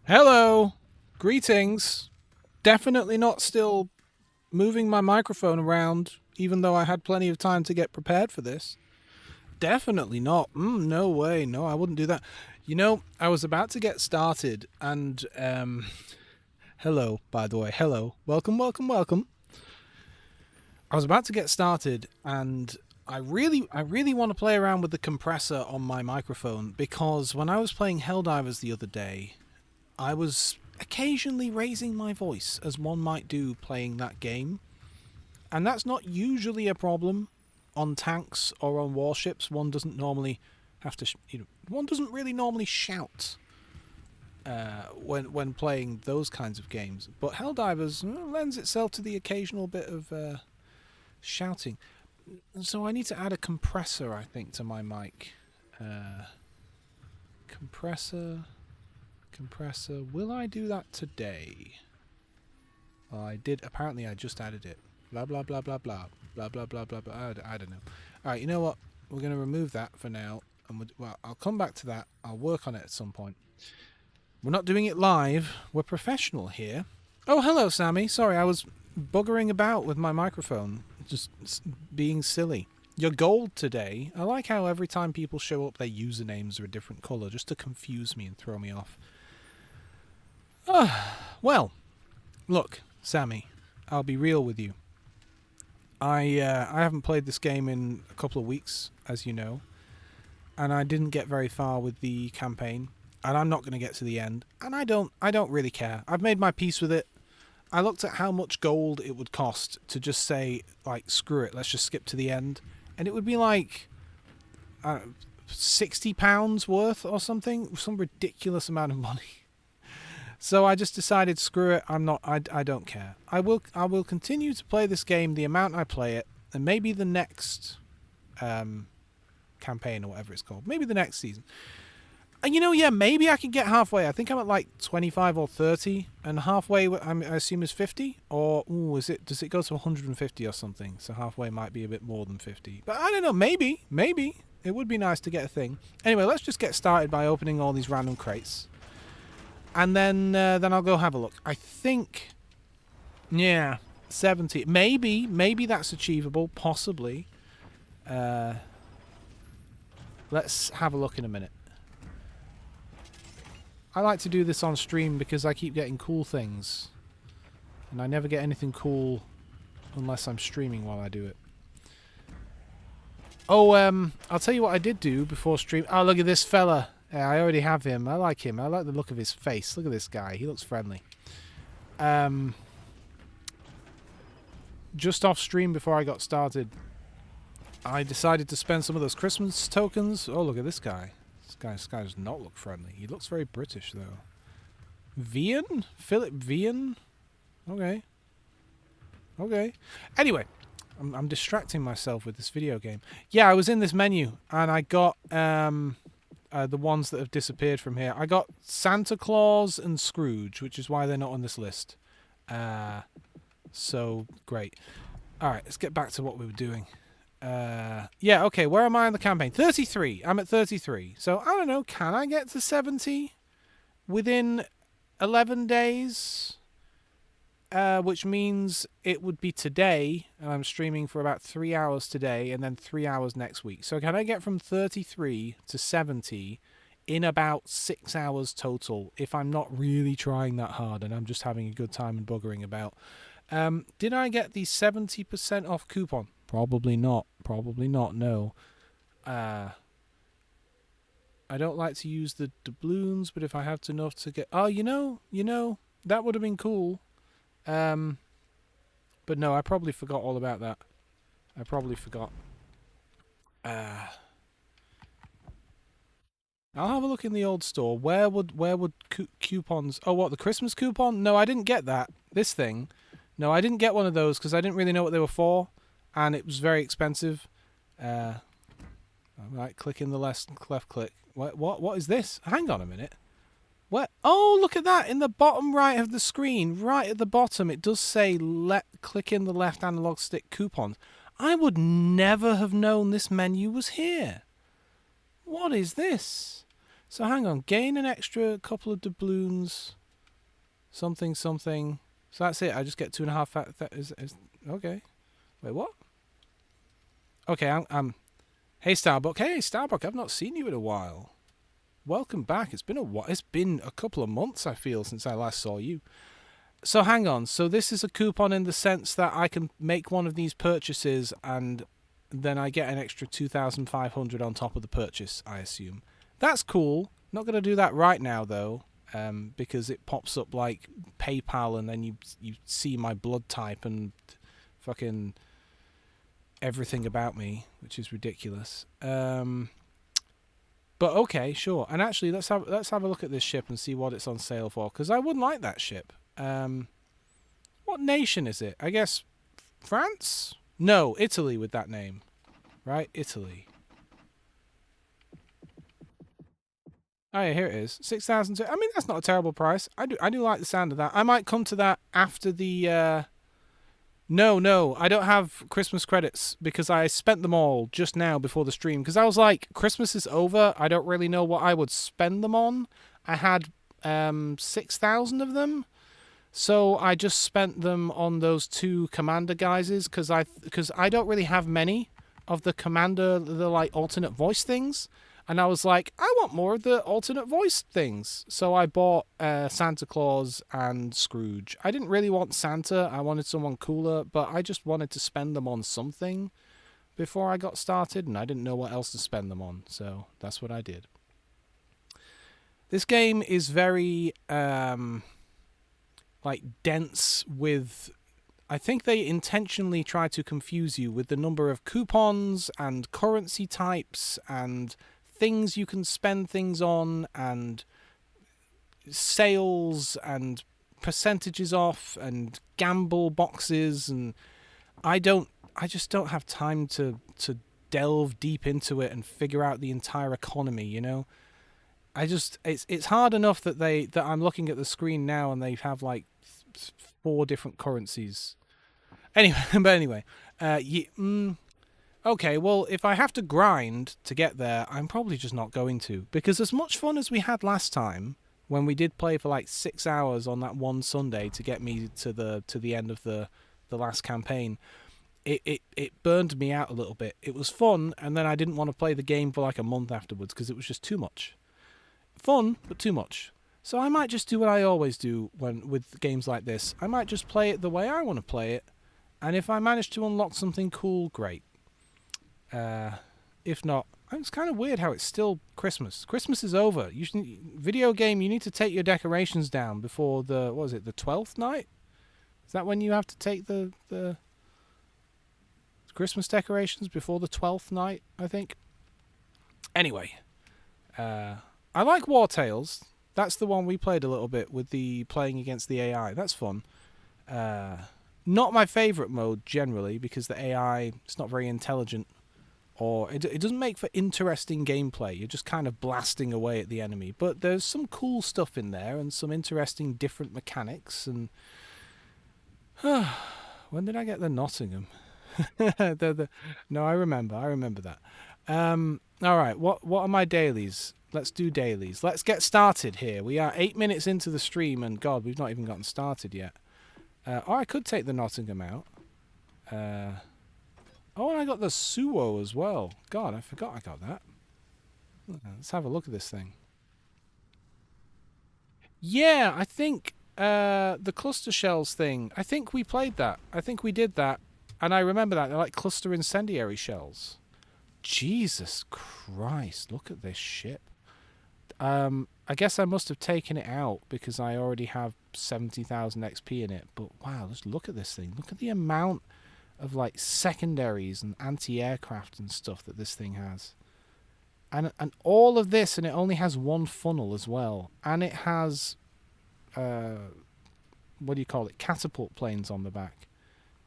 Hello. Greetings. Definitely not still moving my microphone around, even though I had plenty of time to get prepared for this. Definitely not. No way. No, I wouldn't do that. You know, I was about to get started, and hello, by the way. Hello. Welcome, welcome, welcome. I was about to get started, and I really want to play around with the compressor on my microphone because when I was playing Helldivers the other day, I was occasionally raising my voice, as one might do playing that game. And that's not usually a problem on tanks or on warships. One doesn't normally have to, one doesn't really normally shout when playing those kinds of games. But Helldivers lends itself to the occasional bit of shouting. So I need to add a compressor, I think, to my mic. Compressor. Will I do that today? Well, I did. Apparently, I just added it. Blah blah blah blah blah blah blah blah blah blah. I don't know. All right, you know what? We're going to remove that for now, and I'll come back to that. I'll work on it at some point. We're not doing it live. We're professional here. Oh, hello, Sammy. Sorry, I was buggering about with my microphone, just being silly. You're gold today. I like how every time people show up, their usernames are a different color, just to confuse me and throw me off. Well, look, Sammy, I'll be real with you. I haven't played this game in a couple of weeks, as you know, and I didn't get very far with the campaign, and I'm not going to get to the end, and I don't really care. I've made my peace with it. I looked at how much gold it would cost to just say, like, screw it, let's just skip to the end, and it would be like £60 worth or something, some ridiculous amount of money. So I just decided, screw it. I don't care. I will continue to play this game the amount I play it, and maybe the next campaign or whatever it's called, maybe the next season. And maybe I can get halfway. I think I'm at like 25 or 30, and halfway I assume is 50. Or does it go to 150 or something? So halfway might be a bit more than 50. But I don't know. Maybe it would be nice to get a thing. Anyway, let's just get started by opening all these random crates. And then I'll go have a look. I think, 70. Maybe that's achievable. Possibly. Let's have a look in a minute. I like to do this on stream because I keep getting cool things. And I never get anything cool unless I'm streaming while I do it. Oh, I'll tell you what I did do before stream. Oh, look at this fella. Yeah, I already have him. I like him. I like the look of his face. Look at this guy. He looks friendly. Just off stream before I got started, I decided to spend some of those Christmas tokens. Oh, look at this guy. This guy does not look friendly. He looks very British, though. Vian? Philip Vian? Okay. Anyway, I'm distracting myself with this video game. Yeah, I was in this menu, and I got the ones that have disappeared from here. I got Santa Claus and Scrooge, which is why they're not on this list. So, great. Alright, let's get back to what we were doing. Yeah, okay, where am I on the campaign? 33. I'm at 33. So, I don't know, can I get to 70 within 11 days? Which means it would be today, and I'm streaming for about 3 hours today, and then 3 hours next week. So can I get from 33 to 70 in about 6 hours total, if I'm not really trying that hard, and I'm just having a good time and buggering about? Did I get the 70% off coupon? Probably not, no. I don't like to use the doubloons, but if I have enough to get... Oh, you know, that would have been cool. But no, I probably forgot all about that. I probably forgot. I'll have a look in the old store. Where would coupons... Oh, what, the Christmas coupon? No, I didn't get that. This thing. No, I didn't get one of those because I didn't really know what they were for, and it was very expensive. Right, click in the left click. What is this? Hang on a minute. What? Oh, look at that. In the bottom right of the screen, right at the bottom, it does say click in the left analog stick coupons. I would never have known this menu was here. What is this? So hang on, gain an extra couple of doubloons, something, something. So that's it. I just get 2.5. Okay. Wait, what? Okay, I'm. Hey Starbuck. Hey Starbuck. I've not seen you in a while. Welcome back. It's been a while. It's been a couple of months, I feel, since I last saw you. So hang on. So this is a coupon in the sense that I can make one of these purchases and then I get an extra 2,500 on top of the purchase, I assume. That's cool. Not going to do that right now, though, because it pops up like PayPal and then you see my blood type and fucking everything about me, which is ridiculous. But okay, sure. And actually, let's have a look at this ship and see what it's on sale for, because I wouldn't like that ship. What nation is it? I guess France? No, Italy with that name. Right? Italy. Oh yeah, here it is. 6,000. I mean, that's not a terrible price. I do like the sound of that. I might come to that after the No, I don't have Christmas credits because I spent them all just now before the stream because I was like, Christmas is over. I don't really know what I would spend them on. I had 6,000 of them. So I just spent them on those two commander guises because I don't really have many of the commander, the like alternate voice things. And I was like, I want more of the alternate voice things. So I bought Santa Claus and Scrooge. I didn't really want Santa. I wanted someone cooler, but I just wanted to spend them on something before I got started, and I didn't know what else to spend them on. So that's what I did. This game is very like dense with... I think they intentionally try to confuse you with the number of coupons and currency types and things you can spend things on and sales and percentages off and gamble boxes, and I just don't have time to delve deep into it and figure out the entire economy, you know. It's hard enough that I'm looking at the screen now and they have like 4 different currencies. Anyway, okay, well, if I have to grind to get there, I'm probably just not going to. Because as much fun as we had last time, when we did play for like 6 hours on that one Sunday to get me to the end of the last campaign, it burned me out a little bit. It was fun, and then I didn't want to play the game for like a month afterwards because it was just too much. Fun, but too much. So I might just do what I always do with games like this. I might just play it the way I want to play it, and if I manage to unlock something cool, great. If not, it's kind of weird how it's still Christmas. Christmas is over. Video game, you need to take your decorations down before the 12th night? Is that when you have to take the Christmas decorations before the 12th night, I think? Anyway, I like War Tales. That's the one we played a little bit with the playing against the AI. That's fun. Not my favourite mode generally because the AI is not very intelligent, or it doesn't make for interesting gameplay. You're just kind of blasting away at the enemy. But there's some cool stuff in there and some interesting different mechanics. And when did I get the Nottingham? No, I remember that. All right, what are my dailies? Let's do dailies. Let's get started here. We are 8 minutes into the stream, and God, we've not even gotten started yet. I could take the Nottingham out. Oh, and I got the Suo as well. God, I forgot I got that. Let's have a look at this thing. Yeah, I think the cluster shells thing. I think we played that. I think we did that. And I remember that. They're like cluster incendiary shells. Jesus Christ, look at this ship. I guess I must have taken it out because I already have 70,000 XP in it. But wow, just look at this thing. Look at the amount of like secondaries and anti-aircraft and stuff that this thing has. And all of this, and it only has one funnel as well. And it has, what do you call it, catapult planes on the back.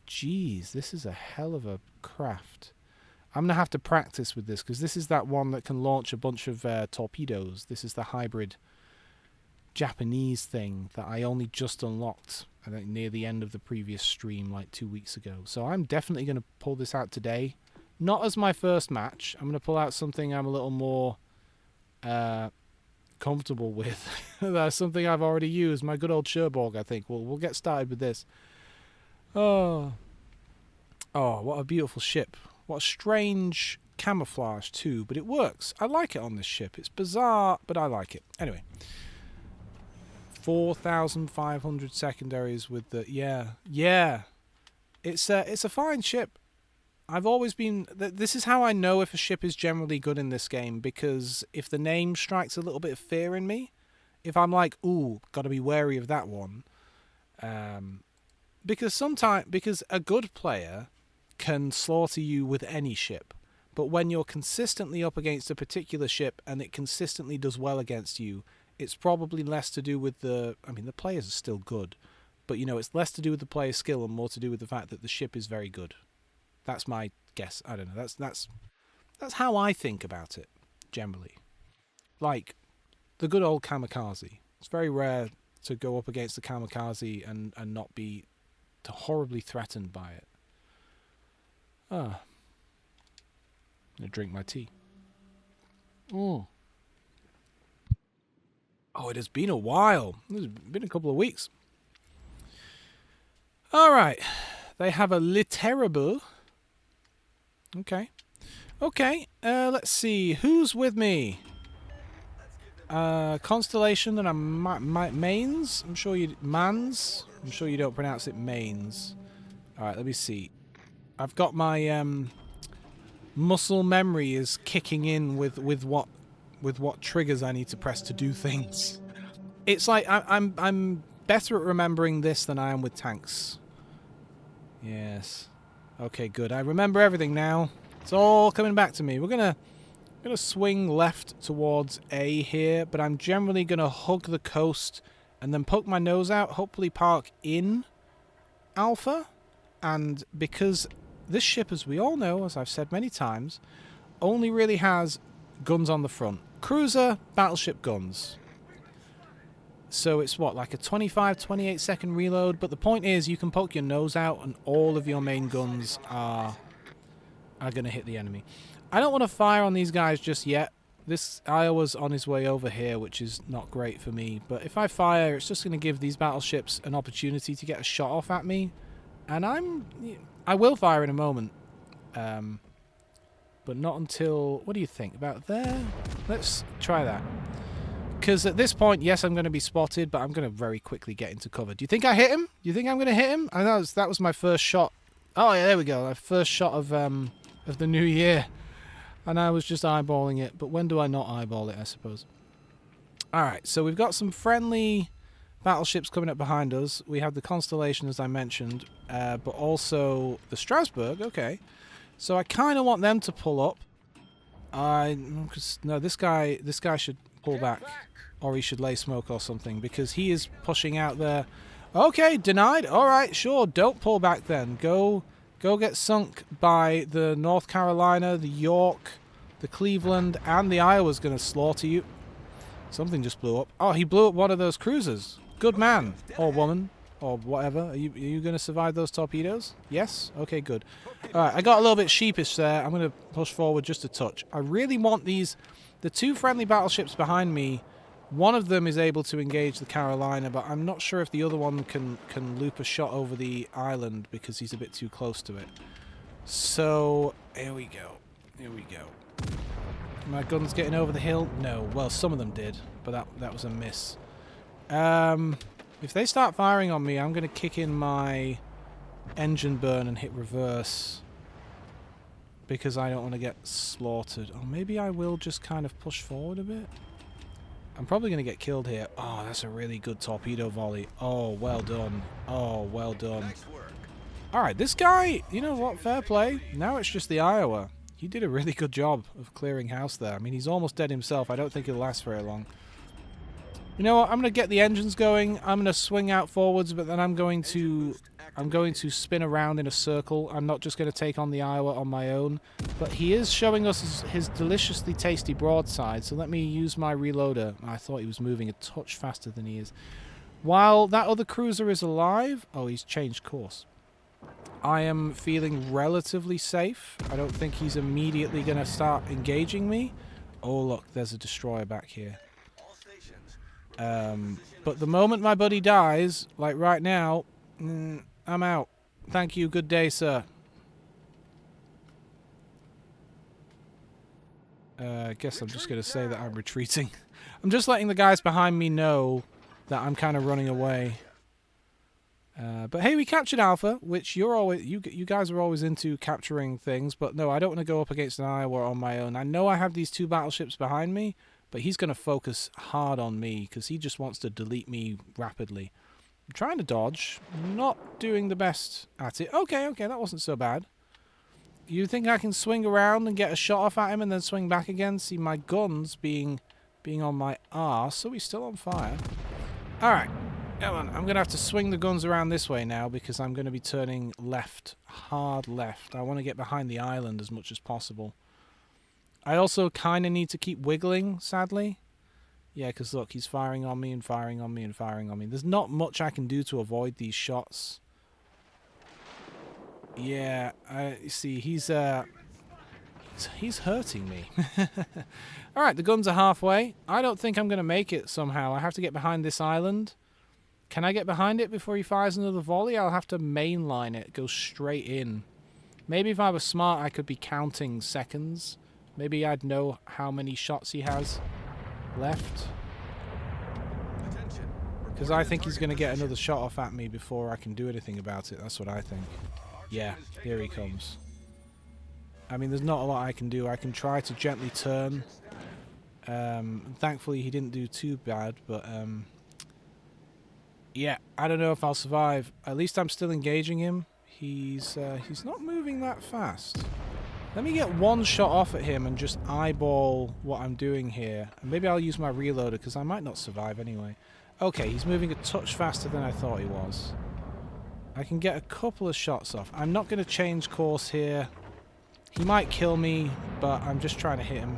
Jeez, this is a hell of a craft. I'm going to have to practice with this because this is that one that can launch a bunch of torpedoes. This is the hybrid Japanese thing that I only just unlocked, I think, near the end of the previous stream like 2 weeks ago. So I'm definitely going to pull this out today. Not as my first match. I'm going to pull out something I'm a little more comfortable with. That's something I've already used. My good old Cherbourg, I think. We'll get started with this. Oh, what a beautiful ship. What a strange camouflage too, but it works. I like it on this ship. It's bizarre, but I like it. Anyway, 4,500 secondaries with the yeah. It's a fine ship. I've always been... This is how I know if a ship is generally good in this game, because if the name strikes a little bit of fear in me, if I'm like, ooh, got to be wary of that one, because a good player can slaughter you with any ship, but when you're consistently up against a particular ship and it consistently does well against you, it's probably less to do with the... I mean, the players are still good, but, you know, it's less to do with the player's skill and more to do with the fact that the ship is very good. That's my guess. I don't know. That's how I think about it, generally. Like, the good old kamikaze. It's very rare to go up against the kamikaze and not be horribly threatened by it. I'm going to drink my tea. Oh, it has been a while. It's been a couple of weeks. All right. They have a Litterable. Okay. Let's see. Who's with me? Constellation and a Mains. I'm sure you don't pronounce it Mains. All right. Let me see. I've got my muscle memory is kicking in with what triggers I need to press to do things. It's like I'm better at remembering this than I am with tanks. Yes. Okay, good. I remember everything now. It's all coming back to me. We're gonna swing left towards A here, but I'm generally gonna hug the coast and then poke my nose out, hopefully park in Alpha. And because this ship, as we all know, as I've said many times, only really has guns on the front. Cruiser, battleship guns. So it's what, like a 25, 28 second reload? But the point is, you can poke your nose out and all of your main guns are going to hit the enemy. I don't want to fire on these guys just yet. This Iowa's on his way over here, which is not great for me. But if I fire, it's just going to give these battleships an opportunity to get a shot off at me. And I will fire in a moment. But not until... What do you think? About there? Let's try that. Because at this point, yes, I'm going to be spotted, but I'm going to very quickly get into cover. Do you think I hit him? Do you think I'm going to hit him? I know that was my first shot. Oh, yeah, there we go. My first shot of the new year. And I was just eyeballing it. But when do I not eyeball it, I suppose? Alright, so we've got some friendly battleships coming up behind us. We have the Constellation, as I mentioned, but also the Strasbourg. Okay. So I kind of want them to pull up. No, this guy should pull back. Or he should lay smoke or something, because he is pushing out there. Okay, denied. Alright, sure. Don't pull back then. Go get sunk by the North Carolina, the York, the Cleveland, and the Iowa's going to slaughter you. Something just blew up. Oh, he blew up one of those cruisers. Good man. Or woman. Or whatever. Are you going to survive those torpedoes? Yes? Okay, good. Alright, I got a little bit sheepish there. I'm going to push forward just a touch. I really want these... The two friendly battleships behind me, one of them is able to engage the Carolina, but I'm not sure if the other one can loop a shot over the island because he's a bit too close to it. So, here we go. Here we go. My gun's getting over the hill? No. Well, some of them did, but that was a miss. If they start firing on me, I'm going to kick in my engine burn and hit reverse. Because I don't want to get slaughtered. Or maybe I will just kind of push forward a bit. I'm probably going to get killed here. Oh, that's a really good torpedo volley. Oh, well done. Oh, well done. Nice work. Alright, this guy, you know what, fair play. Now it's just the Iowa. He did a really good job of clearing house there. I mean, he's almost dead himself. I don't think he'll last very long. You know what, I'm going to get the engines going. I'm going to swing out forwards, but then I'm going to spin around in a circle. I'm not just going to take on the Iowa on my own. But he is showing us his deliciously tasty broadside, so let me use my reloader. I thought he was moving a touch faster than he is. While that other cruiser is alive... Oh, he's changed course. I am feeling relatively safe. I don't think he's immediately going to start engaging me. Oh, look, there's a destroyer back here. But the moment my buddy dies, like right now, I'm out. Thank you. Good day, sir. I guess I'm just going to say that I'm retreating. I'm just letting the guys behind me know that I'm kind of running away. But hey, we captured Alpha, which you guys are always into capturing things. But no, I don't want to go up against an Iowa on my own. I know I have these 2 battleships behind me, but he's going to focus hard on me because he just wants to delete me rapidly. I'm trying to dodge, not doing the best at it. Okay, that wasn't so bad. You think I can swing around and get a shot off at him and then swing back again? See, my guns being on my arse, so he's still on fire. Alright, come on. I'm going to have to swing the guns around this way now because I'm going to be turning left, hard left. I want to get behind the island as much as possible. I also kind of need to keep wiggling, sadly. Yeah, because look, he's firing on me and firing on me and firing on me. There's not much I can do to avoid these shots. Yeah, you see, he's hurting me. Alright, the guns are halfway. I don't think I'm going to make it somehow. I have to get behind this island. Can I get behind it before he fires another volley? I'll have to mainline it, go straight in. Maybe if I was smart, I could be counting seconds. Maybe I'd know how many shots he has left. Because I think he's going to get another shot off at me before I can do anything about it. That's what I think. Yeah, here he comes. I mean, there's not a lot I can do. I can try to gently turn. Thankfully, he didn't do too bad, but yeah, I don't know if I'll survive. At least I'm still engaging him. He's not moving that fast. Let me get one shot off at him and just eyeball what I'm doing here. And maybe I'll use my reloader because I might not survive anyway. Okay, he's moving a touch faster than I thought he was. I can get a couple of shots off. I'm not going to change course here. He might kill me, but I'm just trying to hit him.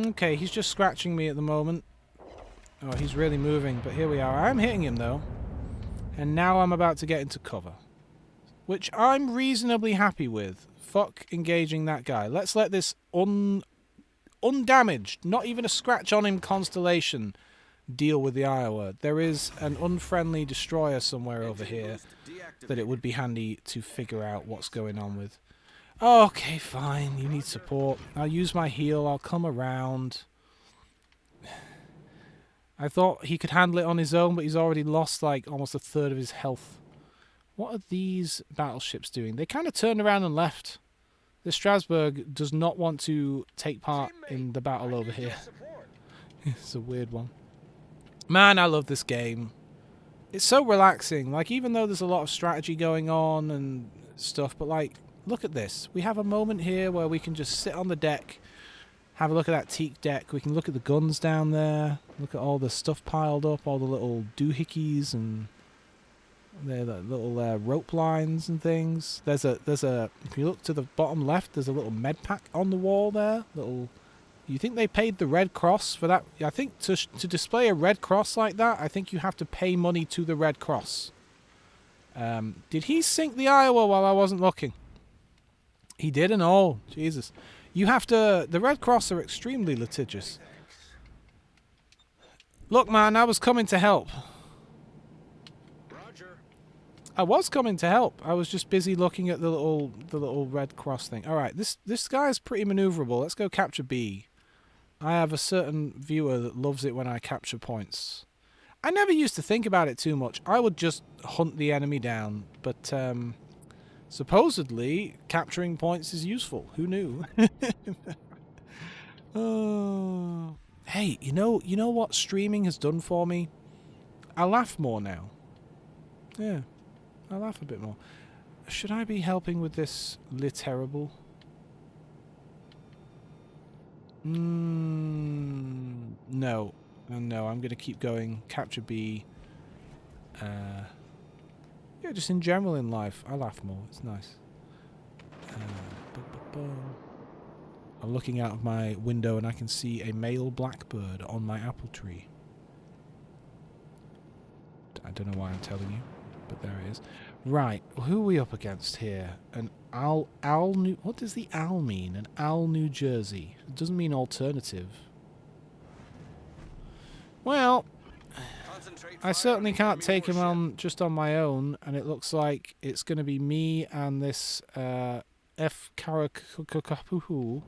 Okay, he's just scratching me at the moment. Oh, he's really moving, but here we are. I'm hitting him, though. And now I'm about to get into cover. Which I'm reasonably happy with. Fuck engaging that guy. Let's let this undamaged, not even a scratch on him constellation deal with the Iowa. There is an unfriendly destroyer somewhere over here that it would be handy to figure out what's going on with. Okay, fine. You need support. I'll use my heal. I'll come around. I thought he could handle it on his own, but he's already lost like almost a third of his health. What are these battleships doing? They kind of turned around and left. This Strasbourg does not want to take part in the battle over here. It's a weird one. Man, I love this game. It's so relaxing. Like, even though there's a lot of strategy going on and stuff, but like, look at this. We have a moment here where we can just sit on the deck, have a look at that teak deck. We can look at the guns down there, look at all the stuff piled up, all the little doohickeys and the little rope lines and things. There's a. If you look to the bottom left, there's a little med pack on the wall there. You think they paid the Red Cross for that? I think to display a Red Cross like that, I think you have to pay money to the Red Cross. Did he sink the Iowa while I wasn't looking? He did and all. Jesus. You have to... The Red Cross are extremely litigious. Look, man, I was coming to help. Roger. I was coming to help. I was just busy looking at the little Red Cross thing. All right, this guy's pretty maneuverable. Let's go capture B. I have a certain viewer that loves it when I capture points. I never used to think about it too much. I would just hunt the enemy down, but supposedly capturing points is useful. Who knew? Oh. Hey, you know what streaming has done for me? I laugh more now. Yeah, I laugh a bit more. Should I be helping with this terrible? No. No, I'm going to keep going. Capture B. Yeah, just in general in life, I laugh more. It's nice. I'm looking out of my window and I can see a male blackbird on my apple tree. I don't know why I'm telling you, but there it is. Right, who are we up against here? An what does the owl mean? An owl, New Jersey. It doesn't mean alternative. Well, I certainly can't take him on just on my own, and it looks like it's going to be me and this F Karakapuhu.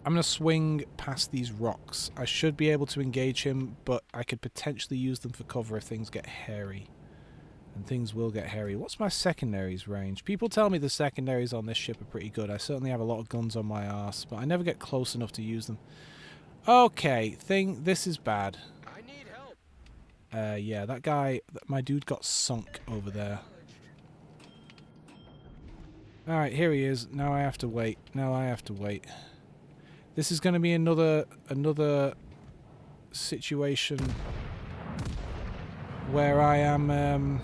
I'm going to swing past these rocks. I should be able to engage him, but I could potentially use them for cover if things get hairy. And things will get hairy. What's my secondaries range? People tell me the secondaries on this ship are pretty good. I certainly have a lot of guns on my arse, but I never get close enough to use them. Okay, this is bad. I need help. Yeah, that guy, my dude got sunk over there. Alright, here he is. Now I have to wait. Now I have to wait. This is going to be another situation where I am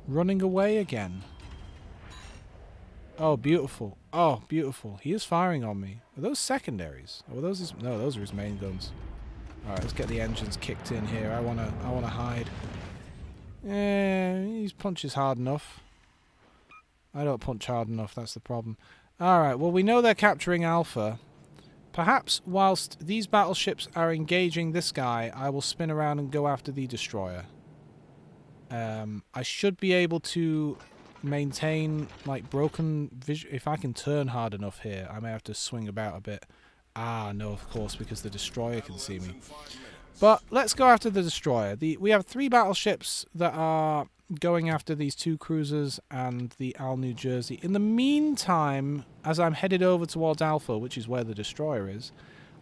running away again. Oh, beautiful. Oh, beautiful. He is firing on me. Are those secondaries? Or were those his... No, those are his main guns. Alright, let's get the engines kicked in here. I wanna hide. He punches hard enough. I don't punch hard enough, that's the problem. Alright, well we know they're capturing Alpha. Perhaps whilst these battleships are engaging this guy, I will spin around and go after the destroyer. I should be able to maintain like broken vision. If I can turn hard enough here, I may have to swing about a bit. Ah, no, of course, because the destroyer can see me. But let's go after the destroyer. We have 3 battleships that are going after these 2 cruisers and the Al New Jersey. In the meantime, as I'm headed over towards Alpha, which is where the destroyer is,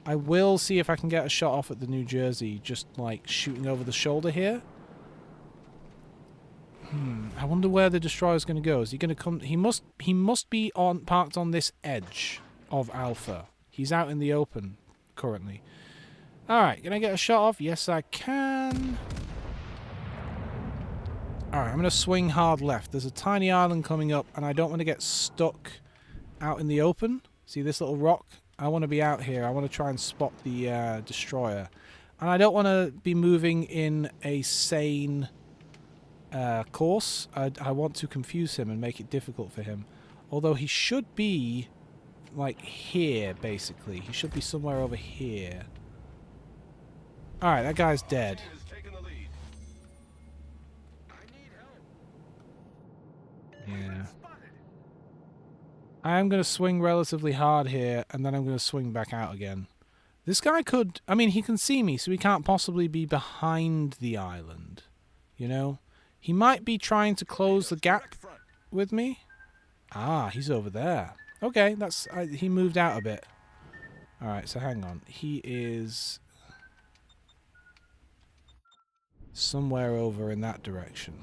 I will see if I can get a shot off at the New Jersey, just like shooting over the shoulder here. I wonder where the destroyer's going to go. Is he going to come? He must be parked on this edge of Alpha. He's out in the open currently. Alright, can I get a shot off? Yes, I can. Alright, I'm going to swing hard left. There's a tiny island coming up, and I don't want to get stuck out in the open. See this little rock? I want to be out here. I want to try and spot the destroyer. And I don't want to be moving in a sane course. I want to confuse him and make it difficult for him. Although he should be, like, here, basically. He should be somewhere over here. Alright, that guy's dead. Yeah. I am going to swing relatively hard here, and then I'm going to swing back out again. This guy could... I mean, he can see me, so he can't possibly be behind the island. You know? He might be trying to close the gap with me. Ah, he's over there. Okay, that's... he moved out a bit. Alright, so hang on. He is... somewhere over in that direction.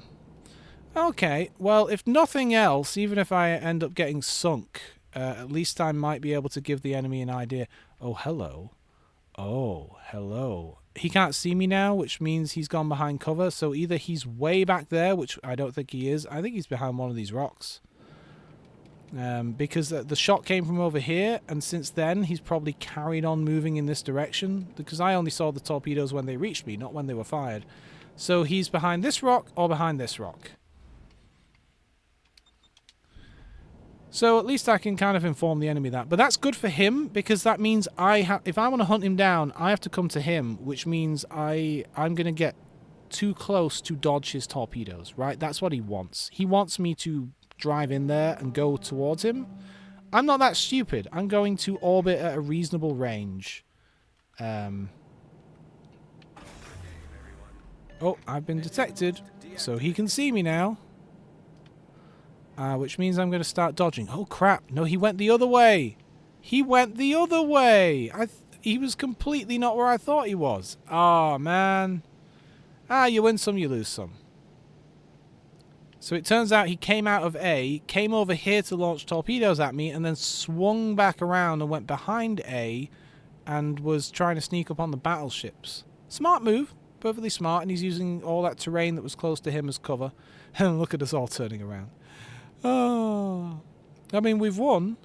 Okay, well, if nothing else, even if I end up getting sunk, at least I might be able to give the enemy an idea. Oh, hello. Oh, hello. He can't see me now, which means he's gone behind cover, so either he's way back there, which I don't think he is. I think he's behind one of these rocks. Because the shot came from over here, and since then, he's probably carried on moving in this direction, because I only saw the torpedoes when they reached me, not when they were fired. So he's behind this rock or behind this rock. So at least I can kind of inform the enemy that. But that's good for him, because that means if I want to hunt him down, I have to come to him, which means I'm going to get too close to dodge his torpedoes, right? That's what he wants. He wants me to drive in there and go towards him. I'm not that stupid. I'm going to orbit at a reasonable range. Oh, I've been detected, so he can see me now. Which means I'm going to start dodging. Oh, crap. No, he went the other way. He went the other way. He was completely not where I thought he was. Oh, man. You win some, you lose some. So it turns out he came out of A, came over here to launch torpedoes at me, and then swung back around and went behind A and was trying to sneak up on the battleships. Smart move. Perfectly smart, and he's using all that terrain that was close to him as cover. And look at us all turning around. Oh, I mean, we've won.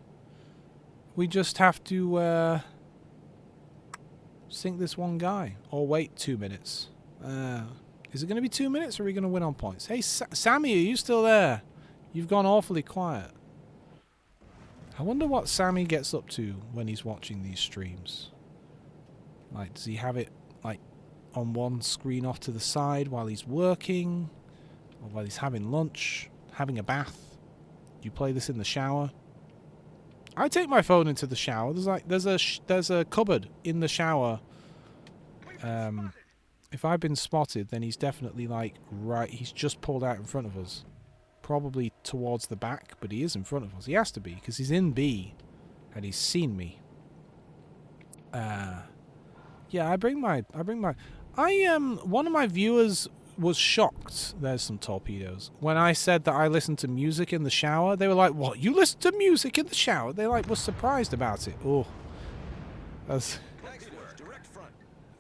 We just have to sink this one guy. Or wait 2 minutes. Is it going to be 2 minutes, or are we going to win on points? Hey, Sammy, are you still there? You've gone awfully quiet. I wonder what Sammy gets up to when he's watching these streams. Like, does he have it, like, on one screen off to the side while he's working? Or while he's having lunch? Having a bath? Do you play this in the shower? I take my phone into the shower. There's a cupboard in the shower. If I've been spotted, then he's definitely, like, right... He's just pulled out in front of us. Probably towards the back, but he is in front of us. He has to be, because he's in B. And he's seen me. Yeah, I bring my... One of my viewers was shocked, there's some torpedoes, when I said that I listened to music in the shower. They were like, what, you listen to music in the shower? They, like, were surprised about it. Oh. That's...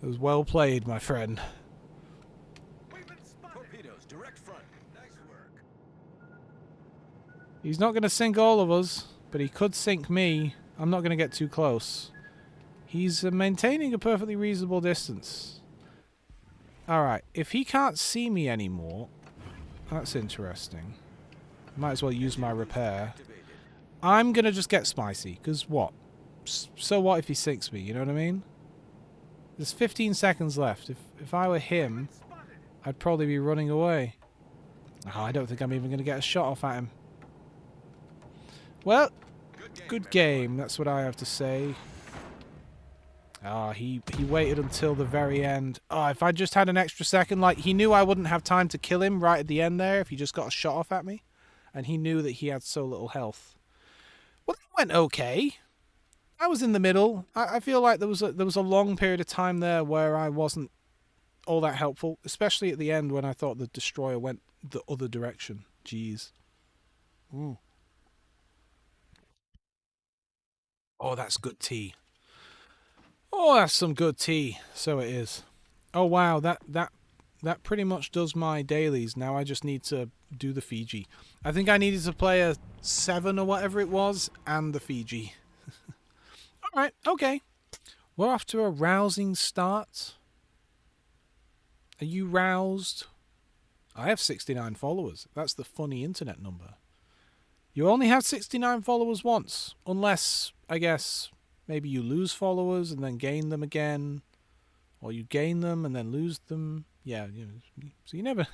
It was well played, my friend. Torpedoes, direct front. Nice work. He's not going to sink all of us, but he could sink me. I'm not going to get too close. He's maintaining a perfectly reasonable distance. Alright, if he can't see me anymore... That's interesting. Might as well use my repair. I'm going to just get spicy, because what? So what if he sinks me, you know what I mean? There's 15 seconds left. If I were him, I'd probably be running away. Oh, I don't think I'm even going to get a shot off at him. Well, good game. That's what I have to say. Ah, he waited until the very end. Oh, if I just had an extra second, like, he knew I wouldn't have time to kill him right at the end there if he just got a shot off at me. And he knew that he had so little health. Well, it went okay. I was in the middle. I feel like there was a long period of time there where I wasn't all that helpful, especially at the end when I thought the destroyer went the other direction. Jeez. Ooh. Oh, that's good tea. Oh, that's some good tea. So it is. Oh wow, that pretty much does my dailies. Now I just need to do the Fiji. I think I needed to play a 7 or whatever it was and the Fiji. Alright, okay. We're off to a rousing start. Are you roused? I have 69 followers. That's the funny internet number. You only have 69 followers once. Unless, I guess, maybe you lose followers and then gain them again. Or you gain them and then lose them. Yeah, you know, so you never...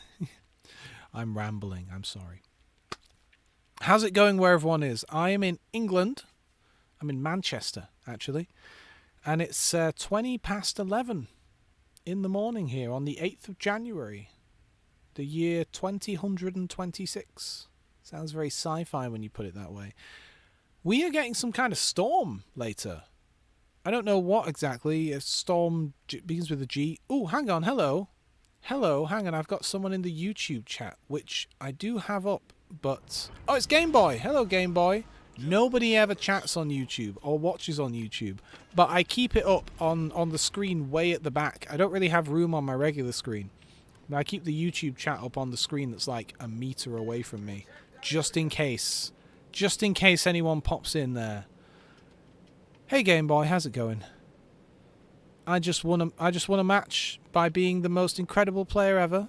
I'm rambling. I'm sorry. How's it going where everyone is? I am in England. I'm in Manchester, actually. And it's 20 past 11 in the morning here on the 8th of January. The year 2026. Sounds very sci-fi when you put it that way. We are getting some kind of storm later. I don't know what exactly. A storm begins with a G. Oh, hang on. Hello. Hello. Hang on. I've got someone in the YouTube chat, which I do have up. But... Oh, it's Game Boy. Hello, Game Boy. Nobody ever chats on YouTube or watches on YouTube, but I keep it up on the screen way at the back. I don't really have room on my regular screen, but I keep the YouTube chat up on the screen that's like a meter away from me, just in case anyone pops in there. Hey Game Boy, how's it going? I just won a match by being the most incredible player ever.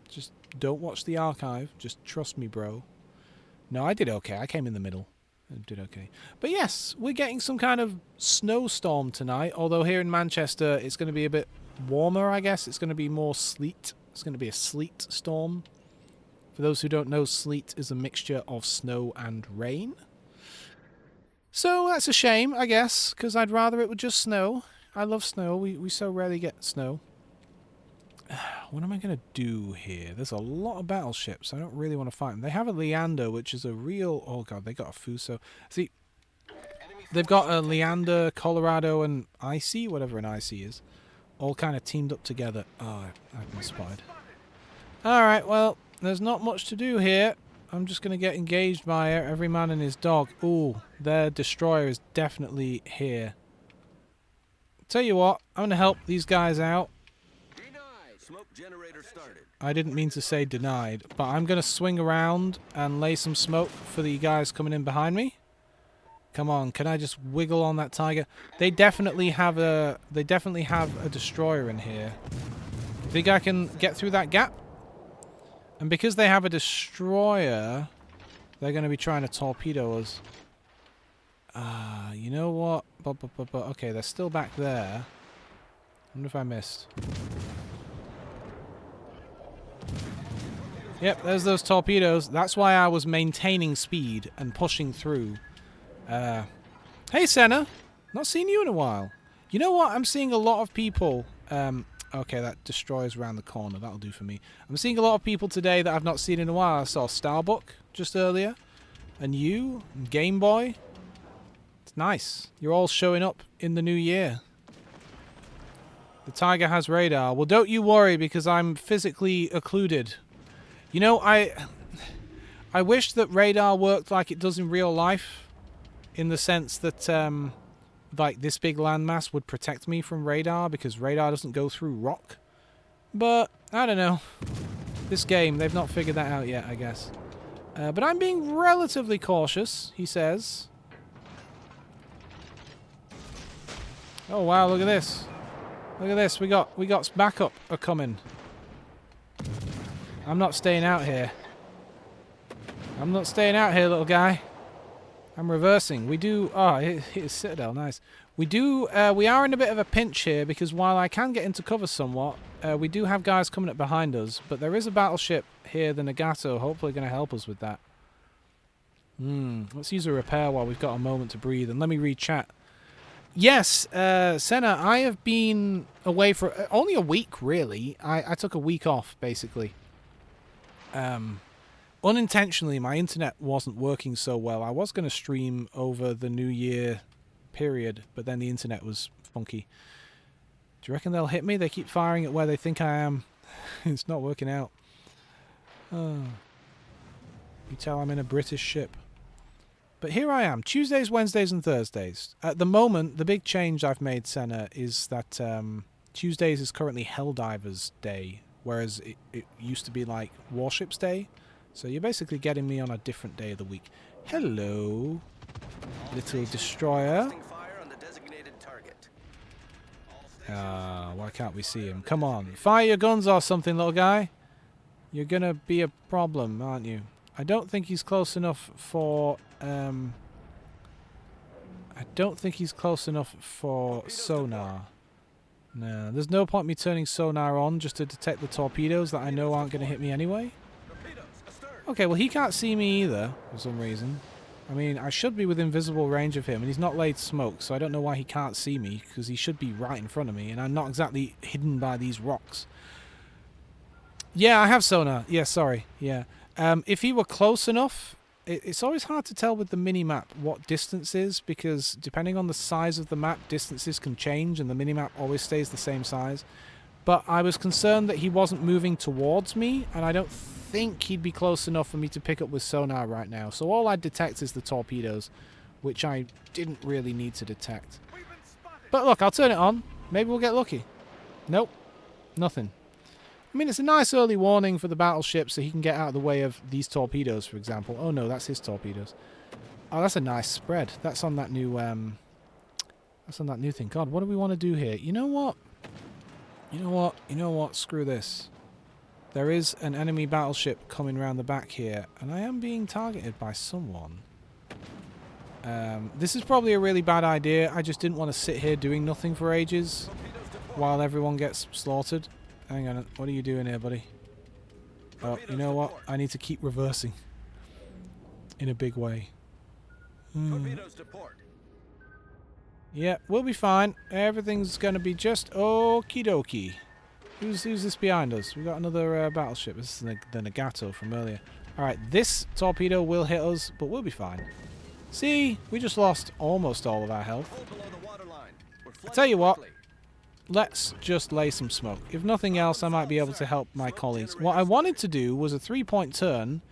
Just don't watch the archive. Just trust me, bro. No, I did okay. I came in the middle. I did okay. But yes, we're getting some kind of snowstorm tonight. Although here in Manchester, it's going to be a bit warmer, I guess. It's going to be more sleet. It's going to be a sleet storm. For those who don't know, sleet is a mixture of snow and rain. So that's a shame, I guess, because I'd rather it would just snow. I love snow. We so rarely get snow. What am I going to do here? There's a lot of battleships. I don't really want to fight them. They have a Leander, which is a real... Oh, God, they got a Fuso. See, they've got a Leander, Colorado, and Icy, whatever an Icy is, all kind of teamed up together. Oh, I've been spotted. All right, well, there's not much to do here. I'm just going to get engaged by every man and his dog. Ooh, their destroyer is definitely here. Tell you what, I'm going to help these guys out. Smoke generator started. I didn't mean to say denied, but I'm going to swing around and lay some smoke for the guys coming in behind me. Come on, can I just wiggle on that tiger? They definitely have a destroyer in here. Think I can get through that gap? And because they have a destroyer, they're going to be trying to torpedo us. You know what? Okay, they're still back there. wonder if I missed. Yep, there's those torpedoes. That's why I was maintaining speed and pushing through. Hey, Senna. Not seen you in a while. You know what? I'm seeing a lot of people... okay, that destroyer's around the corner. That'll do for me. I'm seeing a lot of people today that I've not seen in a while. I saw Starbuck just earlier. And you. And Game Boy. It's nice. You're all showing up in the new year. The Tiger has radar. Well, don't you worry, because I'm physically occluded. You know, I wish that radar worked like it does in real life, in the sense that, like, this big landmass would protect me from radar, because radar doesn't go through rock. But, I don't know. This game, they've not figured that out yet, I guess. But I'm being relatively cautious, he says. Oh, wow, look at this. Look at this, we got backup coming. I'm not staying out here. I'm not staying out here, little guy. I'm reversing. We do... Oh, it's Citadel. Nice. We are in a bit of a pinch here, because while I can get into cover somewhat, we do have guys coming up behind us, but there is a battleship here, the Nagato, hopefully going to help us with that. Let's use a repair while we've got a moment to breathe, and let me read chat. Yes, Senna, I have been away for only a week, really. I took a week off, basically. Unintentionally, my internet wasn't working so well. I was going to stream over the New Year period, but then the internet was funky. Do you reckon they'll hit me? They keep firing at where they think I am. It's not working out. Oh. You tell I'm in a British ship. But here I am, Tuesdays, Wednesdays, and Thursdays. At the moment, the big change I've made, Senna, is that Tuesdays is currently Helldivers Day, whereas it used to be like Warships Day. So you're basically getting me on a different day of the week. Hello, little destroyer. Why can't we see him? Come on, fire your guns or something, little guy. You're gonna be a problem, aren't you? I don't think he's close enough for... I don't think he's close enough for sonar. No, there's no point me turning sonar on just to detect the torpedoes that I know aren't going to hit me anyway. Okay, well he can't see me either, for some reason. I mean, I should be within visible range of him, and he's not laid smoke, so I don't know why he can't see me, because he should be right in front of me, and I'm not exactly hidden by these rocks. Yeah, I have sonar. Yeah, sorry. Yeah. If he were close enough... It's always hard to tell with the mini-map what distance is, because depending on the size of the map, distances can change, and the mini-map always stays the same size. But I was concerned that he wasn't moving towards me, and I don't think he'd be close enough for me to pick up with sonar right now. So all I'd detect is the torpedoes, which I didn't really need to detect. But look, I'll turn it on. Maybe we'll get lucky. Nope. Nothing. I mean, it's a nice early warning for the battleship so he can get out of the way of these torpedoes, for example. Oh no, that's his torpedoes. Oh, that's a nice spread. That's on that new thing. God, what do we want to do here? You know what? You know what? You know what? Screw this. There is an enemy battleship coming around the back here, and I am being targeted by someone. This is probably a really bad idea. I just didn't want to sit here doing nothing for ages while everyone gets slaughtered. Hang on, what are you doing here, buddy? Oh, you know what? I need to keep reversing. In a big way. Yeah, we'll be fine. Everything's gonna be just okie dokie. Who's this behind us? We've got another battleship. This is the Nagato from earlier. Alright, this torpedo will hit us, but we'll be fine. See? We just lost almost all of our health. I'll tell you what. Let's just lay some smoke. If nothing else, I might be able to help my colleagues. What I wanted to do was a 3-point turn,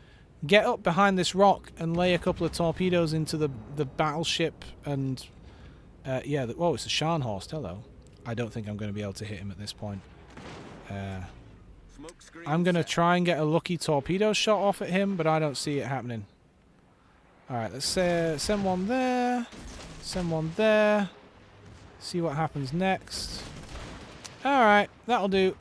get up behind this rock, and lay a couple of torpedoes into the battleship, and... yeah, oh, it's a Scharnhorst, hello. I don't think I'm going to be able to hit him at this point. I'm going to try and get a lucky torpedo shot off at him, but I don't see it happening. Alright, let's send one there, send one there, see what happens next. Alright, that'll do.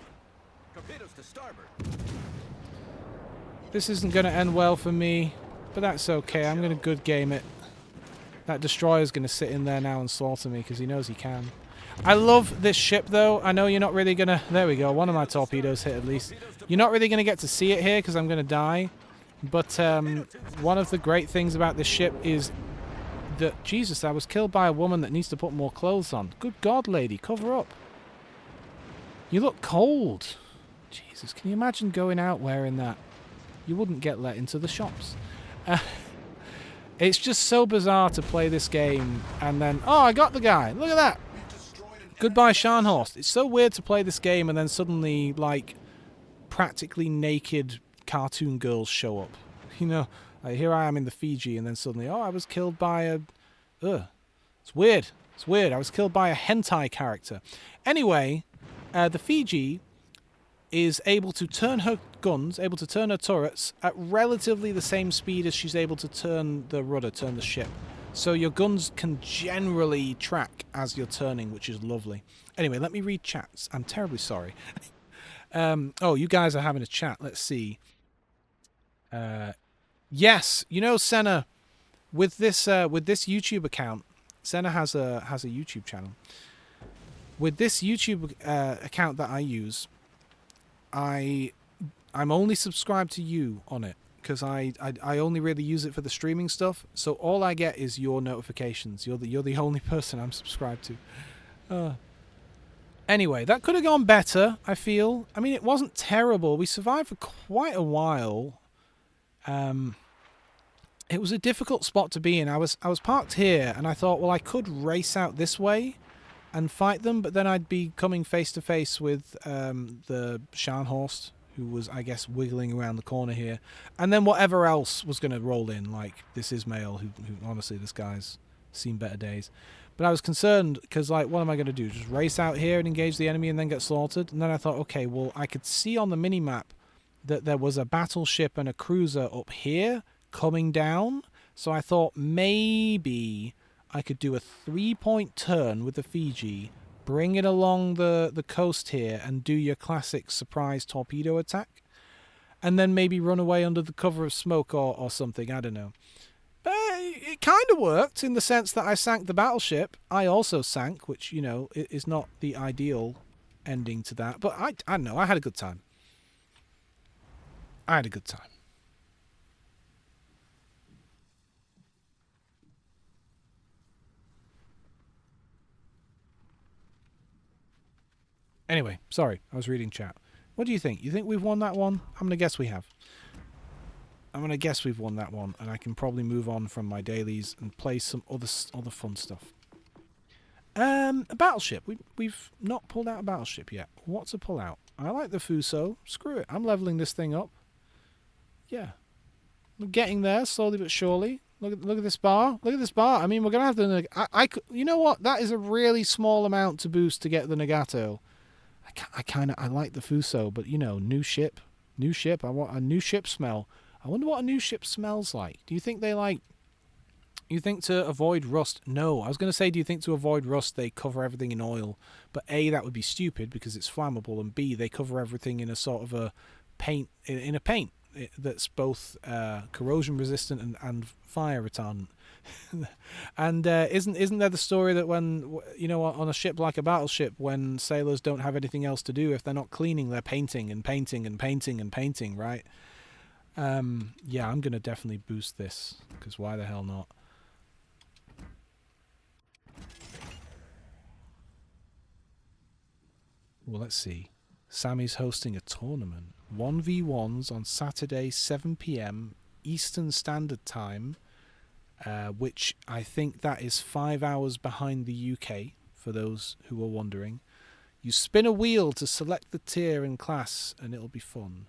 This isn't going to end well for me, but that's okay. I'm going to good game it. That destroyer's going to sit in there now and slaughter me because he knows he can. I love this ship, though. I know you're not really going to... There we go. One of my torpedoes hit, at least. You're not really going to get to see it here because I'm going to die. But one of the great things about this ship is that... Jesus, I was killed by a woman that needs to put more clothes on. Good God, lady. Cover up. You look cold. Jesus, can you imagine going out wearing that? You wouldn't get let into the shops. It's just so bizarre to play this game and then... Oh, I got the guy. Look at that. Goodbye, Scharnhorst. It's so weird to play this game and then suddenly, like, practically naked cartoon girls show up. You know, like here I am in the Fiji and then suddenly, oh, I was killed by a... It's weird. It's weird. I was killed by a hentai character. Anyway, the Fiji is able to turn her guns, able to turn her turrets at relatively the same speed as she's able to turn the rudder, turn the ship. So your guns can generally track as you're turning, which is lovely. Anyway, let me read chats. I'm terribly sorry. Oh, you guys are having a chat. Let's see. Yes, you know, Senna, with this YouTube account, Senna has a YouTube channel. With this YouTube account that I use, I'm only subscribed to you on it because I only really use it for the streaming stuff. So all I get is your notifications. You're the only person I'm subscribed to. Anyway, that could have gone better, I feel. I mean, it wasn't terrible. We survived for quite a while. It was a difficult spot to be in. I was parked here, and I thought, well, I could race out this way and fight them, but then I'd be coming face to face with the Scharnhorst, who was, I guess, wiggling around the corner here, and then whatever else was going to roll in, like this Ismail, who honestly, this guy's seen better days. But I was concerned because, like, what am I going to do? Just race out here and engage the enemy and then get slaughtered? And then I thought, okay, well, I could see on the mini-map that there was a battleship and a cruiser up here coming down. So I thought maybe I could do a 3-point turn with the Fiji, bring it along the coast here and do your classic surprise torpedo attack. And then maybe run away under the cover of smoke or something, I don't know. But it kind of worked in the sense that I sank the battleship. I also sank, which, you know, is not the ideal ending to that. But I don't know, I had a good time. I had a good time. Anyway, sorry, I was reading chat. What do you think? You think we've won that one? I'm going to guess we have. I'm going to guess we've won that one, and I can probably move on from my dailies and play some other fun stuff. A battleship. We've not pulled out a battleship yet. What to pull out? I like the Fuso. Screw it. I'm leveling this thing up. Yeah. We're getting there, slowly but surely. Look at this bar. Look at this bar. I mean, we're going to have to... You know what? That is a really small amount to boost to get the Nagato. I like the Fuso, but, you know, new ship. New ship. I want a new ship smell. I wonder what a new ship smells like. Do you think they like... You think to avoid rust? No. I was going to say, do you think to avoid rust they cover everything in oil? But A, that would be stupid because it's flammable, and B, they cover everything in a sort of a paint... In a paint that's both corrosion resistant and fire retardant. And isn't there the story that when, you know, on a ship like a battleship, when sailors don't have anything else to do, if they're not cleaning, they're painting and painting and painting and painting, right? Yeah, I'm gonna definitely boost this because why the hell not? Well, let's see. Sammy's hosting a tournament. 1v1s on Saturday, 7 p.m. Eastern Standard Time. Which I think that is 5 hours behind the UK, for those who are wondering. You spin a wheel to select the tier and class, and it'll be fun.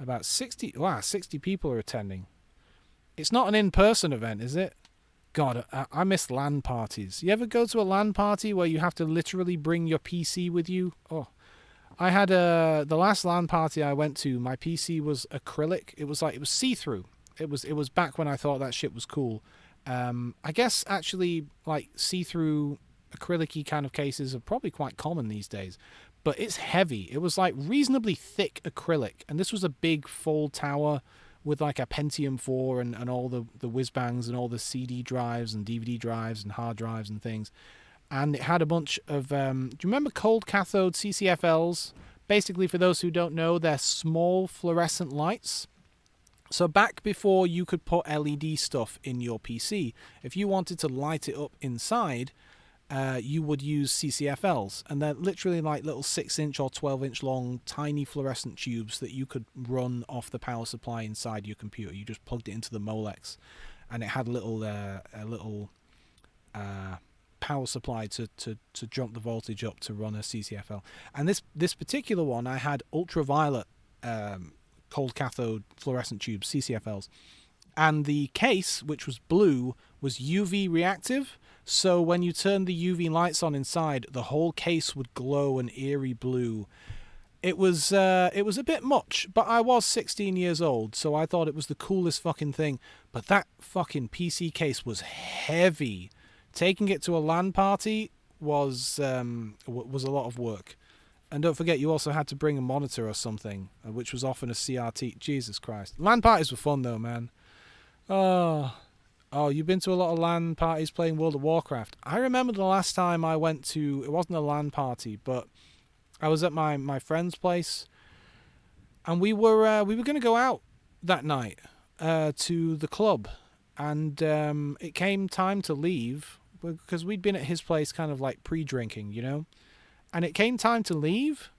About 60 people are attending. It's not an in-person event, is it? God, I miss LAN parties. You ever go to a LAN party where you have to literally bring your PC with you? Oh, I had the last LAN party I went to, my PC was acrylic. It was see-through. It was back when I thought that shit was cool. I guess actually like see-through acrylic-y kind of cases are probably quite common these days. But it's heavy. It was like reasonably thick acrylic. And this was a big full tower with like a Pentium 4 and all the whiz-bangs and all the CD drives and DVD drives and hard drives and things. and it had a bunch of. Do you remember cold cathode CCFLs? Basically, for those who don't know, they're small fluorescent lights. So back before you could put LED stuff in your PC, if you wanted to light it up inside, you would use CCFLs, and they're literally like little 6-inch or 12-inch long tiny fluorescent tubes that you could run off the power supply inside your computer. You just plugged it into the Molex, and it had a little power supply to jump the voltage up to run a CCFL. And this particular one, I had ultraviolet cold cathode fluorescent tubes, CCFLs, and the case, which was blue, was UV reactive. So when you turned the UV lights on inside, the whole case would glow an eerie blue. It was a bit much, but I was 16 years old, so I thought it was the coolest fucking thing. But that fucking PC case was heavy. Taking it to a LAN party was a lot of work. And don't forget, you also had to bring a monitor or something, which was often a CRT. Jesus Christ. LAN parties were fun though, man. Oh, you've been to a lot of LAN parties playing World of Warcraft. I remember the last time I went to, it wasn't a LAN party, but I was at my friend's place, and we were going to go out that night to the club, and it came time to leave because we'd been at his place kind of like pre-drinking, you know, and it came time to leave,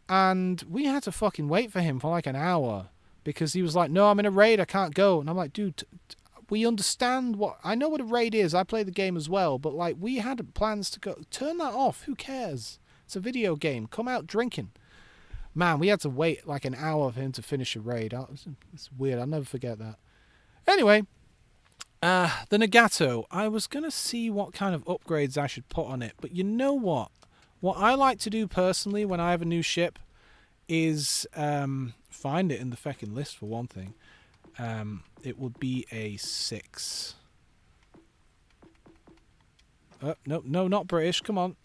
and we had to fucking wait for him for like an hour because he was like, "No, I'm in a raid, I can't go," and I'm like, "Dude, we understand what, I know what a raid is, I play the game as well, but like we had plans to go, turn that off, who cares? It's a video game, come out drinking." Man, we had to wait like an hour for him to finish a raid. It's weird, I'll never forget that. Anyway, the Nagato, I was going to see what kind of upgrades I should put on it, but you know what? What I like to do personally when I have a new ship is find it in the feckin' list for one thing. It would be a 6. No, not British. Come on.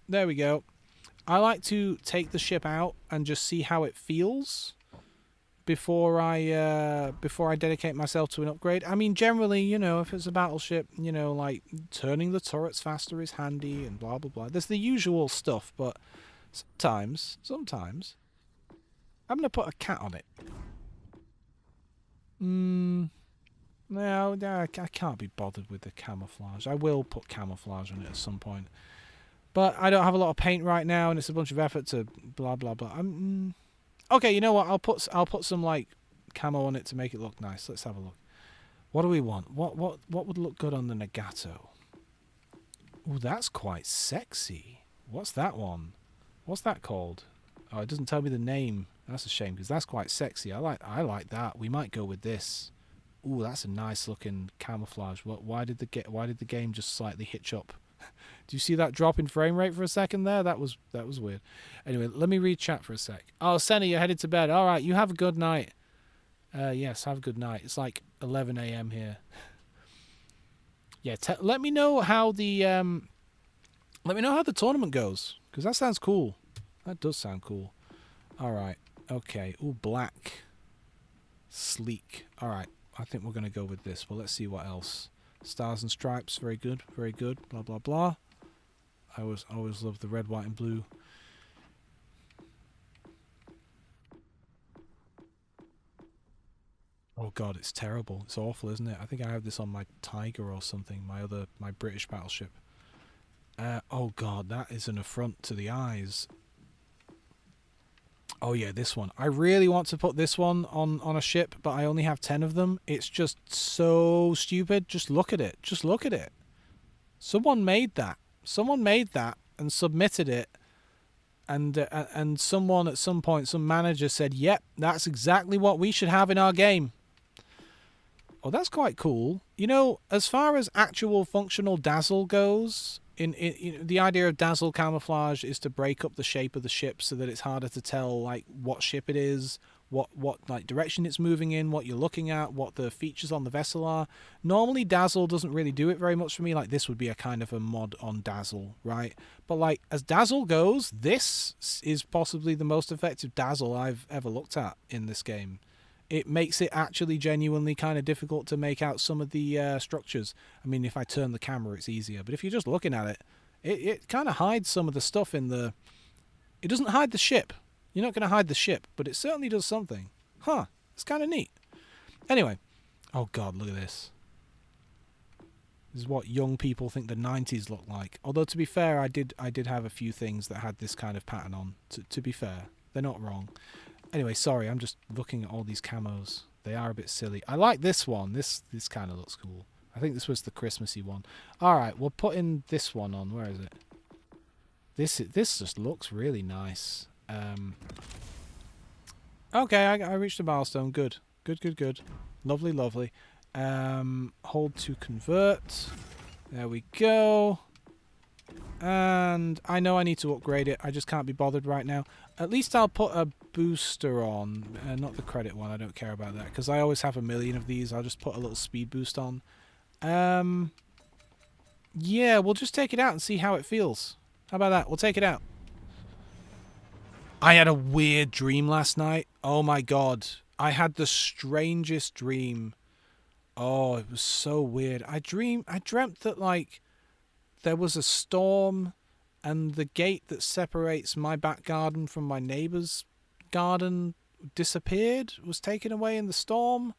There we go. I like to take the ship out and just see how it feels before I dedicate myself to an upgrade. I mean, generally, you know, if it's a battleship, you know, like turning the turrets faster is handy and blah blah blah. There's the usual stuff, but sometimes, I'm gonna put a cat on it. No, I can't be bothered with the camouflage. I will put camouflage on it at some point. But I don't have a lot of paint right now, and it's a bunch of effort to blah blah blah. Okay, you know what? I'll put some like camo on it to make it look nice. Let's have a look. What do we want? What would look good on the Nagato? Oh, that's quite sexy. What's that one? What's that called? Oh, it doesn't tell me the name. That's a shame because that's quite sexy. I like that. We might go with this. Ooh, that's a nice looking camouflage. Why did the game just slightly hitch up? Do you see that drop in frame rate for a second there? That was weird. Anyway, let me read chat for a sec. Oh, Senna, you're headed to bed. All right, you have a good night. Yes, have a good night. It's like 11 a.m. here. Yeah, let me know how the tournament goes, because that sounds cool. That does sound cool. All right. Okay. Ooh, black. Sleek. All right. I think we're going to go with this. Well, let's see what else. Stars and stripes. Very good. Very good. Blah, blah, blah. I always love the red, white, and blue. Oh, God, it's terrible. It's awful, isn't it? I think I have this on my Tiger or something. My British battleship. Oh, God, that is an affront to the eyes. Oh yeah, this one. I really want to put this one on a ship, but I only have 10 of them. It's just so stupid. Just look at it. Just look at it. Someone made that. Someone made that and submitted it. And someone at some point, some manager said, "Yep, that's exactly what we should have in our game." Oh, that's quite cool. You know, as far as actual functional dazzle goes, in the idea of dazzle camouflage is to break up the shape of the ship so that it's harder to tell like what ship it is, what like direction it's moving in, what you're looking at, what the features on the vessel are. Normally dazzle doesn't really do it very much for me. Like this would be a kind of a mod on dazzle, right? But like as dazzle goes, this is possibly the most effective dazzle I've ever looked at in this game. It makes it actually genuinely kind of difficult to make out some of the structures. I mean, if I turn the camera, it's easier. But if you're just looking at it, It kind of hides some of the stuff in the... It doesn't hide the ship. You're not going to hide the ship, but it certainly does something. Huh. It's kind of neat. Anyway. Oh, God, look at this. This is what young people think the 90s look like. Although, to be fair, I did have a few things that had this kind of pattern on. To be fair. They're not wrong. Anyway, sorry. I'm just looking at all these camos. They are a bit silly. I like this one. This kind of looks cool. I think this was the Christmassy one. Alright, we'll put in this one on. Where is it? This just looks really nice. Okay, I reached a milestone. Good. Good. Lovely, lovely. Hold to convert. There we go. And I know I need to upgrade it. I just can't be bothered right now. At least I'll put a booster on. Not the credit one. I don't care about that. Because I always have a million of these. I'll just put a little speed boost on. Yeah, we'll just take it out and see how it feels. How about that? We'll take it out. I had a weird dream last night. Oh my god. I had the strangest dream. Oh, it was so weird. I dreamt that, like, there was a storm and the gate that separates my back garden from my neighbour's garden disappeared, was taken away in the storm.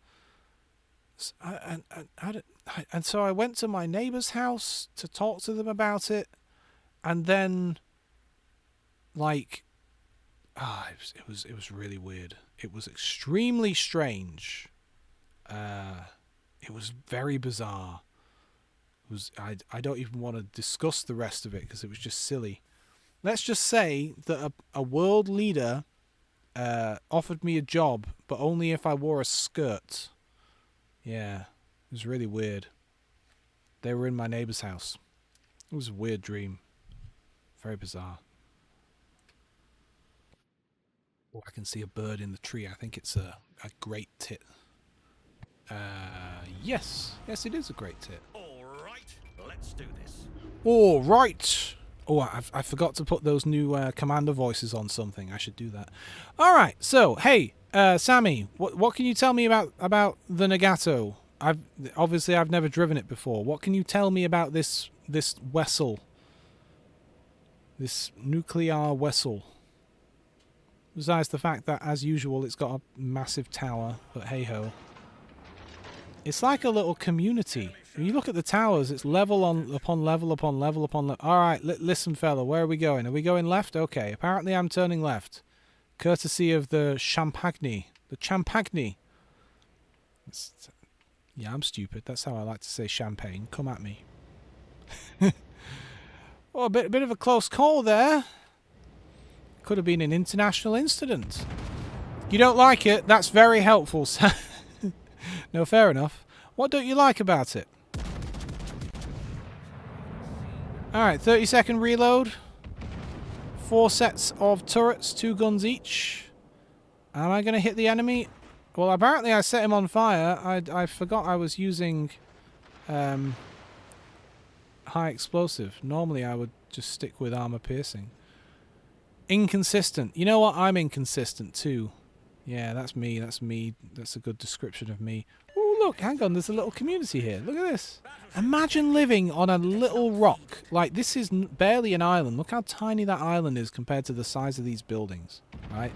And so I went to my neighbour's house to talk to them about it, and then, like, it was really weird. It was extremely strange. It was very bizarre. I don't even want to discuss the rest of it because it was just silly. Let's just say that a world leader offered me a job, but only if I wore a skirt. Yeah, it was really weird. They were in my neighbour's house. It was a weird dream. Very bizarre. Oh, I can see a bird in the tree. I think it's a great tit. Yes, it is a great tit. All right, let's do this. All right. Oh, I forgot to put those new commander voices on something. I should do that. All right. So, hey, Sammy, what can you tell me about the Nagato? I've never driven it before. What can you tell me about this vessel? This nuclear vessel. Besides the fact that, as usual, it's got a massive tower, but hey ho. It's like a little community. When you look at the towers, it's level upon level upon level upon level. Alright, listen fella, where are we going? Are we going left? Okay, apparently I'm turning left. Courtesy of the Champagne. The Champagne. Yeah, I'm stupid. That's how I like to say champagne. Come at me. Oh, a bit of a close call there. Could have been an international incident. You don't like it? That's very helpful. No, fair enough. What don't you like about it? Alright, 30-second reload. 4 sets of turrets, 2 guns each. Am I going to hit the enemy? Well, apparently I set him on fire. I forgot I was using high explosive. Normally I would just stick with armor piercing. Inconsistent. You know what? I'm inconsistent too. Yeah, that's me. That's a good description of me. Oh, look, hang on. There's a little community here. Look at this. Imagine living on a little rock. Like, this is barely an island. Look how tiny that island is compared to the size of these buildings. Right?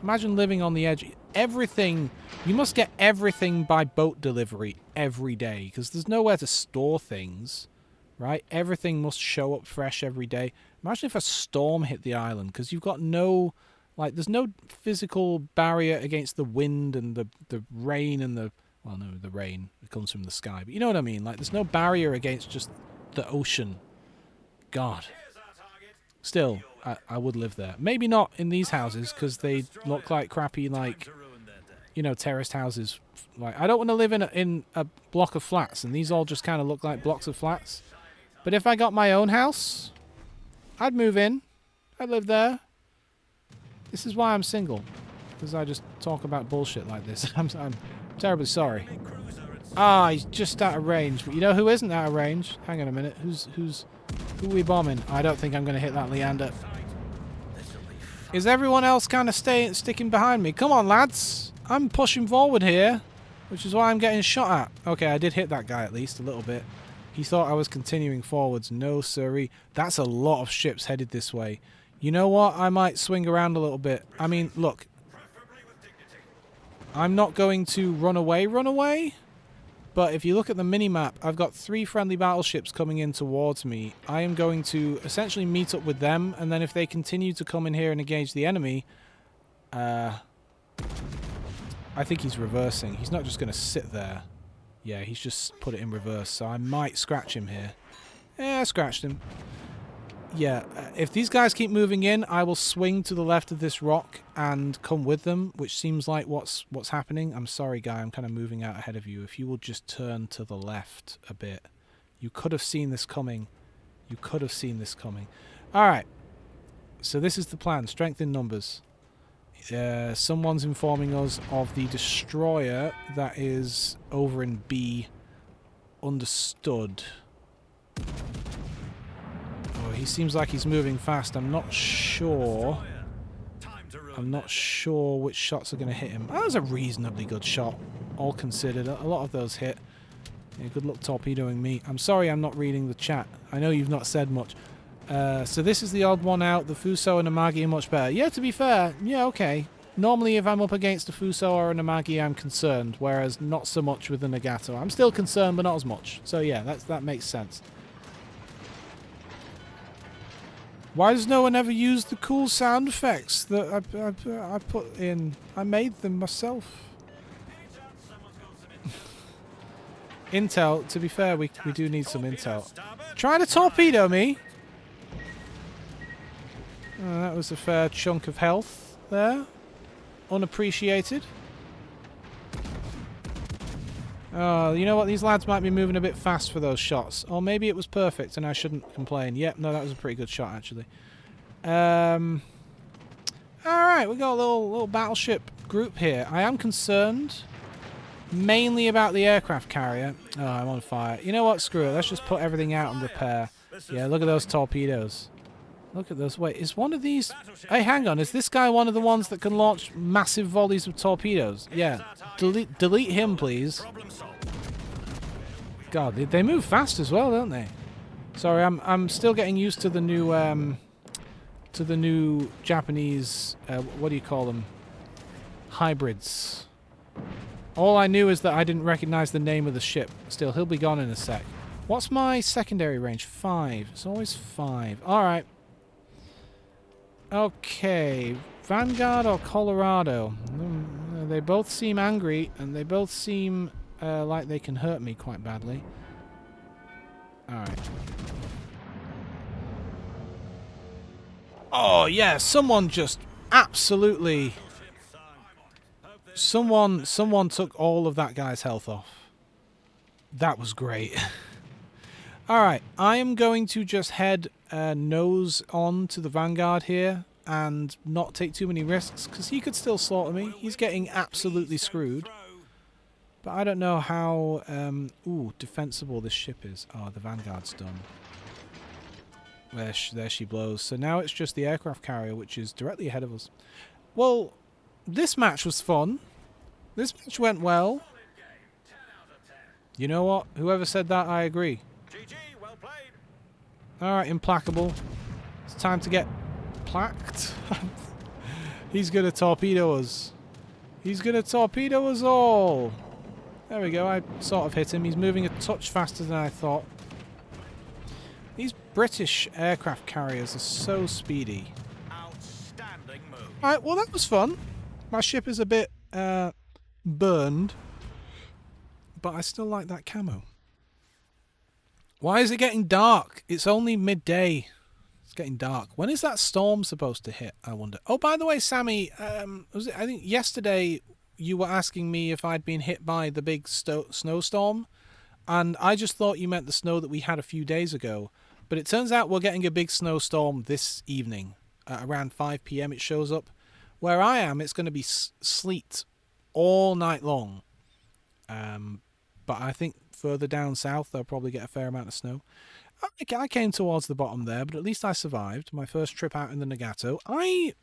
Imagine living on the edge. Everything, you must get everything by boat delivery every day because there's nowhere to store things, right? Everything must show up fresh every day. Imagine if a storm hit the island because you've got no, like, there's no physical barrier against the wind and the rain and the, well, no, the rain, it comes from the sky, but you know what I mean? Like, there's no barrier against just the ocean. God. Still, I would live there. Maybe not in these houses because they look like crappy, like, you know, terraced houses. Like, I don't want to live in a block of flats, and these all just kind of look like blocks of flats. But if I got my own house, I'd move in. I'd live there. This is why I'm single, because I just talk about bullshit like this. I'm terribly sorry. Ah, he's just out of range. But you know who isn't out of range? Hang on a minute. Who are we bombing? I don't think I'm going to hit that Leander. Is everyone else kind of sticking behind me? Come on, lads. I'm pushing forward here, which is why I'm getting shot at. Okay, I did hit that guy at least a little bit. He thought I was continuing forwards. No, sirree. That's a lot of ships headed this way. You know what? I might swing around a little bit. I mean, look. I'm not going to run away. But if you look at the mini-map, I've got 3 friendly battleships coming in towards me. I am going to essentially meet up with them, and then if they continue to come in here and engage the enemy, I think he's reversing. He's not just going to sit there. Yeah, he's just put it in reverse, so I might scratch him here. Yeah, I scratched him. Yeah, if these guys keep moving in, I will swing to the left of this rock and come with them, which seems like what's happening. I'm sorry, guy, I'm kind of moving out ahead of you. If you will just turn to the left a bit. You could have seen this coming. You could have seen this coming. All right. So this is the plan. Strength in numbers. Someone's informing us of the destroyer that is over in B. Understood. Oh, he seems like he's moving fast. I'm not sure. I'm not sure which shots are going to hit him. That was a reasonably good shot, all considered. A lot of those hit. Yeah, good luck torpedoing me. I'm sorry I'm not reading the chat. I know you've not said much. So this is the odd one out. The Fuso and Amagi are much better. Yeah, to be fair, yeah, okay. Normally if I'm up against a Fuso or an Amagi, I'm concerned, whereas not so much with the Nagato. I'm still concerned, but not as much. So yeah, that makes sense. Why does no one ever use the cool sound effects that I put in? I made them myself. Intel, to be fair, we do need some intel. Trying to torpedo me? Oh, that was a fair chunk of health there. Unappreciated. Oh, you know what? These lads might be moving a bit fast for those shots. Or maybe it was perfect and I shouldn't complain. Yep, no, that was a pretty good shot, actually. Alright, we got a little battleship group here. I am concerned mainly about the aircraft carrier. Oh, I'm on fire. You know what? Screw it. Let's just put everything out and repair. Yeah, look at those torpedoes. Look at those. Wait, is one of these... Hey, hang on. Is this guy one of the ones that can launch massive volleys of torpedoes? Yeah. Delete him, please. God, they move fast as well, don't they? Sorry, I'm still getting used to the new Japanese, what do you call them? Hybrids. All I knew is that I didn't recognize the name of the ship. Still, he'll be gone in a sec. What's my secondary range? 5. It's always 5. Alright. Okay. Vanguard or Colorado? They both seem angry, and they both seem like they can hurt me quite badly. Alright. Oh, yeah, someone just absolutely... Someone took all of that guy's health off. That was great. Alright, I am going to just head nose on to the Vanguard here and not take too many risks, because he could still slaughter me. He's getting absolutely screwed. But I don't know how defensible this ship is. Oh, the Vanguard's done. There she blows. So now it's just the aircraft carrier, which is directly ahead of us. Well, this match was fun. This match went well. You know what? Whoever said that, I agree. Alright, Implacable. It's time to get placked. He's going to torpedo us. He's going to torpedo us all. There we go. I sort of hit him. He's moving a touch faster than I thought. These British aircraft carriers are so speedy. Outstanding move. Alright, well that was fun. My ship is a bit burned. But I still like that camo. Why is it getting dark? It's only midday. It's getting dark. When is that storm supposed to hit, I wonder? Oh, by the way, Sammy, I think yesterday you were asking me if I'd been hit by the big snowstorm. And I just thought you meant the snow that we had a few days ago. But it turns out we're getting a big snowstorm this evening. Around 5 p.m. it shows up. Where I am, it's going to be sleet all night long. But I think further down south, they'll probably get a fair amount of snow. I came towards the bottom there, but at least I survived. My first trip out in the Nagato. I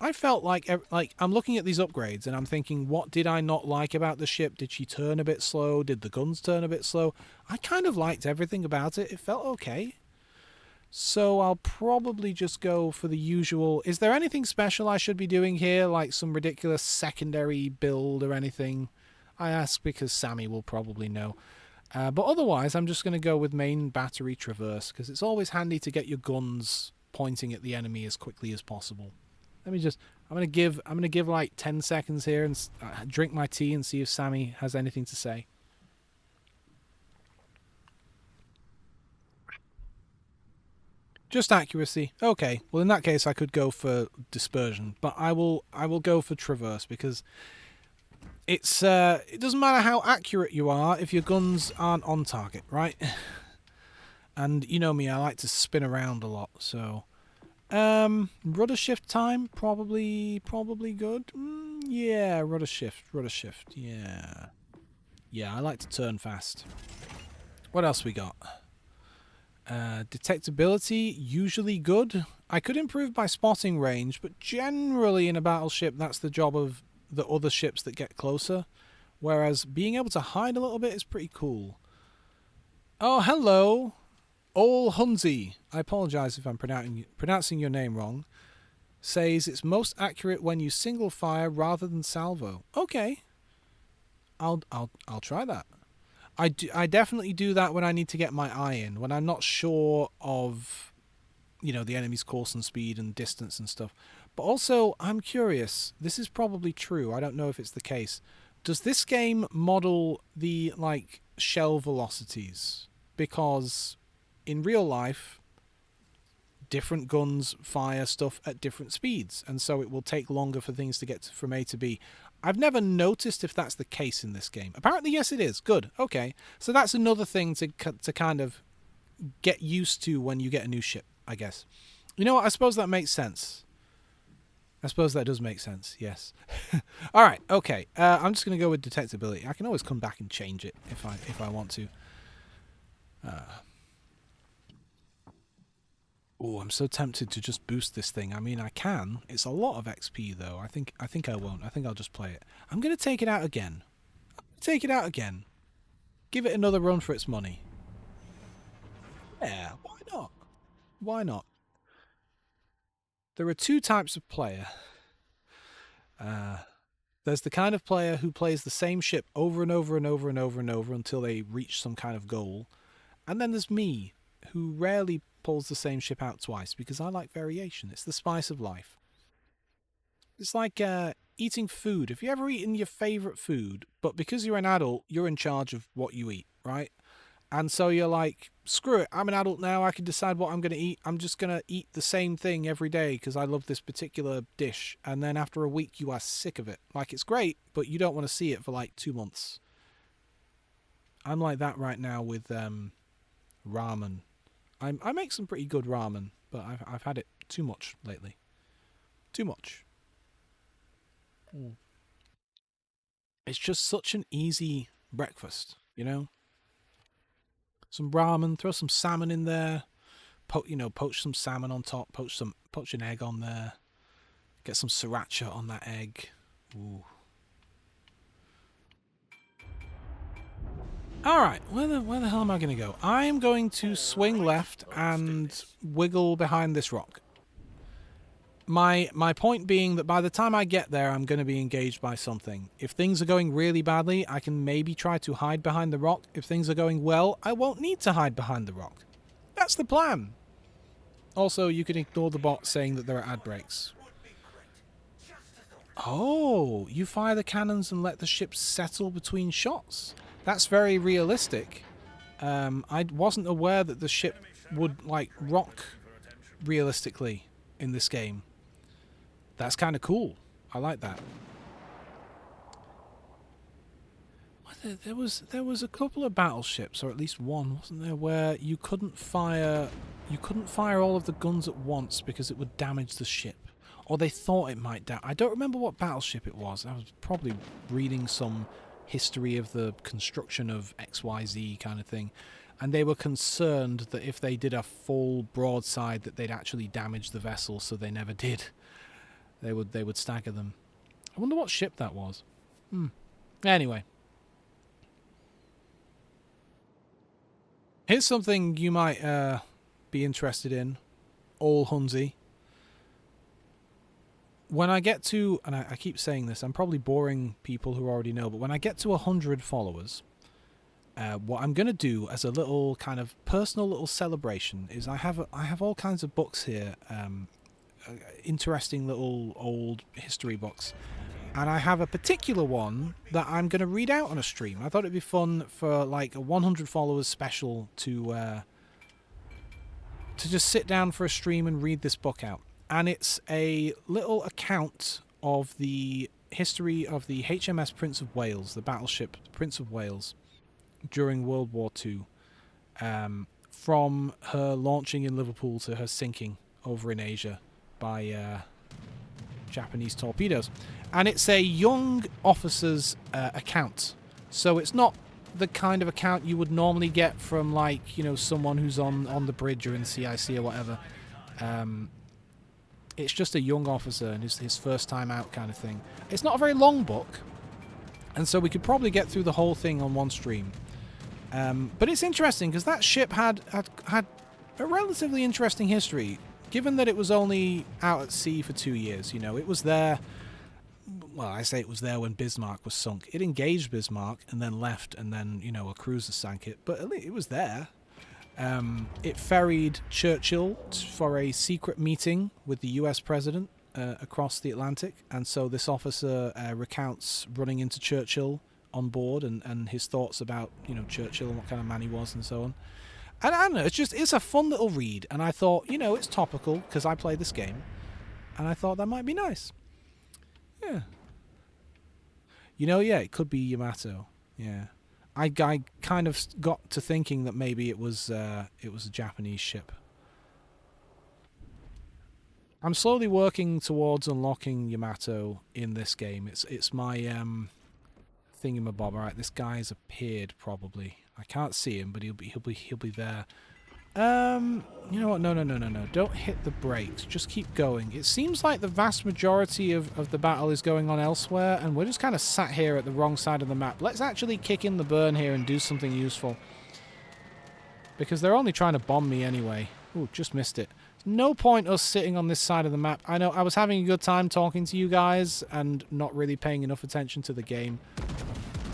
I felt like I'm looking at these upgrades and I'm thinking, what did I not like about the ship? Did she turn a bit slow? Did the guns turn a bit slow? I kind of liked everything about it. It felt okay. So I'll probably just go for the usual. Is there anything special I should be doing here, like some ridiculous secondary build or anything? I ask because Sammy will probably know. But otherwise, I'm just going to go with main battery traverse because it's always handy to get your guns pointing at the enemy as quickly as possible. Let me just. I'm gonna give like 10 seconds here and drink my tea and see if Sammy has anything to say. Just accuracy. Okay. Well, in that case, I could go for dispersion, but I will go for traverse because it doesn't matter how accurate you are if your guns aren't on target, right? And you know me, I like to spin around a lot, so rudder shift time probably good. Yeah, rudder shift. Yeah. Yeah, I like to turn fast. What else we got? Detectability, usually good. I could improve my spotting range, but generally in a battleship, that's the job of the other ships that get closer. Whereas being able to hide a little bit is pretty cool. Oh, hello. Ol Hunzi. I apologise if I'm pronouncing your name wrong. Says it's most accurate when you single fire rather than salvo. Okay. I'll try that. I definitely do that when I need to get my eye in, when I'm not sure of, the enemy's course and speed and distance and stuff. But also, I'm curious, this is probably true, I don't know if it's the case. Does this game model the, shell velocities? Because in real life, different guns fire stuff at different speeds, and so it will take longer for things to get from A to B. I've never noticed if that's the case in this game. Apparently, yes, it is. Good. Okay. So that's another thing to kind of get used to when you get a new ship, I guess. You know what? I suppose that makes sense. I suppose that does make sense, yes. All right, okay. I'm just going to go with detectability. I can always come back and change it if I want to. Oh, I'm so tempted to just boost this thing. I mean, I can. It's a lot of XP, though. I think I won't. I think I'll just play it. I'm going to take it out again. Take it out again. Give it another run for its money. Yeah, why not? Why not? There are two types of player. There's the kind of player who plays the same ship over and over and over and over and over until they reach some kind of goal. And then there's me, who rarely pulls the same ship out twice because I like variation. It's the spice of life. It's like eating food. Have you ever eaten your favourite food, but because you're an adult, you're in charge of what you eat, right? And so you're like, screw it, I'm an adult now, I can decide what I'm going to eat. I'm just going to eat the same thing every day because I love this particular dish. And then after a week, you are sick of it. Like, it's great, but you don't want to see it for like 2 months. I'm like that right now with ramen. I make some pretty good ramen, but I've had it too much lately. Too much. It's just such an easy breakfast, you know? Some ramen, throw some salmon in there, poach some salmon on top, poach an egg on there, get some sriracha on that egg. Ooh. Alright, where the hell am I going to go? I am going to swing left and wiggle behind this rock. My point being that by the time I get there, I'm going to be engaged by something. If things are going really badly, I can maybe try to hide behind the rock. If things are going well, I won't need to hide behind the rock. That's the plan. Also, you can ignore the bot saying that there are ad breaks. Oh, you fire the cannons and let the ship settle between shots. That's very realistic. I wasn't aware that the ship would, rock realistically in this game. That's kind of cool. I like that. There was a couple of battleships, or at least one, wasn't there, where you couldn't fire all of the guns at once because it would damage the ship, or they thought it might. I don't remember what battleship it was. I was probably reading some history of the construction of XYZ kind of thing, and they were concerned that if they did a full broadside that they'd actually damage the vessel, so they never did. They would stagger them. I wonder what ship that was. Anyway. Here's something you might be interested in. All Hunzi. When I get to, and I keep saying this, I'm probably boring people who already know, but when I get to 100 followers, what I'm going to do as a little kind of personal little celebration is I have all kinds of books here, interesting little old history books, and I have a particular one that I'm going to read out on a stream. I thought it'd be fun for like a 100 followers special to just sit down for a stream and read this book out. And it's a little account of the history of the HMS Prince of Wales, the battleship Prince of Wales, during World War II, from her launching in Liverpool to her sinking over in Asia by Japanese torpedoes. And it's a young officer's account. So it's not the kind of account you would normally get from, like, you know, someone who's on the bridge or in the CIC or whatever. It's just a young officer and his first time out kind of thing. It's not a very long book, and so we could probably get through the whole thing on one stream. But it's interesting because that ship had a relatively interesting history, given that it was only out at sea for 2 years. You know, it was there. Well, I say it was there when Bismarck was sunk. It engaged Bismarck and then left, and then, you know, a cruiser sank it. But at least it was there. It ferried Churchill for a secret meeting with the US president across the Atlantic, and so this officer recounts running into Churchill on board and his thoughts about, you know, Churchill and what kind of man he was and so on. And I don't know, it's a fun little read, and I thought, you know, it's topical because I play this game, and I thought that might be nice. Yeah. You know, yeah, it could be Yamato. Yeah. I kind of got to thinking that maybe it was a Japanese ship. I'm slowly working towards unlocking Yamato in this game. It's my thingamabob. All right, this guy's appeared probably. I can't see him, but he'll be there. You know what? No. Don't hit the brakes. Just keep going. It seems like the vast majority of the battle is going on elsewhere, and we're just kind of sat here at the wrong side of the map. Let's actually kick in the burn here and do something useful. Because they're only trying to bomb me anyway. Ooh, just missed it. No point us sitting on this side of the map. I know I was having a good time talking to you guys and not really paying enough attention to the game.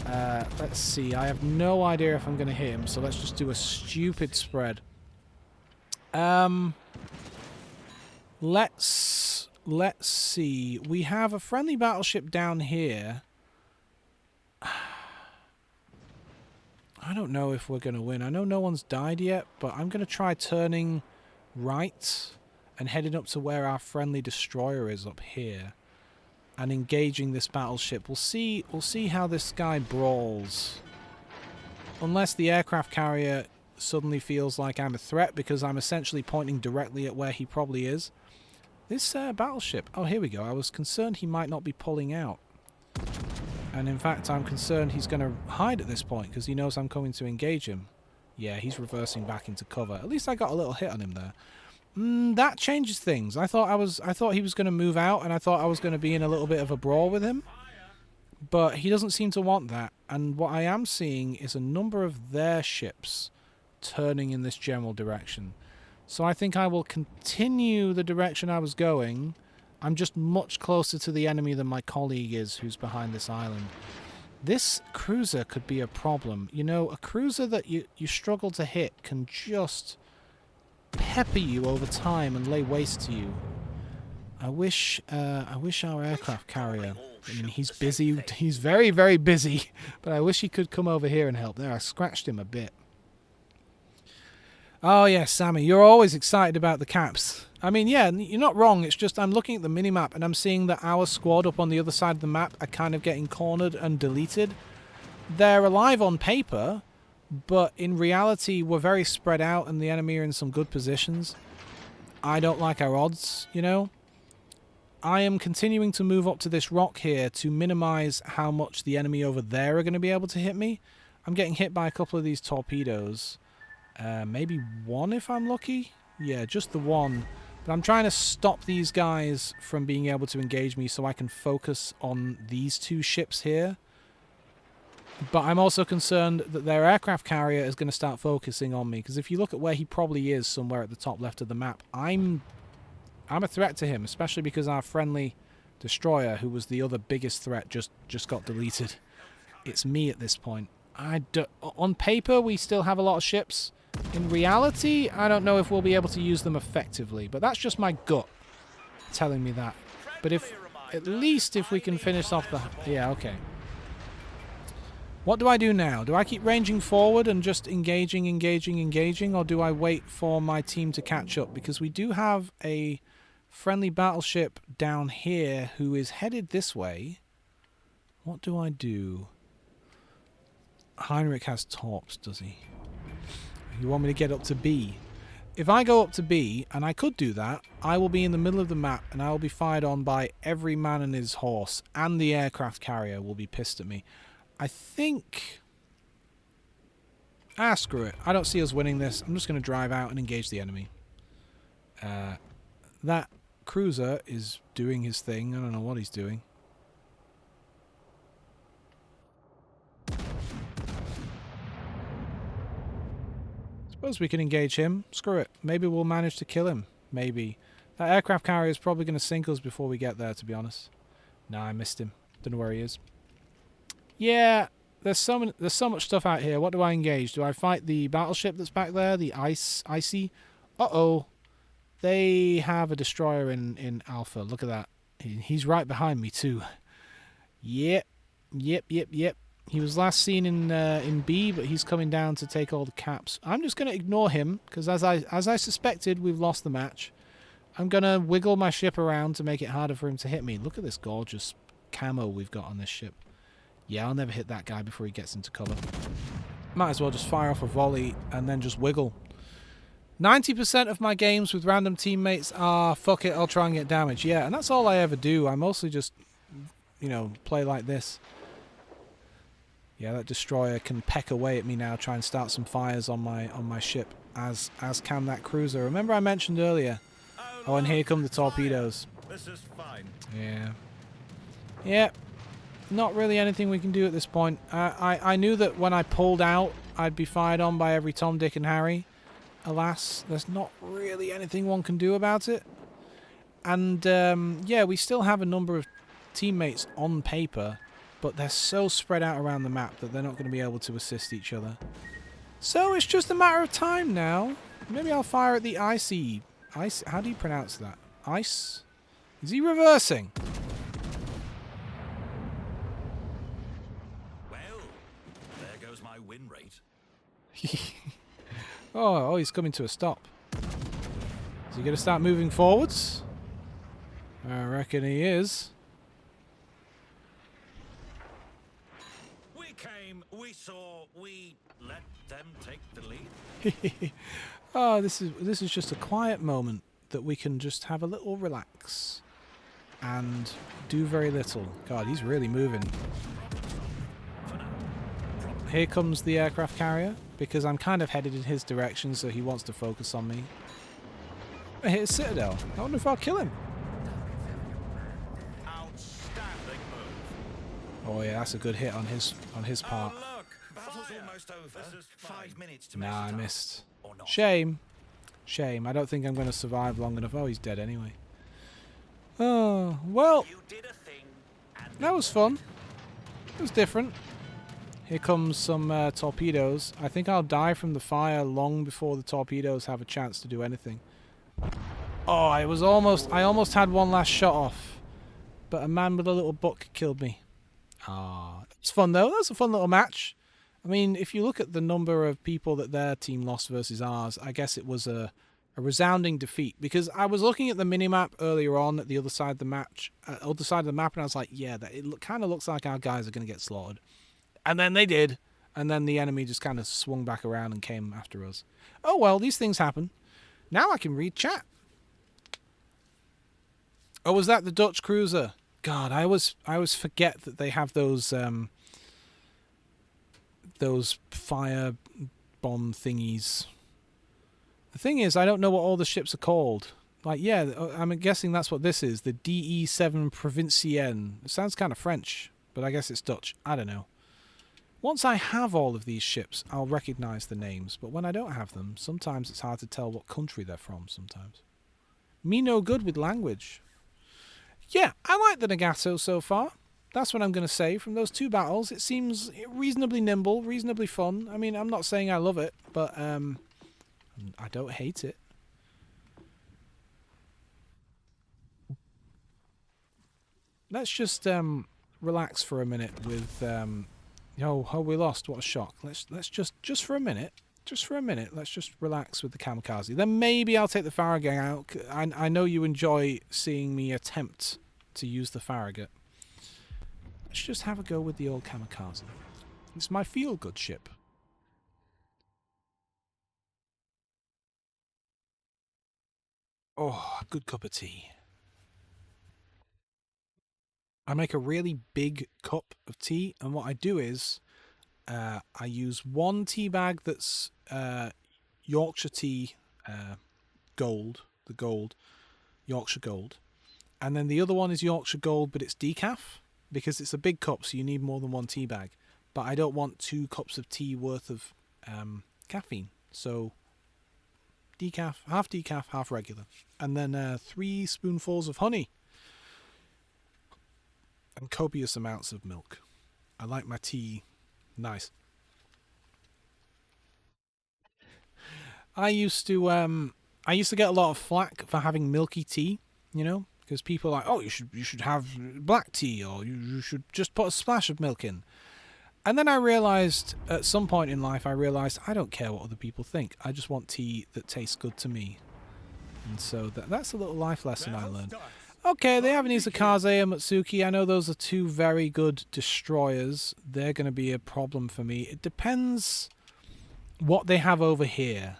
Let's see. I have no idea if I'm going to hit him, so let's just do a stupid spread. Let's see. We have a friendly battleship down here. I don't know if we're going to win. I know no one's died yet, but I'm going to try turning right and heading up to where our friendly destroyer is up here and engaging this battleship. We'll see how this guy brawls. Unless the aircraft carrier suddenly feels like I'm a threat, because I'm essentially pointing directly at where he probably is. This battleship, oh, here we go. I was concerned he might not be pulling out, and in fact I'm concerned he's going to hide at this point because he knows I'm coming to engage him. Yeah, he's reversing back into cover. At least I got a little hit on him there. That changes things. I thought he was going to move out, and I thought I was going to be in a little bit of a brawl with him, but he doesn't seem to want that. And what I am seeing is a number of their ships turning in this general direction. So I think I will continue the direction I was going. I'm just much closer to the enemy than my colleague is, who's behind this island. This cruiser could be a problem. You know, a cruiser that you struggle to hit can just pepper you over time and lay waste to you. I wish our aircraft carrier, I mean, he's busy, he's very, very busy, but I wish he could come over here and help. There, I scratched him a bit. Oh, yeah, Sammy, you're always excited about the caps. I mean, yeah, you're not wrong. It's just I'm looking at the minimap and I'm seeing that our squad up on the other side of the map are kind of getting cornered and deleted. They're alive on paper, but in reality, we're very spread out and the enemy are in some good positions. I don't like our odds, you know. I am continuing to move up to this rock here to minimize how much the enemy over there are going to be able to hit me. I'm getting hit by a couple of these torpedoes. Maybe one if I'm lucky. Yeah, just the one. But I'm trying to stop these guys from being able to engage me so I can focus on these two ships here. But I'm also concerned that their aircraft carrier is going to start focusing on me. Because if you look at where he probably is, somewhere at the top left of the map, I'm a threat to him. Especially because our friendly destroyer, who was the other biggest threat, just got deleted. It's me at this point. On paper, we still have a lot of ships. In reality, I don't know if we'll be able to use them effectively. But that's just my gut telling me that. But at least if we can finish off the... Yeah, okay. What do I do now? Do I keep ranging forward and just engaging, or do I wait for my team to catch up? Because we do have a friendly battleship down here who is headed this way. What do I do? Heinrich has torps, does he? You want me to get up to B? If I go up to B, and I could do that, I will be in the middle of the map and I will be fired on by every man and his horse, and the aircraft carrier will be pissed at me. I think... screw it. I don't see us winning this. I'm just going to drive out and engage the enemy. That cruiser is doing his thing. I don't know what he's doing. Suppose we can engage him. Screw it. Maybe we'll manage to kill him. Maybe. That aircraft carrier is probably going to sink us before we get there, to be honest. Nah, I missed him. Don't know where he is. Yeah, there's so much stuff out here. What do I engage? Do I fight the battleship that's back there? The icy? Uh-oh. They have a destroyer in Alpha. Look at that. He's right behind me, too. Yep. He was last seen in B, but he's coming down to take all the caps. I'm just going to ignore him, because as I suspected, we've lost the match. I'm going to wiggle my ship around to make it harder for him to hit me. Look at this gorgeous camo we've got on this ship. Yeah, I'll never hit that guy before he gets into cover. Might as well just fire off a volley and then just wiggle. 90% of my games with random teammates are, fuck it, I'll try and get damage. Yeah, and that's all I ever do. I mostly just, play like this. Yeah, that destroyer can peck away at me now, try and start some fires on my ship, as can that cruiser. Remember I mentioned earlier? Oh, and here come the torpedoes. This is fine. Yeah. Yeah. Not really anything we can do at this point. I knew that when I pulled out, I'd be fired on by every Tom, Dick and Harry. Alas, there's not really anything one can do about it. And, yeah, we still have a number of teammates on paper, but they're so spread out around the map that they're not going to be able to assist each other. So it's just a matter of time now. Maybe I'll fire at the icy... How do you pronounce that? Ice? Is he reversing? Win rate. oh, he's coming to a stop. Is he going to start moving forwards? I reckon he is. We came, we saw, we let them take the lead. Oh, this is just a quiet moment that we can just have a little relax and do very little. God, he's really moving. Here comes the aircraft carrier, because I'm kind of headed in his direction, so he wants to focus on me. I hit his citadel. I wonder if I'll kill him. Outstanding move. Oh yeah, that's a good hit on his part. Oh, look, battle's almost over. This is 5 minutes to Nah, I mess it up. missed. Or not. Shame. Shame. I don't think I'm going to survive long enough. Oh, he's dead anyway. Oh, well, You did a thing, and that was fun. It was different. Here comes some torpedoes. I think I'll die from the fire long before the torpedoes have a chance to do anything. Oh, I almost had one last shot off. But a man with a little book killed me. Ah, it's fun though. That's a fun little match. I mean, if you look at the number of people that their team lost versus ours, I guess it was a resounding defeat. Because I was looking at the minimap earlier on at the other side of the match, other side of the map, and I was like, yeah, it kind of looks like our guys are going to get slaughtered. And then they did. And then the enemy just kind of swung back around and came after us. Oh well, these things happen. Now I can read chat. Oh, was that the Dutch cruiser? God, I always forget that they have those fire bomb thingies. The thing is, I don't know what all the ships are called. Like, yeah, I'm guessing that's what this is. The DE7 Provincienne. It sounds kind of French, but I guess it's Dutch. I don't know. Once I have all of these ships, I'll recognize the names. But when I don't have them, sometimes it's hard to tell what country they're from sometimes. Me no good with language. Yeah, I like the Nagato so far. That's what I'm going to say. From those 2 battles, it seems reasonably nimble, reasonably fun. I mean, I'm not saying I love it, but I don't hate it. Let's just relax for a minute with oh, we lost, what a shock. Let's just for a minute, let's just relax with the kamikaze. Then maybe I'll take the Farragut out. I know you enjoy seeing me attempt to use the Farragut. Let's just have a go with the old kamikaze. It's my feel-good ship. Oh, a good cup of tea. I make a really big cup of tea, and what I do is I use 1 tea bag that's Yorkshire tea gold, the gold, Yorkshire gold, and then the other one is Yorkshire gold, but it's decaf, because it's a big cup, so you need more than 1 tea bag. But I don't want 2 cups of tea worth of caffeine, so decaf, half regular, and then 3 spoonfuls of honey. And copious amounts of milk. I like my tea nice. I used to get a lot of flack for having milky tea, you know, because people are like, oh, you should have black tea, or you should just put a splash of milk in. And then I realized at some point in life, I don't care what other people think. I just want tea that tastes good to me. And so that's a little life lesson I learned. Okay, they have an Izakaze and Matsuki. I know those are 2 very good destroyers. They're going to be a problem for me. It depends what they have over here.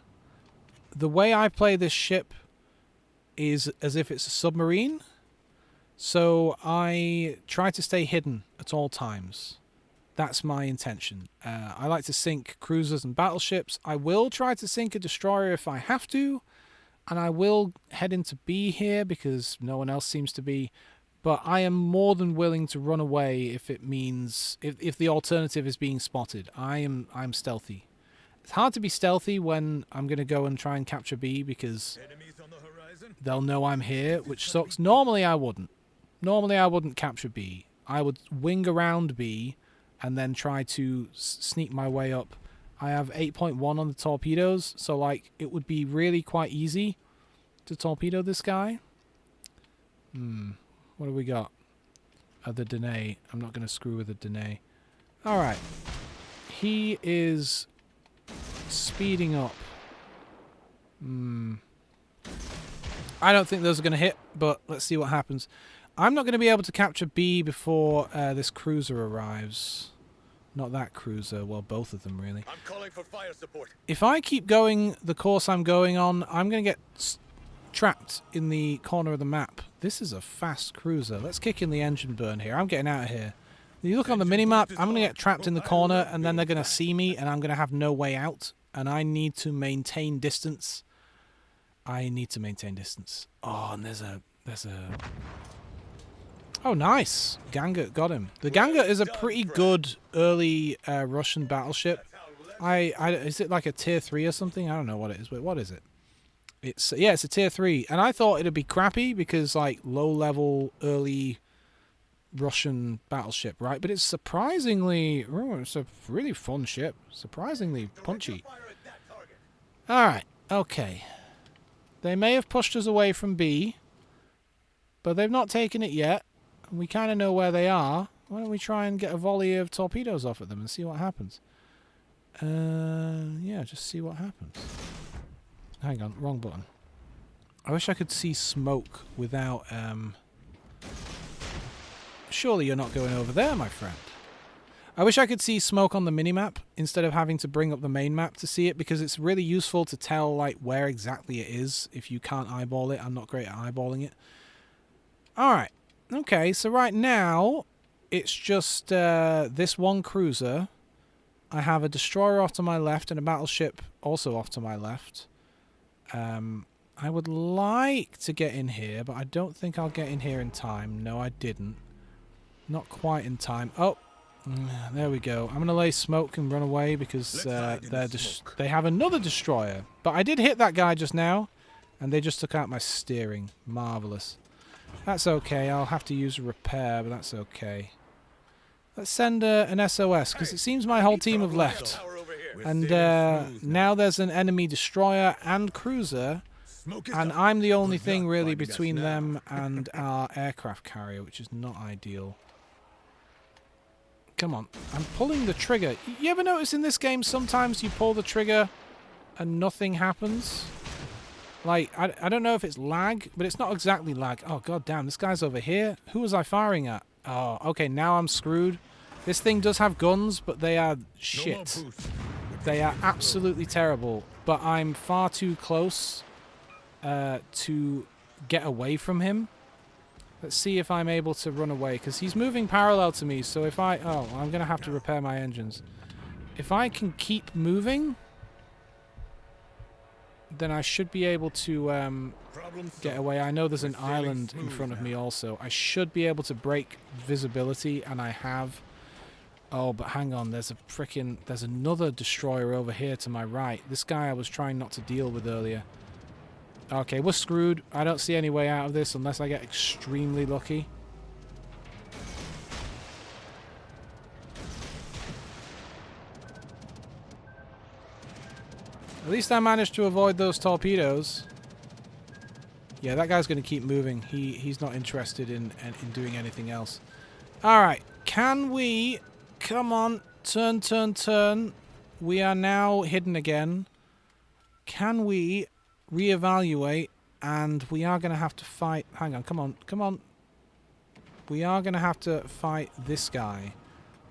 The way I play this ship is as if it's a submarine. So I try to stay hidden at all times. That's my intention. I like to sink cruisers and battleships. I will try to sink a destroyer if I have to. And I will head into B here because no one else seems to be. But I am more than willing to run away if it means if the alternative is being spotted. I'm stealthy. It's hard to be stealthy when I'm going to go and try and capture B because they'll know I'm here, which sucks. Normally I wouldn't. Normally I wouldn't capture B. I would wing around B and then try to sneak my way up. I have 8.1 on the torpedoes, so like it would be really quite easy to torpedo this guy. What do we got? The Dene. I'm not going to screw with the Dene. Alright. He is speeding up. I don't think those are going to hit, but let's see what happens. I'm not going to be able to capture B before this cruiser arrives. Not that cruiser. Well, both of them, really. I'm calling for fire support. If I keep going the course I'm going on, I'm going to get trapped in the corner of the map. This is a fast cruiser. Let's kick in the engine burn here. I'm getting out of here. You look on the minimap, I'm going to get trapped in the corner, and then they're going to see me, and I'm going to have no way out. And I need to maintain distance. Oh, and there's a... Oh, nice. Ganga got him. The Ganga is a pretty good early Russian battleship. Is it like a tier 3 or something? I don't know what it is. Wait, what is it? It's a tier 3. And I thought it'd be crappy because like low level early Russian battleship, right? But it's surprisingly it's a really fun ship. Surprisingly punchy. Alright, okay. They may have pushed us away from B, but they've not taken it yet. We kind of know where they are. Why don't we try and get a volley of torpedoes off at them and see what happens? Yeah, just see what happens. Hang on, wrong button. I wish I could see smoke without... Surely you're not going over there, my friend. I wish I could see smoke on the minimap instead of having to bring up the main map to see it, because it's really useful to tell like where exactly it is if you can't eyeball it. I'm not great at eyeballing it. Alright. Okay, so right now, it's just this one cruiser. I have a destroyer off to my left and a battleship also off to my left. I would like to get in here, but I don't think I'll get in here in time. No, I didn't. Not quite in time. Oh, there we go. I'm going to lay smoke and run away because they have another destroyer. But I did hit that guy just now, and they just took out my steering. Marvellous. That's okay. I'll have to use a repair, but that's okay. Let's send an SOS, because it seems my whole team have left. And now there's an enemy destroyer and cruiser, and I'm the only thing really between them and our aircraft carrier, which is not ideal. Come on, I'm pulling the trigger. You ever notice in this game sometimes you pull the trigger and nothing happens? Like, I don't know if it's lag, but it's not exactly lag. Oh, god damn, this guy's over here. Who was I firing at? Oh, okay, now I'm screwed. This thing does have guns, but they are shit. They are absolutely terrible, but I'm far too close to get away from him. Let's see if I'm able to run away, because he's moving parallel to me, so if I... Oh, I'm going to have to repair my engines. If I can keep moving, then I should be able to get away. I know there's an island in front of me also. I should be able to break visibility, and I have... Oh, but hang on, there's another destroyer over here to my right. This guy I was trying not to deal with earlier. Okay, we're screwed. I don't see any way out of this unless I get extremely lucky. At least I managed to avoid those torpedoes. Yeah, that guy's going to keep moving. He's not interested in doing anything else. Alright, can we... Come on, turn, turn, turn. We are now hidden again. Can we reevaluate? And we are going to have to fight... Hang on, come on, come on. We are going to have to fight this guy.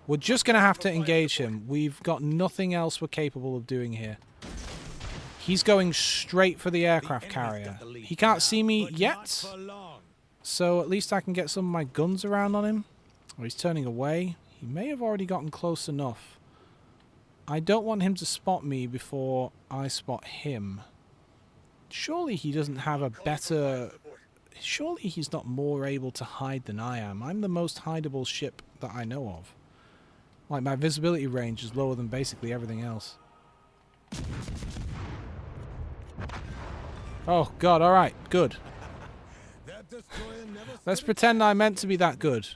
We're just going to have to engage him. We've got nothing else we're capable of doing here. He's going straight for the aircraft carrier. He can't see me yet. So at least I can get some of my guns around on him. Oh, he's turning away. He may have already gotten close enough. I don't want him to spot me before I spot him. Surely he doesn't have a better... Surely he's not more able to hide than I am. I'm the most hideable ship that I know of. Like, my visibility range is lower than basically everything else. Oh, God, alright, good. Let's pretend I meant to be that good.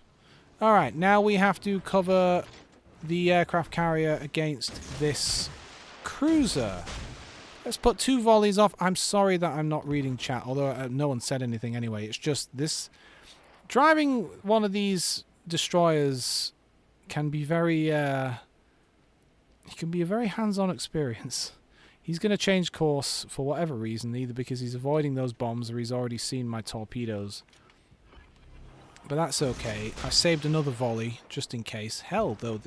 Alright, now we have to cover the aircraft carrier against this cruiser. Let's put 2 volleys off. I'm sorry that I'm not reading chat, although no one said anything anyway. It's just this... Driving one of these destroyers can be very... it can be a very hands-on experience. He's going to change course for whatever reason, either because he's avoiding those bombs or he's already seen my torpedoes. But that's okay. I saved another volley, just in case. Hell, though,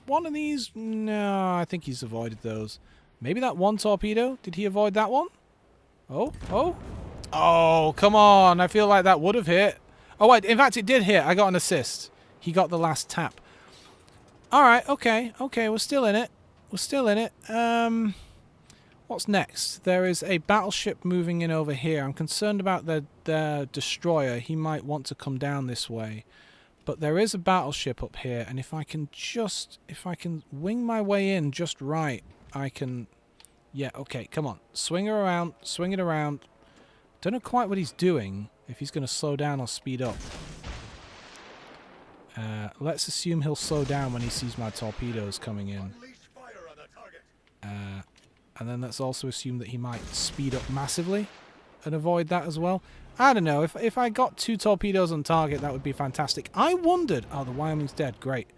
one of these... No, I think he's avoided those. Maybe that one torpedo? Did he avoid that one? Oh, oh. Oh, come on. I feel like that would have hit. Oh, wait, in fact, it did hit. I got an assist. He got the last tap. Alright, okay, okay, we're still in it. We're still in it. What's next? There is a battleship moving in over here. I'm concerned about the destroyer. He might want to come down this way. But there is a battleship up here, and if I can wing my way in just right, I can... Yeah, okay, come on. Swing her around, swing it around. Don't know quite what he's doing, if he's going to slow down or speed up. Let's assume he'll slow down when he sees my torpedoes coming in. And then let's also assume that he might speed up massively and avoid that as well. I don't know. If I got 2 torpedoes on target, that would be fantastic. I wondered... Oh, the Wyoming's dead. Great.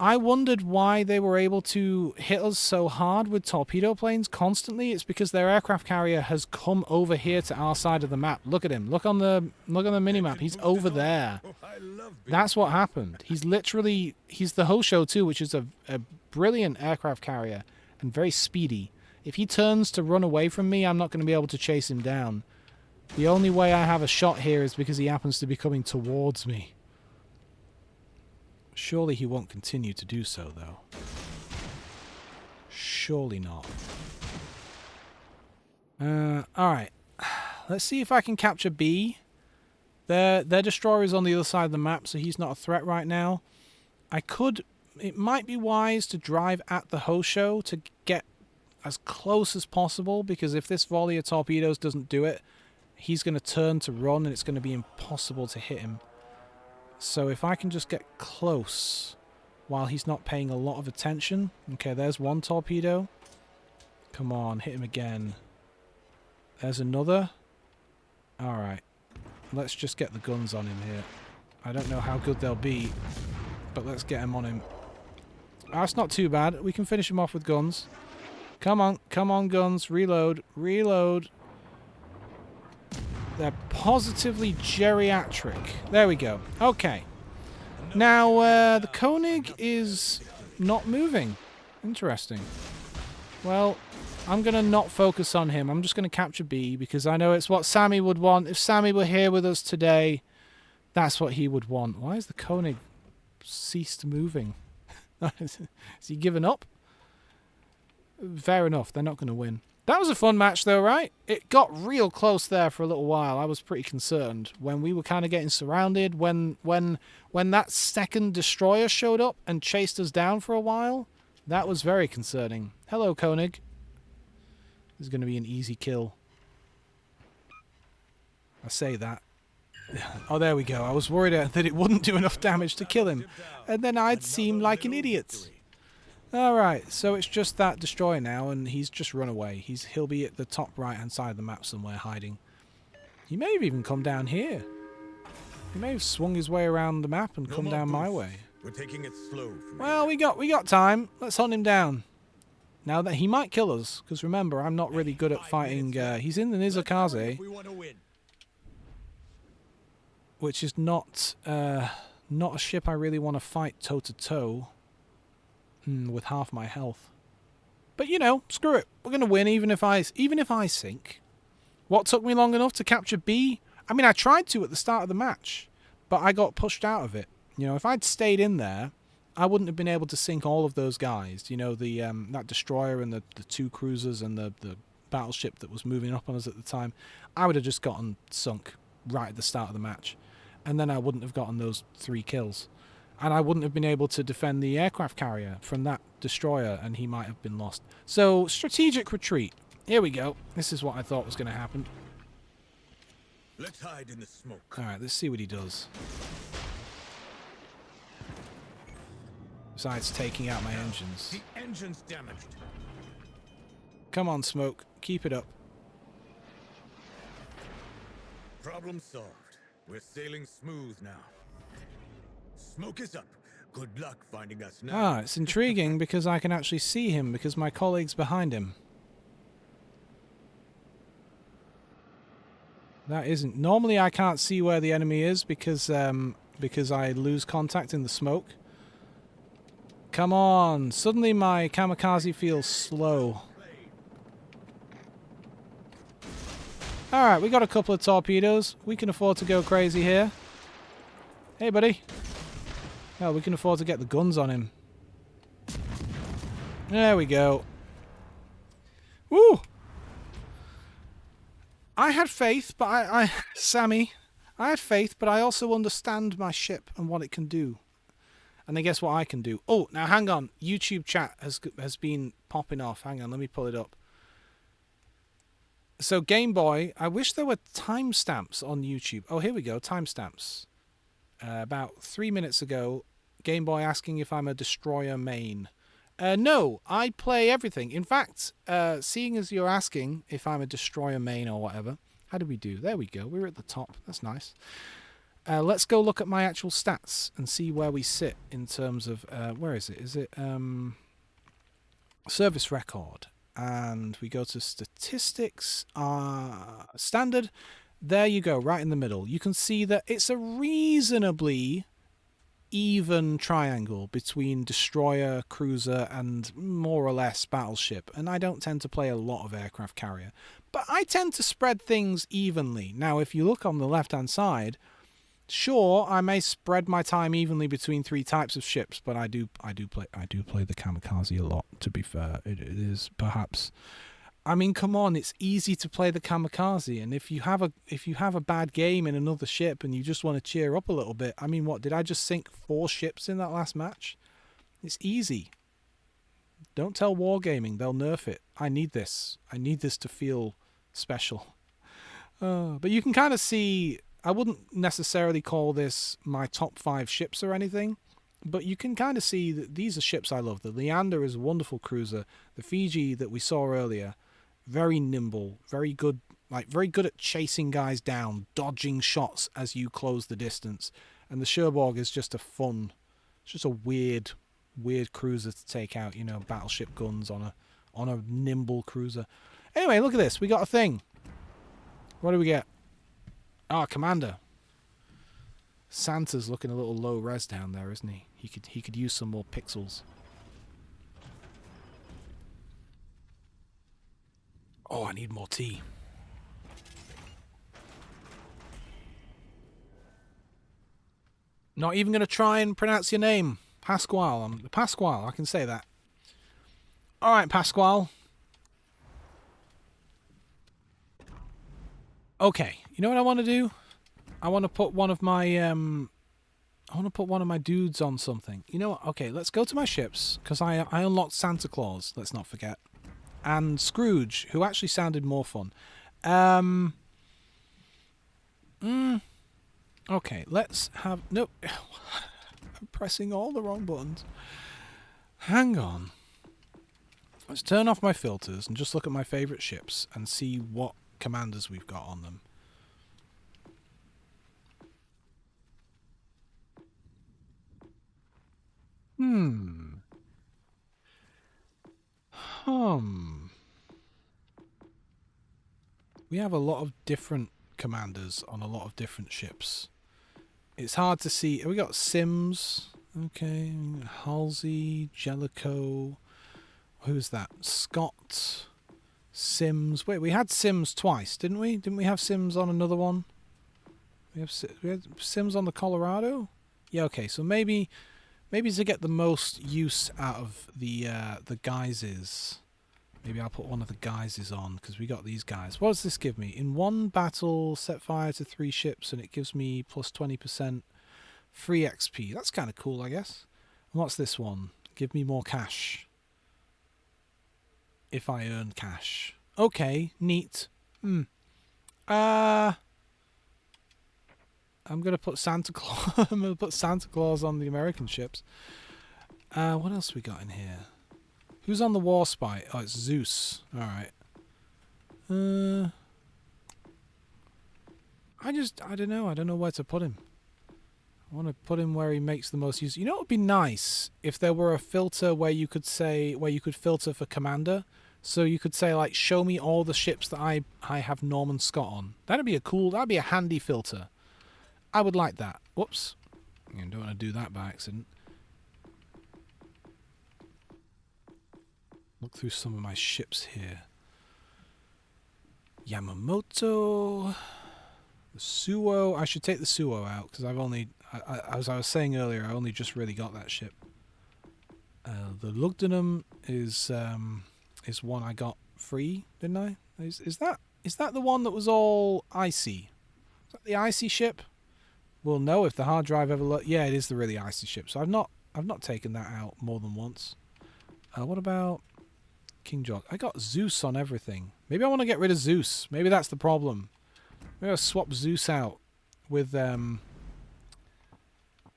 I wondered why they were able to hit us so hard with torpedo planes constantly. It's because their aircraft carrier has come over here to our side of the map. Look at him. Look on the minimap. He's over there. That's what happened. He's literally... He's the Hosho too, which is a brilliant aircraft carrier and very speedy. If he turns to run away from me, I'm not going to be able to chase him down. The only way I have a shot here is because he happens to be coming towards me. Surely he won't continue to do so, though. Surely not. Alright. Let's see if I can capture B. Their destroyer is on the other side of the map, so he's not a threat right now. It might be wise to drive at the Hosho to get as close as possible, because if this volley of torpedoes doesn't do it, he's going to turn to run and it's going to be impossible to hit him. So if I can just get close while he's not paying a lot of attention. Okay, there's one torpedo. Come on, hit him again. There's another. Alright. Let's just get the guns on him here. I don't know how good they'll be, but let's get him on him. That's not too bad. We can finish him off with guns. Come on, guns. Reload, reload. They're positively geriatric. There we go. Okay. Now, the Koenig is not moving. Interesting. Well, I'm going to not focus on him. I'm just going to capture B, because I know it's what Sammy would want. If Sammy were here with us today, that's what he would want. Why has the Koenig ceased moving? Has he given up? Fair enough. They're not going to win. That was a fun match, though, right? It got real close there for a little while. I was pretty concerned when we were kind of getting surrounded. When that second destroyer showed up and chased us down for a while, that was very concerning. Hello, Koenig. This is going to be an easy kill. I say that. Oh, there we go. I was worried that it wouldn't do enough damage to kill him, and then I'd seem like an idiot. Alright, so it's just that destroyer now, and he's just run away. He'll be at the top right-hand side of the map somewhere, hiding. He may have even come down here. He may have swung his way around the map and come down my way. We're taking it slow. Well, we got time. Let's hunt him down. Now that he might kill us, because remember, I'm not really good at fighting. He's in the Nizukaze, which is not a ship I really want to fight toe to toe. With half my health. But you know, screw it. We're gonna win even if I sink. What took me long enough to capture B? I mean, I tried to at the start of the match, but I got pushed out of it. You know, if I'd stayed in there, I wouldn't have been able to sink all of those guys. You know, the that destroyer and the two cruisers and the battleship that was moving up on us at the time. I would have just gotten sunk right at the start of the match, and then I wouldn't have gotten those 3 kills. And I wouldn't have been able to defend the aircraft carrier from that destroyer, and he might have been lost. So, strategic retreat. Here we go. This is what I thought was going to happen. Let's hide in the smoke. Alright, let's see what he does. Besides taking out my engines. The engine's damaged. Come on, Smoke. Keep it up. Problem solved. We're sailing smooth now. Smoke is up. Good luck finding us now. Ah, it's intriguing because I can actually see him because my colleague's behind him. That isn't... Normally I can't see where the enemy is because I lose contact in the smoke. Come on. Suddenly my kamikaze feels slow. Alright, we got a couple of torpedoes. We can afford to go crazy here. Hey, buddy. Well, we can afford to get the guns on him. There we go. Woo! I had faith, but Sammy, I had faith, but I also understand my ship and what it can do. And I guess what I can do. Oh, now hang on. YouTube chat has been popping off. Hang on, let me pull it up. So Game Boy, I wish there were timestamps on YouTube. Oh, here we go, timestamps. About 3 minutes ago, Game Boy asking if I'm a destroyer main. No, I play everything. In fact, seeing as you're asking if I'm a destroyer main or whatever, how did we do? There we go, we're at the top. That's nice. Let's go look at my actual stats and see where we sit in terms of... where is it? Is it service record? And we go to statistics, standard. There you go, right in the middle. You can see that it's a reasonably even triangle between destroyer, cruiser, and more or less battleship. And I don't tend to play a lot of aircraft carrier. But I tend to spread things evenly. Now, if you look on the left-hand side, sure, I may spread my time evenly between 3 types of ships, but I do play the kamikaze a lot, to be fair. It is perhaps I mean, come on, it's easy to play the kamikaze, and if you have a bad game in another ship and you just want to cheer up a little bit, I mean, what did I just sink 4 ships in that last match? It's easy. Don't tell Wargaming, they'll nerf it. I need this. I need this to feel special. But you can kind of see, I wouldn't necessarily call this my top 5 ships or anything, but you can kind of see that these are ships I love. The Leander is a wonderful cruiser. The Fiji that we saw earlier, very nimble, very good at chasing guys down, dodging shots as you close the distance. And the Cherbourg is just it's just a weird cruiser to take out, you know, battleship guns on a nimble cruiser. Anyway, look at this. We got a thing. What do we get? Oh, Commander. Santa's looking a little low res down there, isn't he? He could use some more pixels. Oh, I need more tea. Not even going to try and pronounce your name. Pasquale. Pasquale, I can say that. Alright, Pasquale. Okay, you know what I want to do? I want to put one of my dudes on something. You know what? Okay, let's go to my ships, because I unlocked Santa Claus, let's not forget. And Scrooge, who actually sounded more fun. Okay, let's have... No, I'm pressing all the wrong buttons. Hang on. Let's turn off my filters and just look at my favourite ships and see what commanders we've got on them. We have a lot of different commanders on a lot of different ships. It's hard to see. We got Sims. Okay. Halsey, Jellicoe. Who's that? Scott. Sims. Wait, we had Sims twice, didn't we? Didn't we have Sims on another one? We had Sims on the Colorado? Yeah, okay. So maybe to get the most use out of the guises, maybe I'll put one of the guises on, because we got these guys. What does this give me? In one battle, set fire to 3 ships, and it gives me plus 20% free XP. That's kind of cool, I guess. And what's this one? Give me more cash. If I earn cash. Okay, neat. I'm gonna put Santa Claus. I'm gonna put Santa Claus on the American ships. What else we got in here? Who's on the Warspite? Oh, it's Zeus. All right. I don't know. I don't know where to put him. I want to put him where he makes the most use. You know, it would be nice if there were a filter where you could filter for commander. So you could say, like, show me all the ships that I have Norman Scott on. That'd be a handy filter. I would like that. Whoops. I don't want to do that by accident. Look through some of my ships here. Yamamoto. The Suo. I should take the Suo out, because as I was saying earlier, I only just really got that ship. The Lugdunum is one I got free, didn't I? Is that the one that was all icy? Is that the icy ship? We'll know if the hard drive ever yeah, it is the really icy ship. So I've not taken that out more than once. What about King George? I got Zeus on everything. Maybe I want to get rid of Zeus. Maybe that's the problem. Maybe I'll swap Zeus out with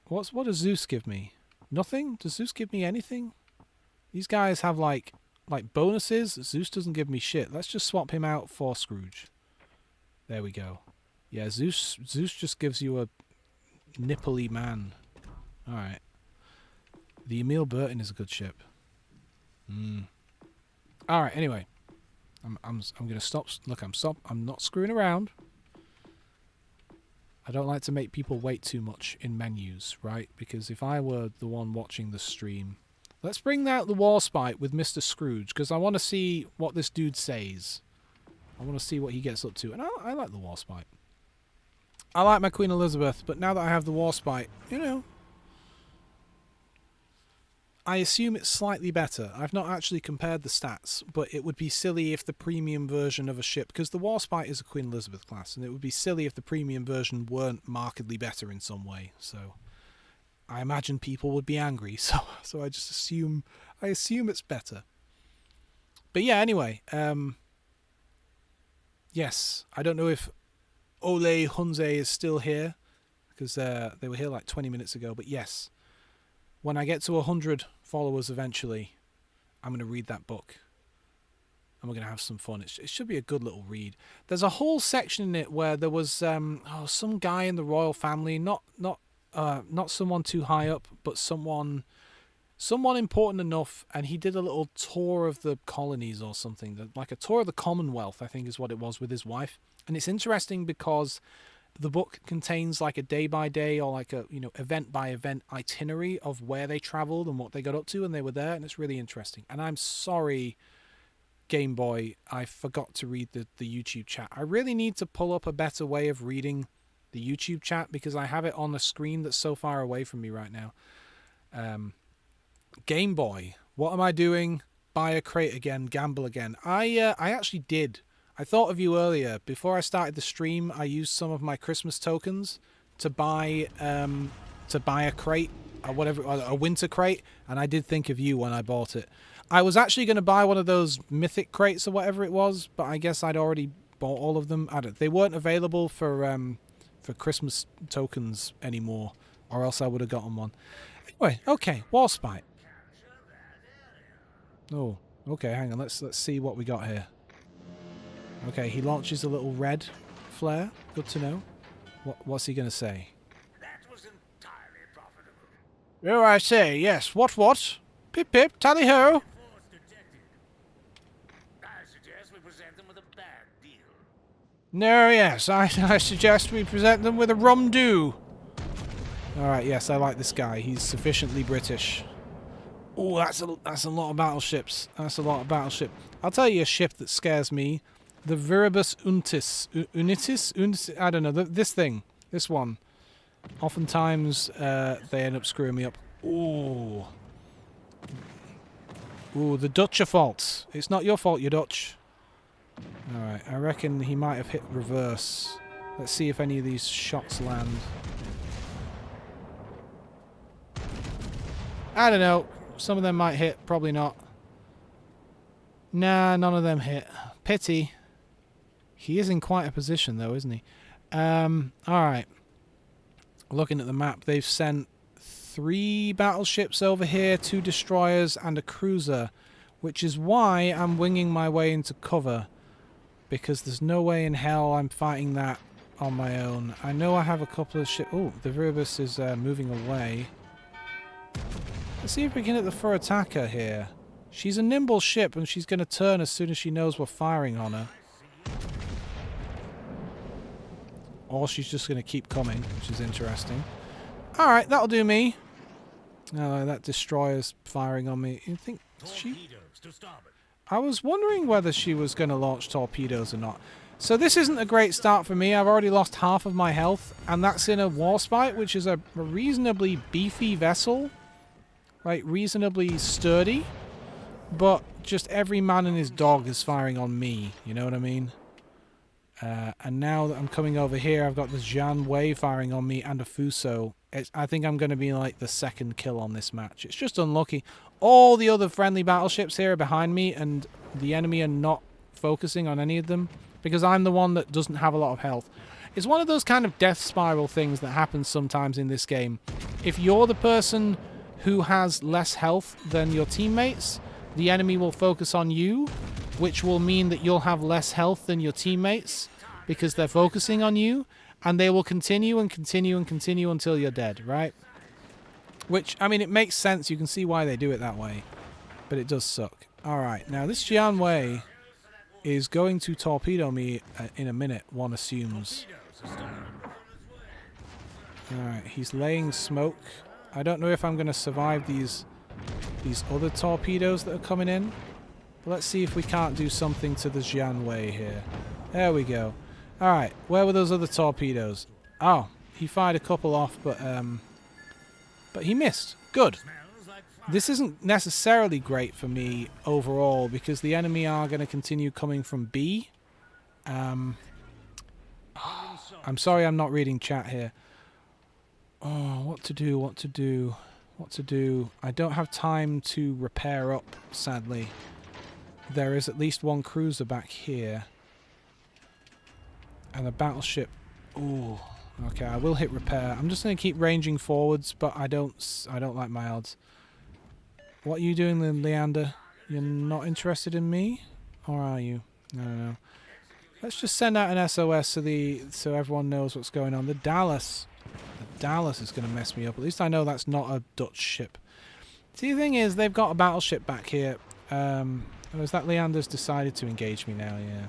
what does Zeus give me? Nothing? Does Zeus give me anything? These guys have like bonuses. Zeus doesn't give me shit. Let's just swap him out for Scrooge. There we go. Yeah, Zeus just gives you a nipply man. Alright. The Emil Burton is a good ship. Alright, anyway. I'm gonna stop. Look, I'm not screwing around. I don't like to make people wait too much in menus, right? Because if I were the one watching the stream... Let's bring out the Warspite with Mr. Scrooge, because I want to see what this dude says. I want to see what he gets up to. And I like the Warspite. I like my Queen Elizabeth, but now that I have the Warspite, you know... I assume it's slightly better. I've not actually compared the stats, but it would be silly if the premium version of a ship, because the Warspite is a Queen Elizabeth class, and it would be silly if the premium version weren't markedly better in some way. So I imagine people would be angry. So I just assume it's better. But yeah, anyway, yes, I don't know if Ole Hunze is still here, because they were here like 20 minutes ago. But yes, when I get to 100 followers eventually, I'm going to read that book. And we're going to have some fun. It should be a good little read. There's a whole section in it where there was some guy in the royal family, not someone too high up, but someone important enough, and he did a little tour of the colonies or something, like a tour of the Commonwealth, I think is what it was, with his wife. And it's interesting because the book contains like a day-by-day or like a event-by-event itinerary of where they traveled and what they got up to, and they were there, and it's really interesting. And I'm sorry, Game Boy, I forgot to read the YouTube chat. I really need to pull up a better way of reading the YouTube chat, because I have it on the screen that's so far away from me right now. Game Boy, what am I doing? Buy a crate again, gamble again. I actually did. I thought of you earlier. Before I started the stream, I used some of my Christmas tokens to buy a crate, or whatever, a winter crate, and I did think of you when I bought it. I was actually going to buy one of those mythic crates or whatever it was, but I guess I'd already bought all of them. They weren't available for Christmas tokens anymore, or else I would have gotten one. Anyway, okay, Warspite. Oh, okay, hang on. Let's see what we got here. Okay, he launches a little red flare. Good to know. What's he going to say? That was entirely profitable. Oh, I say, yes. What? Pip pip, tally ho. Force detected. I suggest we present them with a bad deal. No, yes, I suggest we present them with a rum-do. Alright, yes, I like this guy. He's sufficiently British. Oh, that's a lot of battleships. That's a lot of battleship. I'll tell you a ship that scares me. The Viribus Unitis? I don't know. This thing. This one. Oftentimes, they end up screwing me up. Ooh. Ooh, the Dutch are fault. It's not your fault, you're Dutch. Alright, I reckon he might have hit reverse. Let's see if any of these shots land. I don't know. Some of them might hit, probably not. Nah, none of them hit. Pity. He is in quite a position though, isn't he? Alright. Looking at the map, they've sent 3 battleships over here, 2 destroyers and a cruiser, which is why I'm winging my way into cover, because there's no way in hell I'm fighting that on my own. I know I have a couple of ships. Oh, the Viribus is moving away. Let's see if we can hit the fur attacker here. She's a nimble ship, and she's going to turn as soon as she knows we're firing on her. Or she's just going to keep coming, which is interesting. Alright, that'll do me. Oh, that destroyer's firing on me. You think she... Torpedoes to starboard. I was wondering whether she was going to launch torpedoes or not. So this isn't a great start for me. I've already lost half of my health, and that's in a Warspite, which is a reasonably beefy vessel. Like, reasonably sturdy. But just every man and his dog is firing on me, you know what I mean? And now that I'm coming over here, I've got this Jan Wei firing on me and a Fuso. I think I'm going to be like the second kill on this match. It's just unlucky. All the other friendly battleships here are behind me, and the enemy are not focusing on any of them, because I'm the one that doesn't have a lot of health. It's one of those kind of death spiral things that happens sometimes in this game. If you're the person who has less health than your teammates, the enemy will focus on you, which will mean that you'll have less health than your teammates because they're focusing on you, and they will continue and continue and continue until you're dead, right? Which, I mean, it makes sense. You can see why they do it that way, but it does suck. Alright, now this Jian Wei is going to torpedo me in a minute, one assumes. Alright, he's laying smoke. I don't know if I'm going to survive these other torpedoes that are coming in. But let's see if we can't do something to the Jian Wei here. There we go. Alright, where were those other torpedoes? Oh, he fired a couple off, but he missed. Good. This isn't necessarily great for me overall because the enemy are going to continue coming from B. I'm sorry I'm not reading chat here. Oh, what to do, what to do, what to do. I don't have time to repair up, sadly. There is at least one cruiser back here. And a battleship. Ooh. Okay, I will hit repair. I'm just going to keep ranging forwards, but I don't like my odds. What are you doing then, Leander? You're not interested in me? Or are you? No. Let's just send out an SOS so everyone knows what's going on. The Dallas is going to mess me up. At least I know that's not a Dutch ship. See, the thing is, they've got a battleship back here. Is that Leander's decided to engage me now? Yeah.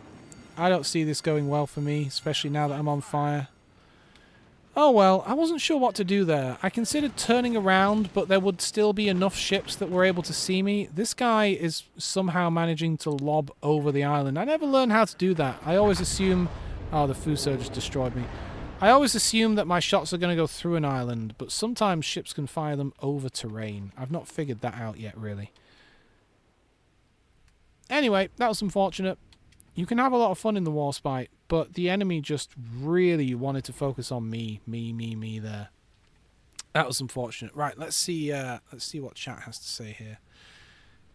I don't see this going well for me, especially now that I'm on fire. Oh well, I wasn't sure what to do there. I considered turning around, but there would still be enough ships that were able to see me. This guy is somehow managing to lob over the island. I never learned how to do that. I always assume... Oh, the Fuso just destroyed me. I always assume that my shots are going to go through an island, but sometimes ships can fire them over terrain. I've not figured that out yet, really. Anyway, that was unfortunate. You can have a lot of fun in the Warspite, but the enemy just really wanted to focus on me there. That was unfortunate. Right, let's see what chat has to say here.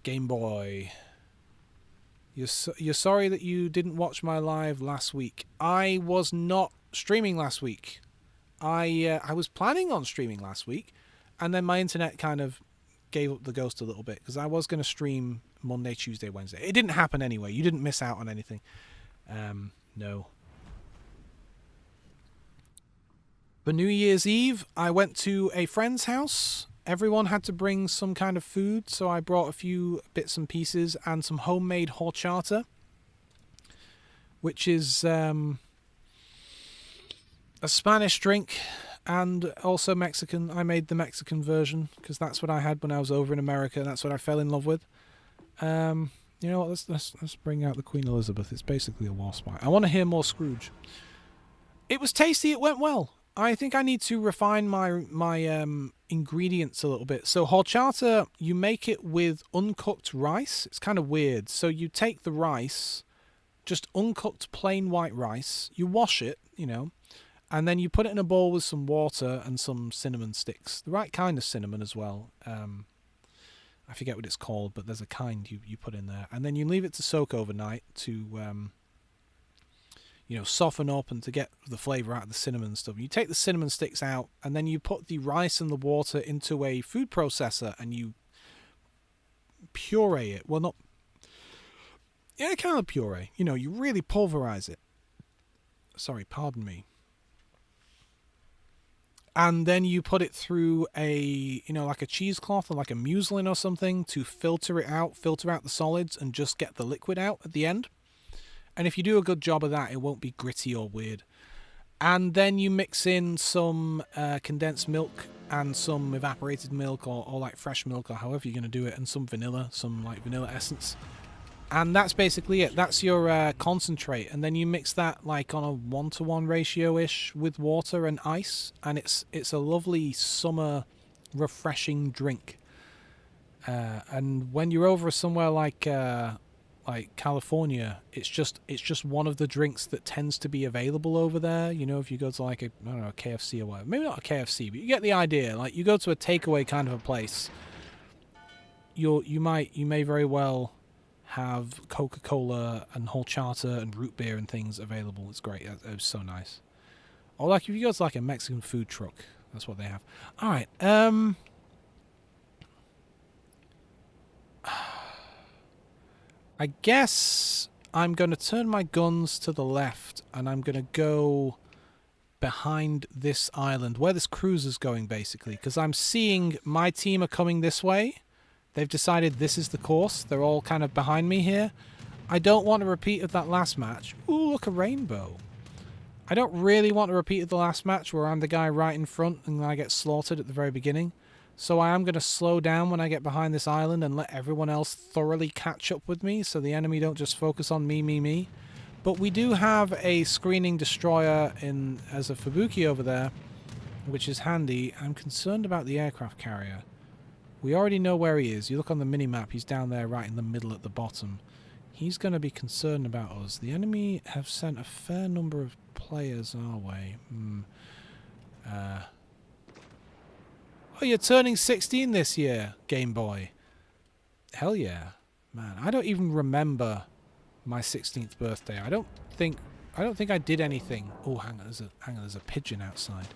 Game Boy. You're sorry that you didn't watch my live last week. I was not streaming last week. I was planning on streaming last week, and then my internet kind of gave up the ghost a little bit because I was going to stream Monday, Tuesday, Wednesday. It didn't happen anyway. You didn't miss out on anything. No. For New Year's Eve, I went to a friend's house. Everyone had to bring some kind of food, so I brought a few bits and pieces and some homemade horchata, which is a Spanish drink and also Mexican. I made the Mexican version because that's what I had when I was over in America. That's what I fell in love with. You know what? Let's bring out the Queen Elizabeth. It's basically a Warspite. I want to hear more Scrooge. It was tasty. It went well. I think I need to refine my ingredients a little bit. So horchata, you make it with uncooked rice. It's kind of weird. So you take the rice, just uncooked plain white rice. You wash it, you know, and then you put it in a bowl with some water and some cinnamon sticks. The right kind of cinnamon as well. I forget what it's called, but there's a kind you put in there. And then you leave it to soak overnight to... you know, soften up and to get the flavour out of the cinnamon stuff. You take the cinnamon sticks out and then you put the rice and the water into a food processor and you puree it. Well, not... Yeah, kind of puree. You know, you really pulverise it. Sorry, pardon me. And then you put it through a, you know, like a cheesecloth or like a muslin or something to filter out the solids and just get the liquid out at the end. And if you do a good job of that, it won't be gritty or weird. And then you mix in some condensed milk and some evaporated milk or like fresh milk or however you're going to do it, and some vanilla, some like vanilla essence. And that's basically it. That's your concentrate. And then you mix that like on a 1-to-1 ratio-ish with water and ice. And it's a lovely summer refreshing drink. And when you're over somewhere like California, it's just one of the drinks that tends to be available over there. You know, if you go to like a KFC or whatever, maybe not a KFC, but you get the idea. Like you go to a takeaway kind of a place, you may very well have Coca-Cola and horchata and root beer and things available. It's great. It was so nice. Or like if you go to like a Mexican food truck, that's what they have. All right. I guess I'm going to turn my guns to the left and I'm going to go behind this island, where this cruiser's going, basically, because I'm seeing my team are coming this way. They've decided this is the course. They're all kind of behind me here. I don't want a repeat of that last match. Ooh, look, a rainbow. I don't really want a repeat of the last match where I'm the guy right in front and I get slaughtered at the very beginning. So I am going to slow down when I get behind this island and let everyone else thoroughly catch up with me so the enemy don't just focus on me. But we do have a screening destroyer as a Fubuki over there, which is handy. I'm concerned about the aircraft carrier. We already know where he is. You look on the mini-map, he's down there right in the middle at the bottom. He's going to be concerned about us. The enemy have sent a fair number of players our way. Oh, you're turning 16 this year, Game Boy. Hell yeah. Man, I don't even remember my 16th birthday. I don't think I did anything. Oh, hang on, there's a pigeon outside.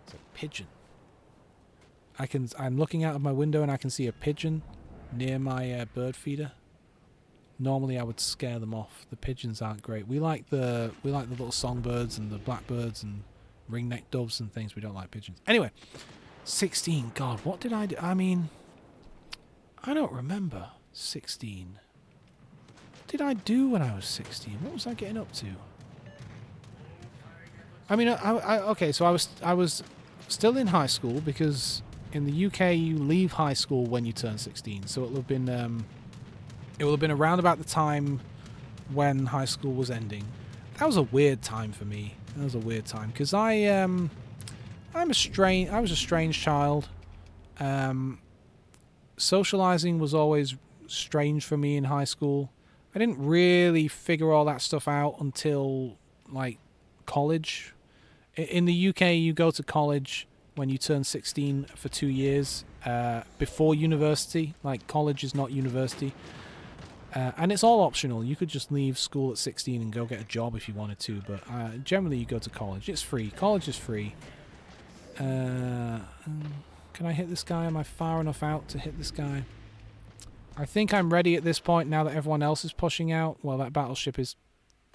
It's a pigeon. I'm looking out of my window and I can see a pigeon near my bird feeder. Normally I would scare them off. The pigeons aren't great. We like the little songbirds and the blackbirds and ring-necked doves and things. We don't like pigeons. Anyway, 16. God, what did I do? I mean, I don't remember 16. What did I do when I was 16? What was I getting up to? I mean, okay, so I was still in high school because in the UK you leave high school when you turn 16. So it will have been around about the time when high school was ending. That was a weird time for me. That was a weird time because I was a strange child. Socializing was always strange for me in high school. I didn't really figure all that stuff out until like college. In the UK, you go to college when you turn 16 for 2 years before university. Like college is not university. And it's all optional. You could just leave school at 16 and go get a job if you wanted to, but generally you go to college. It's free. College is free. Can I hit this guy? Am I far enough out to hit this guy? I think I'm ready at this point now that everyone else is pushing out. Well, that battleship is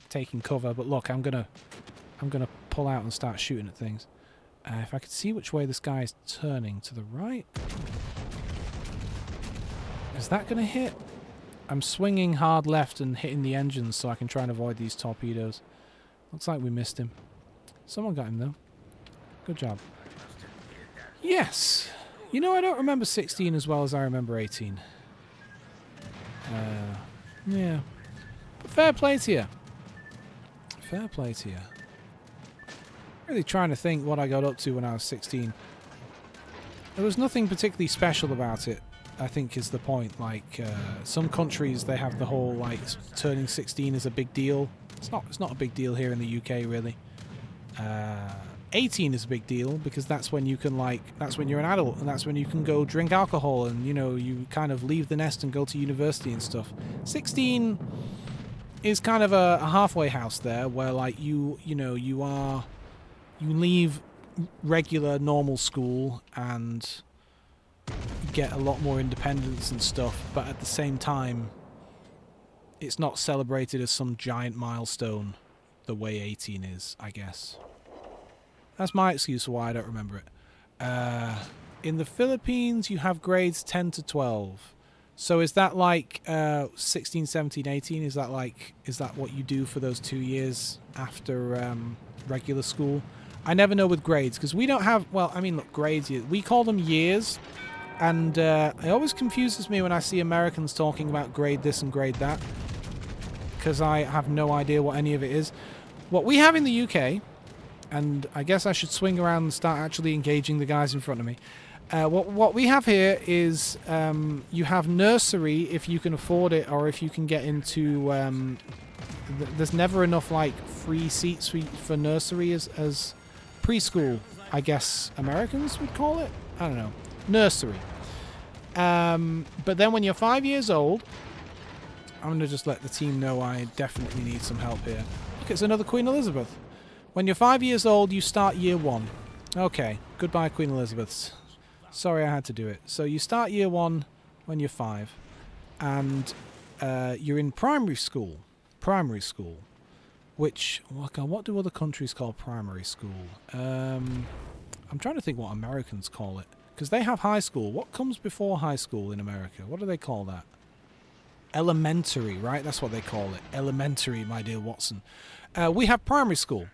taking cover, but look, I'm gonna pull out and start shooting at things. If I could see which way this guy is turning, to the right. Is that gonna hit? I'm swinging hard left and hitting the engines so I can try and avoid these torpedoes. Looks like we missed him. Someone got him though. Good job. Yes! You know, I don't remember 16 as well as I remember 18. Yeah. But fair play to you. Fair play to you. Really trying to think what I got up to when I was 16. There was nothing particularly special about it, I think is the point. Like, some countries, they have the whole, like, turning 16 is a big deal. It's not a big deal here in the UK, really. 18 is a big deal because that's when you can, like, that's when you're an adult and that's when you can go drink alcohol and, you know, you kind of leave the nest and go to university and stuff. 16 is kind of a halfway house there where, like, you leave regular normal school and get a lot more independence and stuff, but at the same time it's not celebrated as some giant milestone the way 18 is, I guess. That's my excuse for why I don't remember it. In the Philippines you have grades 10 to 12. So is that like 16, 17, 18? Is that what you do for those 2 years after regular school? I never know with grades because we don't have, well, I mean, look, grades, we call them years. And it always confuses me when I see Americans talking about grade this and grade that, because I have no idea what any of it is. What we have in the UK, and I guess I should swing around and start actually engaging the guys in front of me. What we have here is you have nursery if you can afford it, or if you can get into... there's never enough like free seats for nursery as preschool, I guess Americans would call it. I don't know. Nursery. But then when you're 5 years old, I'm going to just let the team know I definitely need some help here. Look, it's another Queen Elizabeth. When you're 5 years old, you start year 1. Okay, goodbye Queen Elizabeths. Sorry I had to do it. So you start year 1 when you're 5. And you're in primary school. Primary school. Which, what do other countries call primary school? I'm trying to think what Americans call it. Because they have high school. What comes before high school in America? What do they call that? Elementary, right? That's what they call it. Elementary, my dear Watson. We have primary school.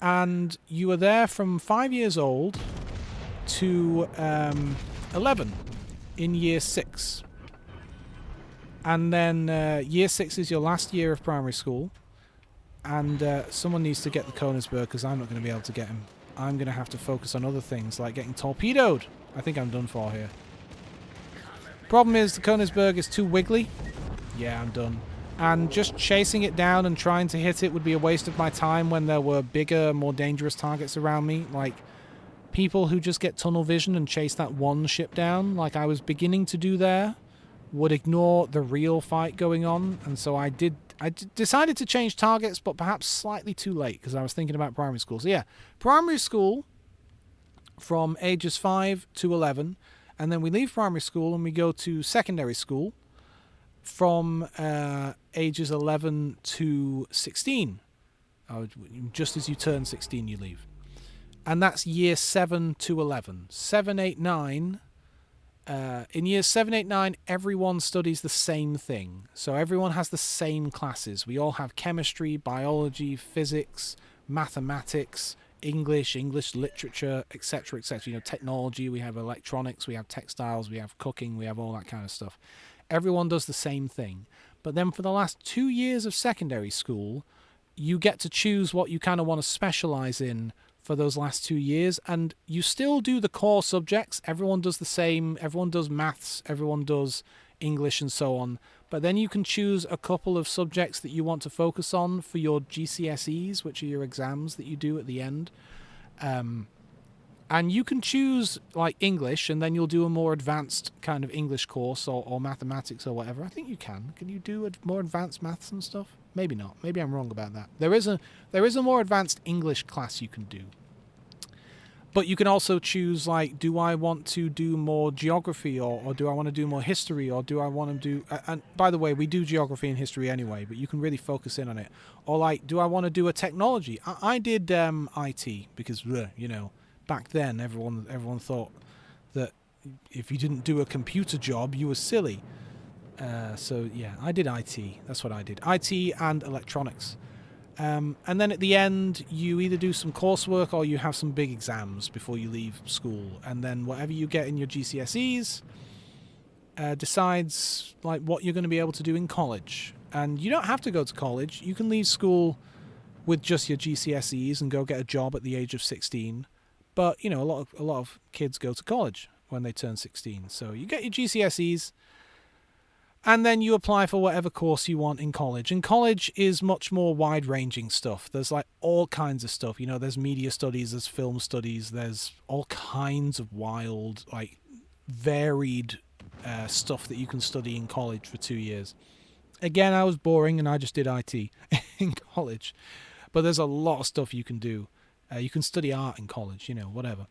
And you are there from 5 years old to 11 in year 6. And then year 6 is your last year of primary school. And someone needs to get the Koningsberg because I'm not going to be able to get him. I'm going to have to focus on other things like getting torpedoed. I think I'm done for here. Problem is the Königsberg is too wiggly. Yeah, I'm done. And just chasing it down and trying to hit it would be a waste of my time when there were bigger, more dangerous targets around me. Like, people who just get tunnel vision and chase that one ship down, like I was beginning to do there, would ignore the real fight going on. And so I decided to change targets, but perhaps slightly too late because I was thinking about primary school. So yeah, primary school from ages 5 to 11, and then we leave primary school and we go to secondary school from ages 11 to 16. Just as you turn 16, you leave. And that's year 7 to 11. 7, 8, 9. In years 7, 8, 9, everyone studies the same thing. So everyone has the same classes. We all have chemistry, biology, physics, mathematics, English literature, etc., etc. You know, technology, we have electronics, we have textiles, we have cooking, we have all that kind of stuff. Everyone does the same thing. But then for the last 2 years of secondary school, you get to choose what you kind of want to specialize in for those last 2 years, and you still do the core subjects. Everyone does the same. Everyone does maths, everyone does English and so on. But then you can choose a couple of subjects that you want to focus on for your GCSEs, which are your exams that you do at the end. And you can choose like English, and then you'll do a more advanced kind of English course or mathematics or whatever. I think you can. Can you do more advanced maths and stuff? Maybe not. Maybe I'm wrong about that. There is a more advanced English class you can do. But you can also choose, like, do I want to do more geography, or do I want to do more history, or do I want to do... And by the way, we do geography and history anyway, but you can really focus in on it. Or, like, do I want to do a technology? I did IT because, you know, back then everyone thought that if you didn't do a computer job, you were silly. So, yeah, I did IT. That's what I did. IT and electronics. And then at the end, you either do some coursework or you have some big exams before you leave school. And then whatever you get in your GCSEs decides like what you're going to be able to do in college. And you don't have to go to college. You can leave school with just your GCSEs and go get a job at the age of 16. But, you know, a lot of kids go to college when they turn 16. So you get your GCSEs, and then you apply for whatever course you want in college. And college is much more wide-ranging stuff. There's like all kinds of stuff. You know, there's media studies, there's film studies, there's all kinds of wild, like varied stuff that you can study in college for 2 years. Again, I was boring and I just did IT in college. But there's a lot of stuff you can do. You can study art in college, you know, whatever.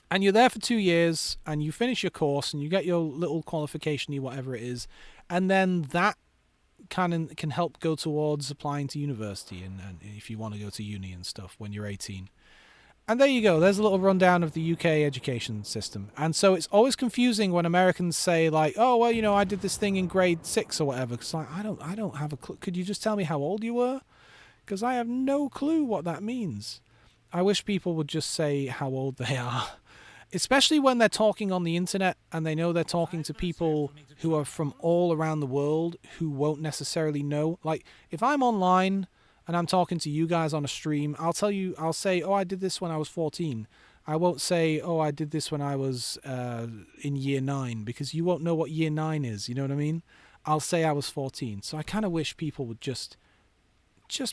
And you're there for 2 years, and you finish your course, and you get your little qualification-y, whatever it is, and then that can help go towards applying to university, and if you want to go to uni and stuff when you're 18. And there you go. There's a little rundown of the UK education system. And so it's always confusing when Americans say, like, oh, well, you know, I did this thing in grade 6 or whatever. Because like, I don't have a clue. Could you just tell me how old you were? Because I have no clue what that means. I wish people would just say how old they are. Especially when they're talking on the internet and they know they're talking to people who are from all around the world who won't necessarily know. Like, if I'm online and I'm talking to you guys on a stream, I'll say, oh, I did this when I was 14. I won't say, oh, I did this when I was in year 9, because you won't know what year 9 is, you know what I mean? I'll say I was 14. So I kind of wish people would just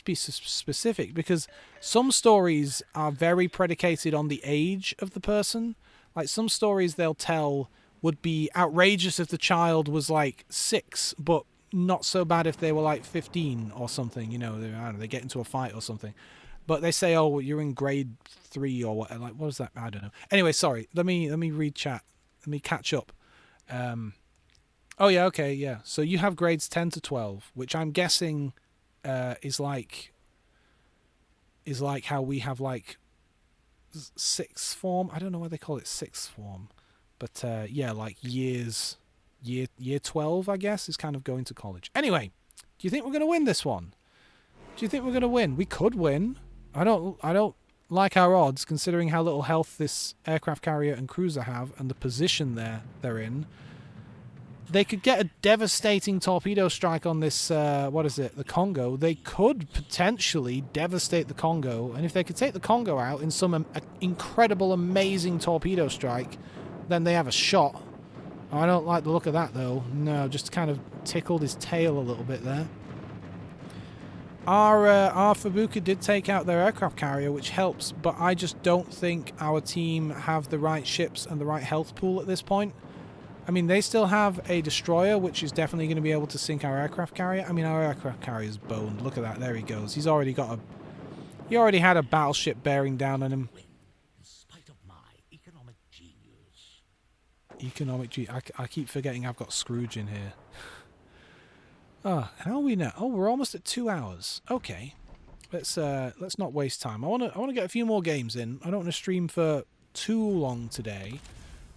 be specific, because some stories are very predicated on the age of the person. Like, some stories they'll tell would be outrageous if the child was like 6, but not so bad if they were like 15 or something, you know, I don't know, they get into a fight or something. But they say, oh, you're in grade 3 or what, like, what is that? I don't know. Anyway, sorry, let me read chat. Let me catch up. Oh yeah, okay, yeah. So you have grades 10 to 12, which I'm guessing is like how we have like sixth form. I don't know why they call it sixth form, but yeah, like year 12, I guess, is kind of going to college. Anyway, do you think we're going to win this one? Do you think we're going to win? We could win. I don't like our odds, considering how little health this aircraft carrier and cruiser have and the position they're in. They could get a devastating torpedo strike on this, the Congo. They could potentially devastate the Congo. And if they could take the Congo out in some incredible, amazing torpedo strike, then they have a shot. Oh, I don't like the look of that, though. No, just kind of tickled his tail a little bit there. Our Fubuka did take out their aircraft carrier, which helps, but I just don't think our team have the right ships and the right health pool at this point. I mean, they still have a destroyer, which is definitely going to be able to sink our aircraft carrier. I mean, our aircraft carrier's boned. Look at that. There he goes. He's already got a... He already had a battleship bearing down on him. In spite of my economic genius. I keep forgetting I've got Scrooge in here. How are we now? Oh, we're almost at 2 hours. Okay. Let's not waste time. I wanna get a few more games in. I don't want to stream for too long today.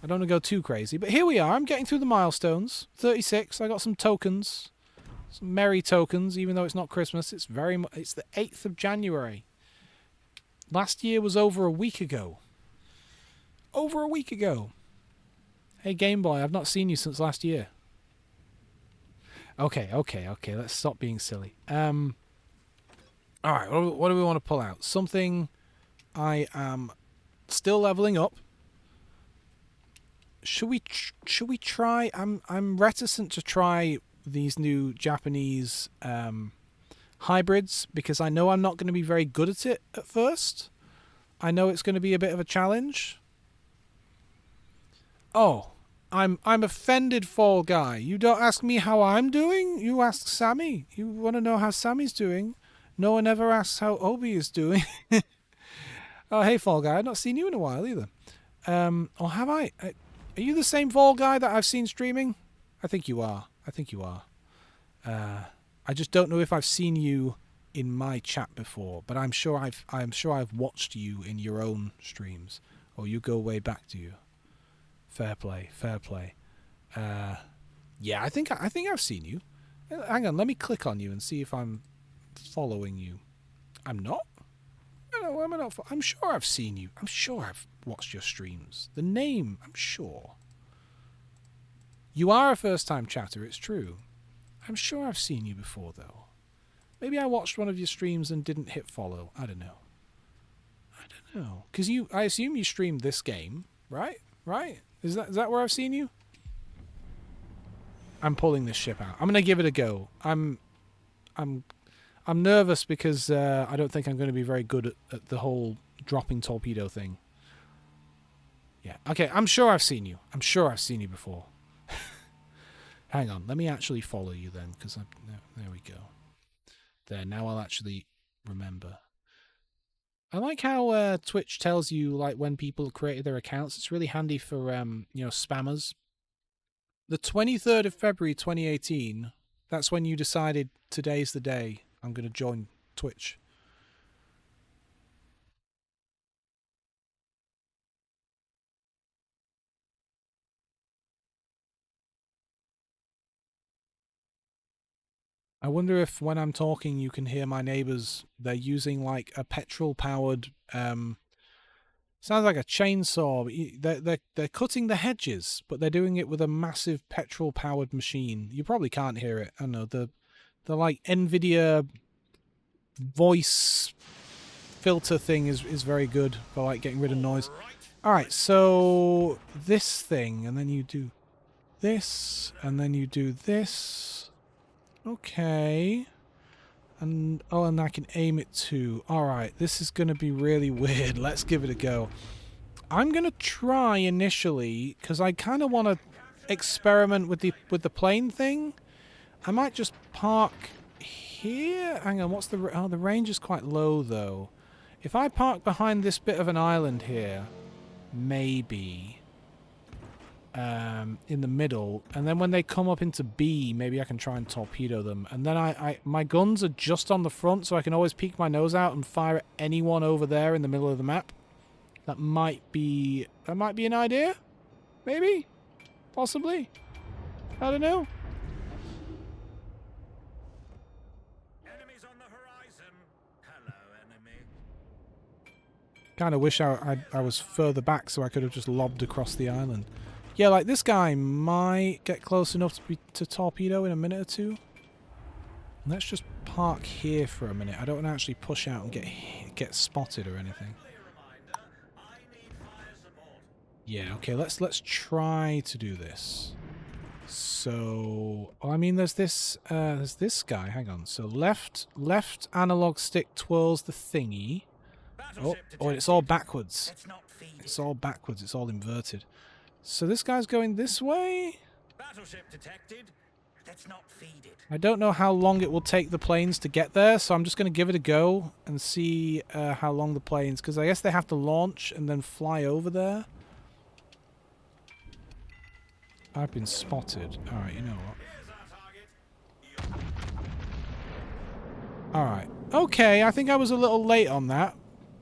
I don't want to go too crazy. But here we are. I'm getting through the milestones. 36. I got some tokens. Some merry tokens, even though it's not Christmas. It's it's the 8th of January. Last year was over a week ago. Over a week ago. Hey, Game Boy, I've not seen you since last year. Okay. Let's stop being silly. Alright, what do we want to pull out? Something I am still leveling up. Should we try... I'm reticent to try these new Japanese hybrids because I know I'm not going to be very good at it at first. I know it's going to be a bit of a challenge. Oh, I'm offended, Fall Guy. You don't ask me how I'm doing. You ask Sammy. You want to know how Sammy's doing. No one ever asks how Obi is doing. Oh, hey, Fall Guy. I've not seen you in a while either. Or have I? Are you the same Fall Guy that I've seen streaming? I think you are. I just don't know if I've seen you in my chat before, but I'm sure I've watched you in your own streams. Or you go way back, do you? Fair play. Yeah, I think I've seen you. Hang on, let me click on you and see if I'm following you. I'm not. No, I'm not. I'm sure I've seen you. I'm sure I've watched your streams. The name, I'm sure. You are a first-time chatter. It's true. I'm sure I've seen you before, though. Maybe I watched one of your streams and didn't hit follow. I don't know. Because I assume you streamed this game, right? Right? Is that where I've seen you? I'm pulling this ship out. I'm gonna give it a go. I'm nervous because I don't think I'm going to be very good at the whole dropping torpedo thing. Yeah. Okay. I'm sure I've seen you. I'm sure I've seen you before. Hang on. Let me actually follow you then, because there we go. There. Now I'll actually remember. I like how Twitch tells you like when people created their accounts. It's really handy for spammers. The 23rd of February 2018. That's when you decided today's the day I'm going to join Twitch. I wonder if when I'm talking you can hear my neighbors. They're using like a petrol-powered... sounds like a chainsaw. They're cutting the hedges, but they're doing it with a massive petrol-powered machine. You probably can't hear it. I don't know. The like NVIDIA voice filter thing is very good for like getting rid of noise. Alright, so this thing, and then you do this, and then you do this. Okay. And I can aim it too. Alright, this is going to be really weird. Let's give it a go. I'm going to try initially, because I kind of want to experiment with the plane thing. I might just park here. Hang on, what's the range is quite low though. If I park behind this bit of an island here, maybe in the middle, and then when they come up into B, maybe I can try and torpedo them. And then my guns are just on the front, so I can always peek my nose out and fire at anyone over there in the middle of the map. That might be an idea, maybe, possibly. I don't know. Enemies on the horizon. Hello, enemy. Kind of wish I was further back so I could have just lobbed across the island. Yeah, like this guy might get close enough to torpedo in a minute or two. Let's just park here for a minute. I don't want to actually push out and get spotted or anything. Yeah, okay, let's try to do this. So, I mean, there's this guy. Hang on. So left analog stick twirls the thingy. Oh, and it's all backwards. Let's not feed It's it. all backwards. It's all inverted. So this guy's going this way. Battleship detected. Let's not feed it. I don't know how long it will take the planes to get there, so I'm just going to give it a go and see how long the planes... Because I guess they have to launch and then fly over there. I've been spotted. Alright, you know what? Alright. Okay, I think I was a little late on that.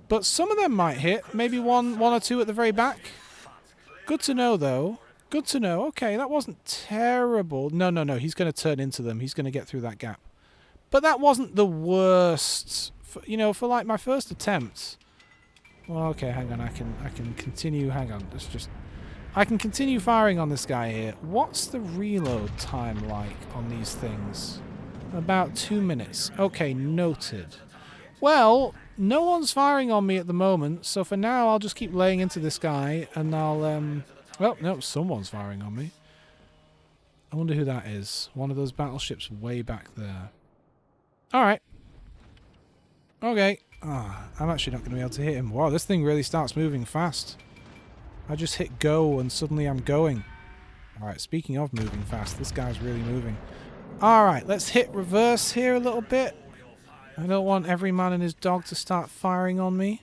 But some of them might hit. Maybe one or two at the very back. Good to know, though. Good to know. Okay, that wasn't terrible. No. He's going to turn into them. He's going to get through that gap. But that wasn't the worst. For like my first attempt. Well, okay, hang on. I can continue. Hang on. I can continue firing on this guy here. What's the reload time like on these things? About 2 minutes. Okay, noted. Well, no one's firing on me at the moment, so for now I'll just keep laying into this guy, and I'll, well, no, someone's firing on me. I wonder who that is. One of those battleships way back there. Alright. Okay. I'm actually not going to be able to hit him. Wow, this thing really starts moving fast. I just hit go and suddenly I'm going. Alright, speaking of moving fast, this guy's really moving. Alright, let's hit reverse here a little bit. I don't want every man and his dog to start firing on me.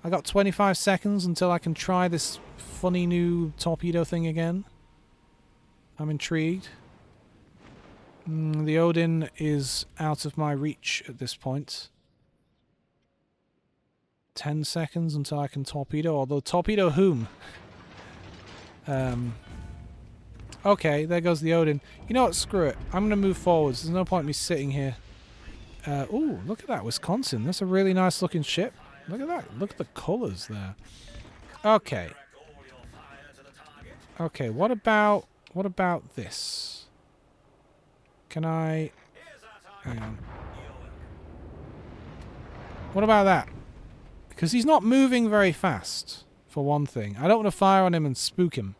I got 25 seconds until I can try this funny new torpedo thing again. I'm intrigued. The Odin is out of my reach at this point. 10 seconds until I can torpedo, although torpedo whom? Okay, there goes the Odin. You know what, screw it. I'm going to move forwards. There's no point in me sitting here. Ooh, look at that, Wisconsin. That's a really nice looking ship. Look at that. Look at the colours there. Okay. Okay, what about this? Can I... Hang on. What about that? Because he's not moving very fast, for one thing. I don't want to fire on him and spook him.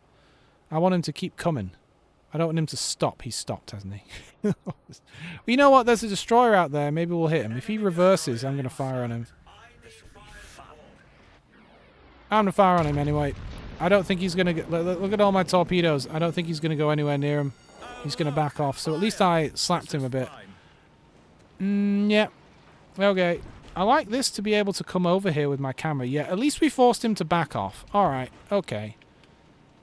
I want him to keep coming. I don't want him to stop. He's stopped, hasn't he? Well, you know what? There's a destroyer out there. Maybe we'll hit him. If he reverses, I'm going to fire on him. I'm going to fire on him anyway. I don't think he's going to get... Look at all my torpedoes. I don't think he's going to go anywhere near him. He's going to back off. So at least I slapped him a bit. Yeah. Okay. I like this to be able to come over here with my camera. Yeah, at least we forced him to back off. Alright. Okay.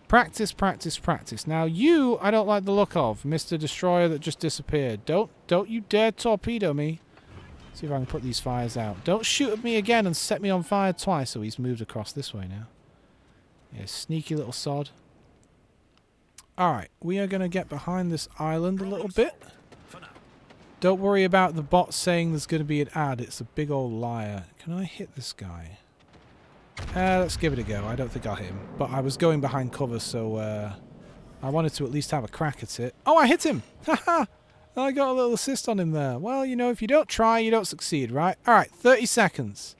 Practice, practice, practice. Now you, I don't like the look of, Mr. Destroyer that just disappeared. Don't you dare torpedo me. See if I can put these fires out. Don't shoot at me again and set me on fire twice. So he's moved across this way now. Yeah, sneaky little sod. Alright, we are going to get behind this island a little bit. Don't worry about the bot saying there's going to be an ad. It's a big old liar. Can I hit this guy? Let's give it a go. I don't think I'll hit him. But I was going behind cover, so I wanted to at least have a crack at it. Oh, I hit him! Haha! I got a little assist on him there. Well, you know, if you don't try, you don't succeed, right? Alright, 30 seconds.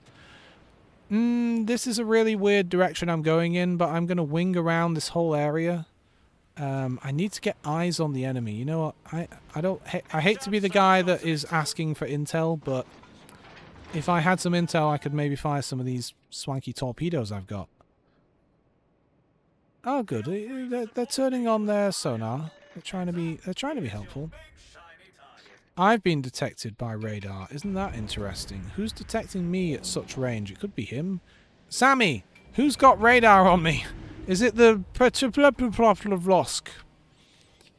This is a really weird direction I'm going in, but I'm going to wing around this whole area. I need to get eyes on the enemy. You know what? I hate to be the guy that is asking for intel, but if I had some intel, I could maybe fire some of these swanky torpedoes I've got. Oh, good. They're turning on their sonar. They're trying to be helpful. I've been detected by radar. Isn't that interesting? Who's detecting me at such range? It could be him. Sammy, who's got radar on me? Is it the Petropavlovsk?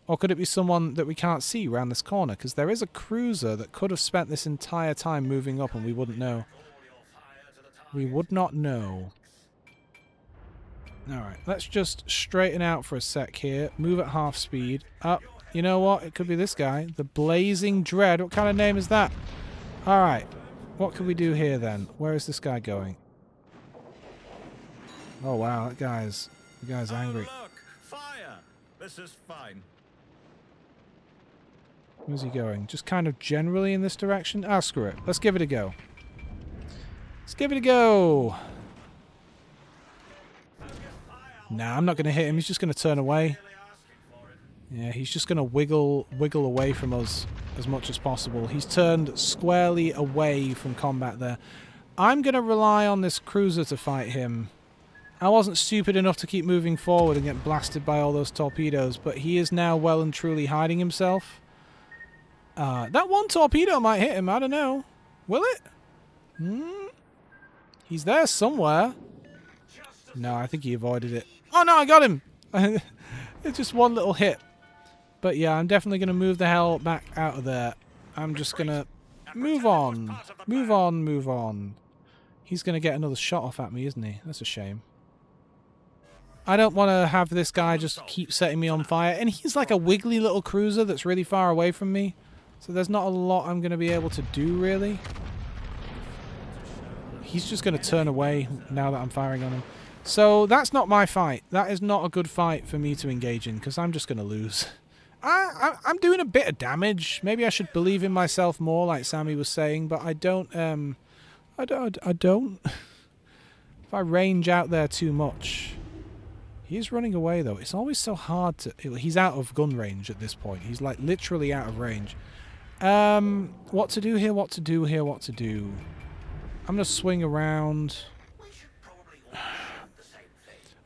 Or could it be someone that we can't see around this corner? Because there is a cruiser that could have spent this entire time moving up and we wouldn't know. We would not know. Alright, let's just straighten out for a sec here. Move at half speed. Up. You know what? It could be this guy. The Blazing Dread. What kind of name is that? Alright. What can we do here then? Where is this guy going? Oh wow, the guy's angry. Oh, look! Fire! This is fine. Where's he going? Just kind of generally in this direction? Ah, screw it. Let's give it a go. Let's give it a go. Nah, I'm not going to hit him. He's just going to turn away. Yeah, he's just going to wiggle away from us as much as possible. He's turned squarely away from combat there. I'm going to rely on this cruiser to fight him. I wasn't stupid enough to keep moving forward and get blasted by all those torpedoes, but he is now well and truly hiding himself. That one torpedo might hit him, I don't know. Will it? He's there somewhere. No, I think he avoided it. Oh no, I got him! It's just one little hit. But yeah, I'm definitely going to move the hell back out of there. I'm just going to move on. Move on, move on. He's going to get another shot off at me, isn't he? That's a shame. I don't want to have this guy just keep setting me on fire. And he's like a wiggly little cruiser that's really far away from me. So there's not a lot I'm going to be able to do, really. He's just going to turn away now that I'm firing on him. So that's not my fight. That is not a good fight for me to engage in, because I'm just going to lose. I'm doing a bit of damage. Maybe I should believe in myself more, like Sammy was saying, but I don't. I don't. If I range out there too much. He's running away, though. It's always so hard to... He's out of gun range at this point. He's, like, literally out of range. What to do here, what to do here, what to do. I'm going to swing around.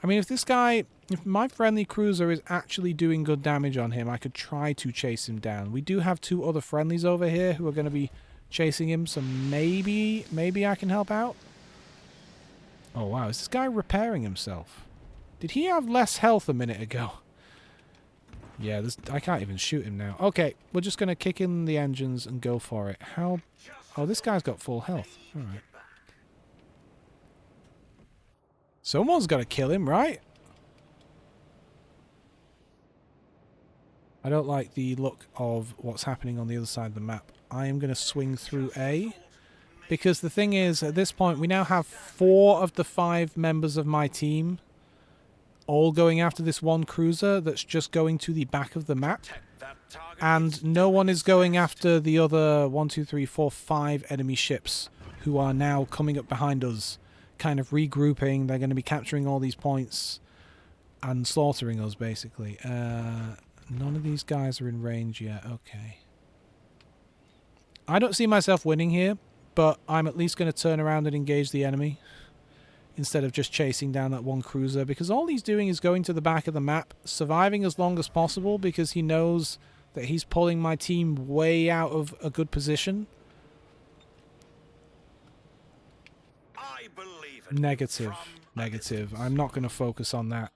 I mean, if this guy... If my friendly cruiser is actually doing good damage on him, I could try to chase him down. We do have 2 other friendlies over here who are going to be chasing him, so maybe I can help out. Oh, wow. Is this guy repairing himself? Did he have less health a minute ago? Yeah, I can't even shoot him now. Okay, we're just going to kick in the engines and go for it. How... Oh, this guy's got full health. All right. Someone's got to kill him, right? I don't like the look of what's happening on the other side of the map. I am going to swing through A. Because the thing is, at this point, we now have 4 of the 5 members of my team all going after this one cruiser that's just going to the back of the map. And no one is going after the other 1, 2, 3, 4, 5 enemy ships who are now coming up behind us, kind of regrouping. They're going to be capturing all these points and slaughtering us, basically. None of these guys are in range yet. Okay. I don't see myself winning here, but I'm at least going to turn around and engage the enemy instead of just chasing down that one cruiser, because all he's doing is going to the back of the map, surviving as long as possible because he knows that he's pulling my team way out of a good position. Negative. Negative. I'm not going to focus on that.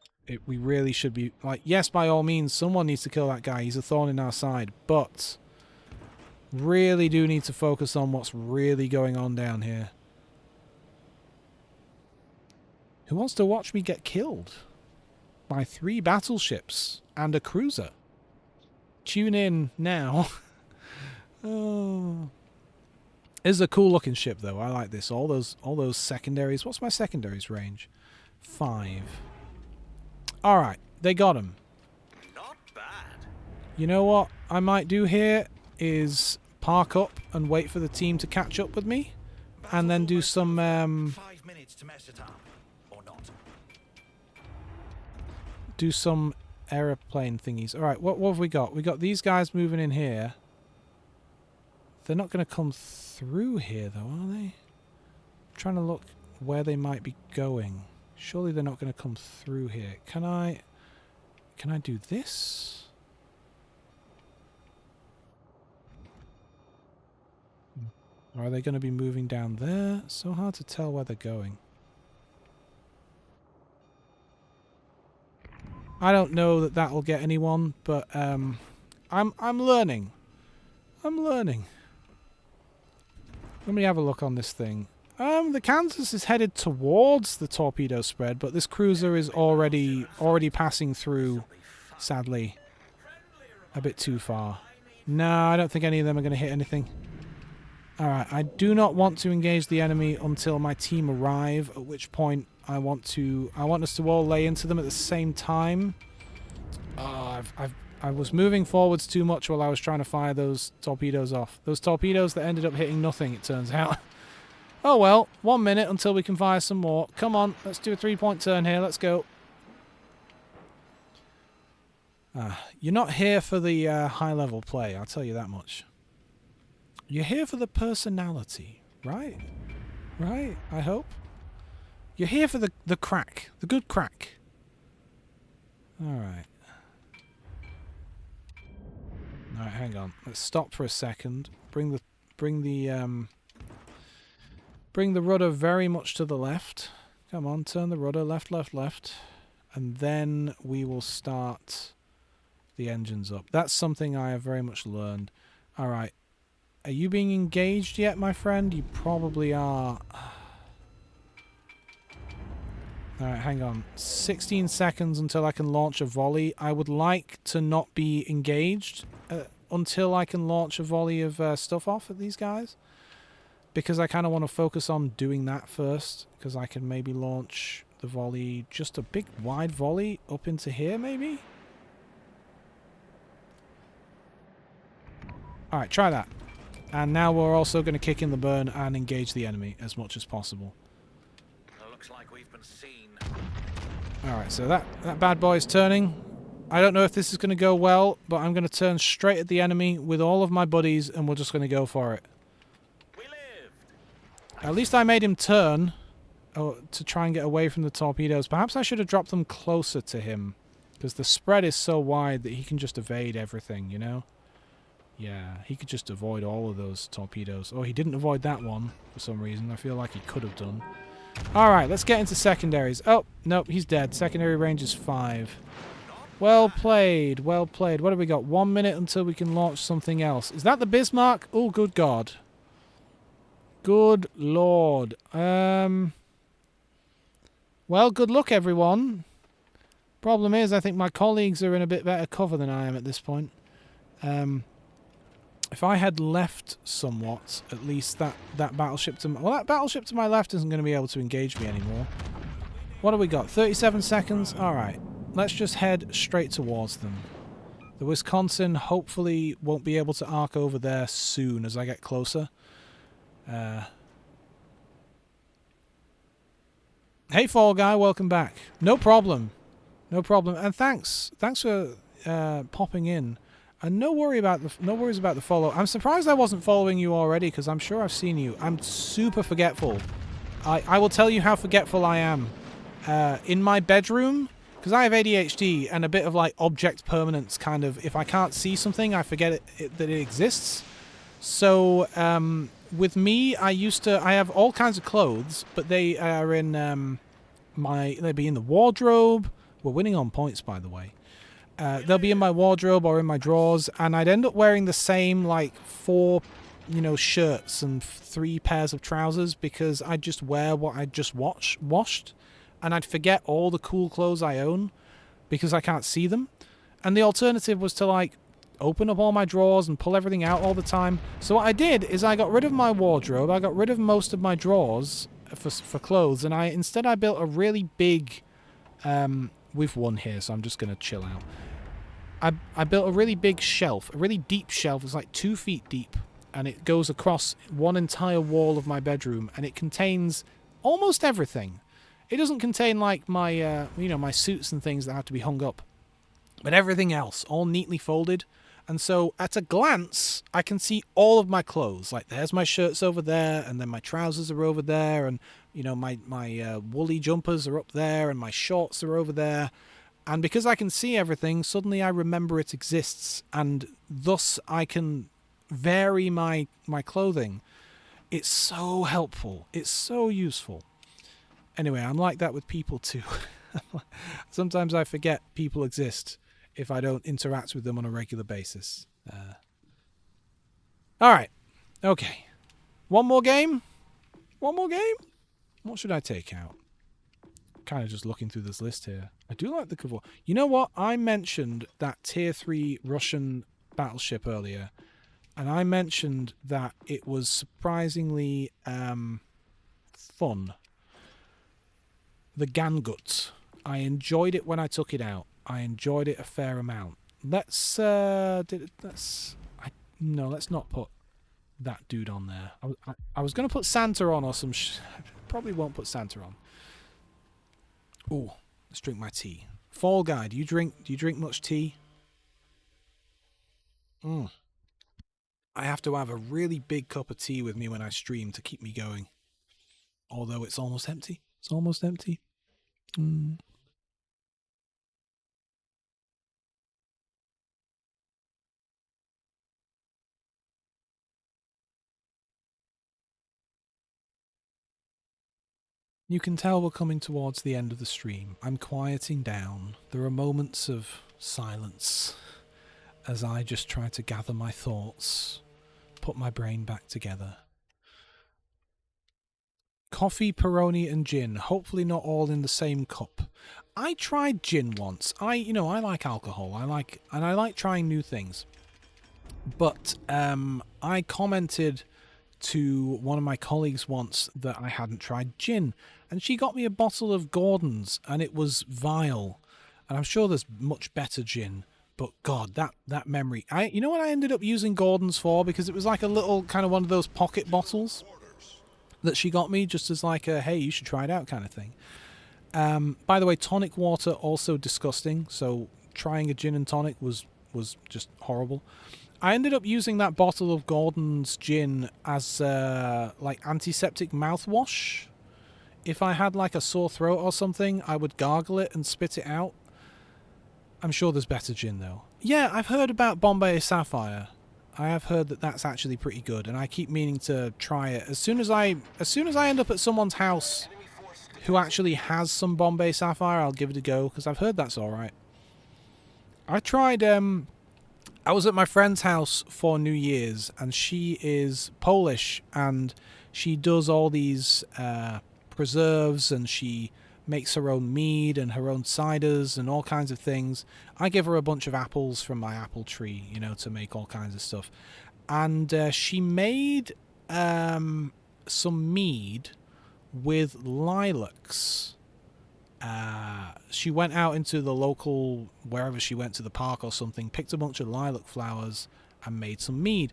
We really should be... Like, yes, by all means, someone needs to kill that guy. He's a thorn in our side. But really do need to focus on what's really going on down here. Who wants to watch me get killed by 3 battleships and a cruiser? Tune in now. Oh... This is a cool looking ship, though. I like this. All those secondaries. What's my secondaries range? 5. All right, they got him. Not bad. You know what I might do here is park up and wait for the team to catch up with me, and then do some 5 minutes to mess it up, or not. Do some aeroplane thingies. All right, what have we got? We got these guys moving in here. They're not going to come through here, though, are they? I'm trying to look where they might be going. Surely they're not going to come through here. Can I do this? Or are they going to be moving down there? So hard to tell where they're going. I don't know that that will get anyone, but I'm learning. I'm learning. Let me have a look on this thing. The Kansas is headed towards the torpedo spread, but this cruiser is already passing through, sadly. A bit too far. No, I don't think any of them are going to hit anything. Alright, I do not want to engage the enemy until my team arrive, at which point I want us to all lay into them at the same time. I was moving forwards too much while I was trying to fire those torpedoes off. Those torpedoes that ended up hitting nothing, it turns out. Oh well, 1 minute until we can fire some more. Come on, let's do a 3-point turn here, let's go. You're not here for the high-level play, I'll tell you that much. You're here for the personality, right? Right, I hope. You're here for the crack, the good crack. Alright. Alright, hang on. Let's stop for a second. Bring the rudder very much to the left. Come on, turn the rudder left, left, left. And then we will start the engines up. That's something I have very much learned. Alright. Are you being engaged yet, my friend? You probably are. Alright, hang on. 16 seconds until I can launch a volley. I would like to not be engaged until I can launch a volley of stuff off at these guys. Because I kind of want to focus on doing that first. Because I can maybe launch the volley, just a big wide volley up into here, maybe? Alright, try that. And now we're also going to kick in the burn and engage the enemy as much as possible. Looks like we've been seen. Alright, so that bad boy is turning. I don't know if this is going to go well, but I'm going to turn straight at the enemy with all of my buddies and we're just going to go for it. We lived. At least I made him turn to try and get away from the torpedoes. Perhaps I should have dropped them closer to him, because the spread is so wide that he can just evade everything, you know? Yeah, he could just avoid all of those torpedoes. Oh, he didn't avoid that one for some reason. I feel like he could have done. Alright, let's get into secondaries. Oh, nope, he's dead. Secondary range is 5. Well played, well played. What have we got? 1 minute until we can launch something else. Is that the Bismarck? Oh, good God. Good Lord. Well, good luck, everyone. Problem is, I think my colleagues are in a bit better cover than I am at this point. If I had left somewhat, at least that battleship to my... Well, that battleship to my left isn't going to be able to engage me anymore. What have we got? 37 seconds? Alright. Let's just head straight towards them. The Wisconsin hopefully won't be able to arc over there soon as I get closer. Hey, Fall Guy, welcome back. No problem. No problem. And thanks. Thanks for popping in. And no worries about the follow. I'm surprised I wasn't following you already, because I'm sure I've seen you. I'm super forgetful. I will tell you how forgetful I am. In my bedroom, because I have ADHD and a bit of like object permanence kind of. If I can't see something, I forget that it exists. So with me, I have all kinds of clothes, but they are in they'll be in the wardrobe. We're winning on points, by the way. They'll be in my wardrobe or in my drawers, and I'd end up wearing the same like 4, shirts and 3 pairs of trousers, because I'd just wear what I'd just washed, and I'd forget all the cool clothes I own because I can't see them. And the alternative was to like open up all my drawers and pull everything out all the time. So what I did is I got rid of my wardrobe, I got rid of most of my drawers for clothes, and instead I built a really big we've won here, so I'm just going to chill out. I built a really big shelf, a really deep shelf. It's like 2 feet deep, and it goes across one entire wall of my bedroom, and it contains almost everything. It doesn't contain like my, my suits and things that have to be hung up, but everything else, all neatly folded. And so at a glance, I can see all of my clothes. Like, there's my shirts over there, and then my trousers are over there, and my woolly jumpers are up there, and my shorts are over there. And because I can see everything, suddenly I remember it exists, and thus I can vary my clothing. It's so helpful. It's so useful. Anyway, I'm like that with people too. Sometimes I forget people exist if I don't interact with them on a regular basis. Alright. Okay. One more game? One more game? What should I take out? Kind of just looking through this list here. I do like the cover. You know what? I mentioned that tier 3 Russian battleship earlier, and I mentioned that it was surprisingly fun. The Gangut. I enjoyed it when I took it out. I enjoyed it a fair amount. Let's not put that dude on there. I was going to put Santa on or some probably won't put Santa on. Ooh, let's drink my tea. Fall Guy, do you drink much tea? Mm. I have to have a really big cup of tea with me when I stream to keep me going. Although it's almost empty. It's almost empty. Mm. You can tell we're coming towards the end of the stream. I'm quieting down. There are moments of silence as I just try to gather my thoughts, put my brain back together. Coffee, Peroni, and gin. Hopefully not all in the same cup. I tried gin once. I like alcohol. I like trying new things. But I commented to one of my colleagues once that I hadn't tried gin, and she got me a bottle of Gordon's, and it was vile. And I'm sure there's much better gin, but God, that memory. You know what I ended up using Gordon's for? Because it was like a little kind of one of those pocket bottles that she got me, just as like a hey, you should try it out kind of thing. By the way, tonic water also disgusting. So trying a gin and tonic was just horrible. I ended up using that bottle of Gordon's gin as like antiseptic mouthwash. If I had like a sore throat or something, I would gargle it and spit it out. I'm sure there's better gin though. Yeah, I've heard about Bombay Sapphire. I have heard that that's actually pretty good, and I keep meaning to try it. As soon as I end up at someone's house who actually has some Bombay Sapphire, I'll give it a go, because I've heard that's alright. I tried I was at my friend's house for New Year's, and she is Polish, and she does all these preserves, and she makes her own mead and her own ciders and all kinds of things. I give her a bunch of apples from my apple tree, to make all kinds of stuff. And she made some mead with lilacs. She went out into the local, wherever she went, to the park or something, picked a bunch of lilac flowers and made some mead.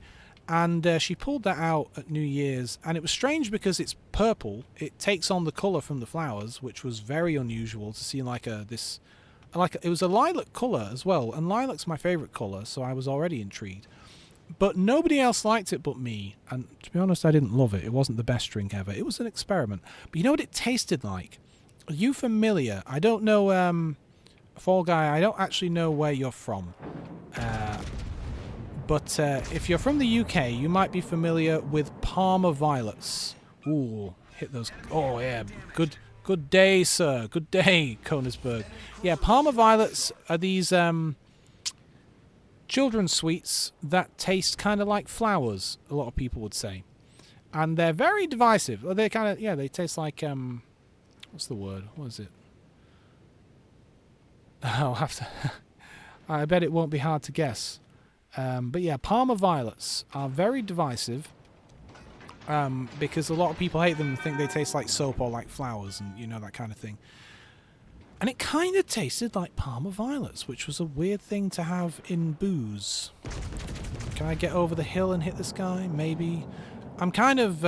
And she pulled that out at New Year's, and it was strange because it's purple. It takes on the colour from the flowers, which was very unusual to see it was a lilac colour as well, and lilac's my favourite colour, so I was already intrigued. But nobody else liked it but me, and to be honest, I didn't love it. It wasn't the best drink ever. It was an experiment. But you know what it tasted like? Are you familiar? I don't know, Fall Guy, I don't actually know where you're from. But if you're from the UK, you might be familiar with Parma violets. Ooh, hit those. Oh, yeah. Good day, sir. Good day, Konisberg. Yeah, Parma violets are these children's sweets that taste kind of like flowers, a lot of people would say. And they're very divisive. They kind of, they taste like, what's the word? What is it? I'll have to... I bet it won't be hard to guess. But yeah, Parma violets are very divisive because a lot of people hate them and think they taste like soap or like flowers and that kind of thing. And it kind of tasted like Parma violets, which was a weird thing to have in booze. Can I get over the hill and hit this guy? Maybe. I'm kind of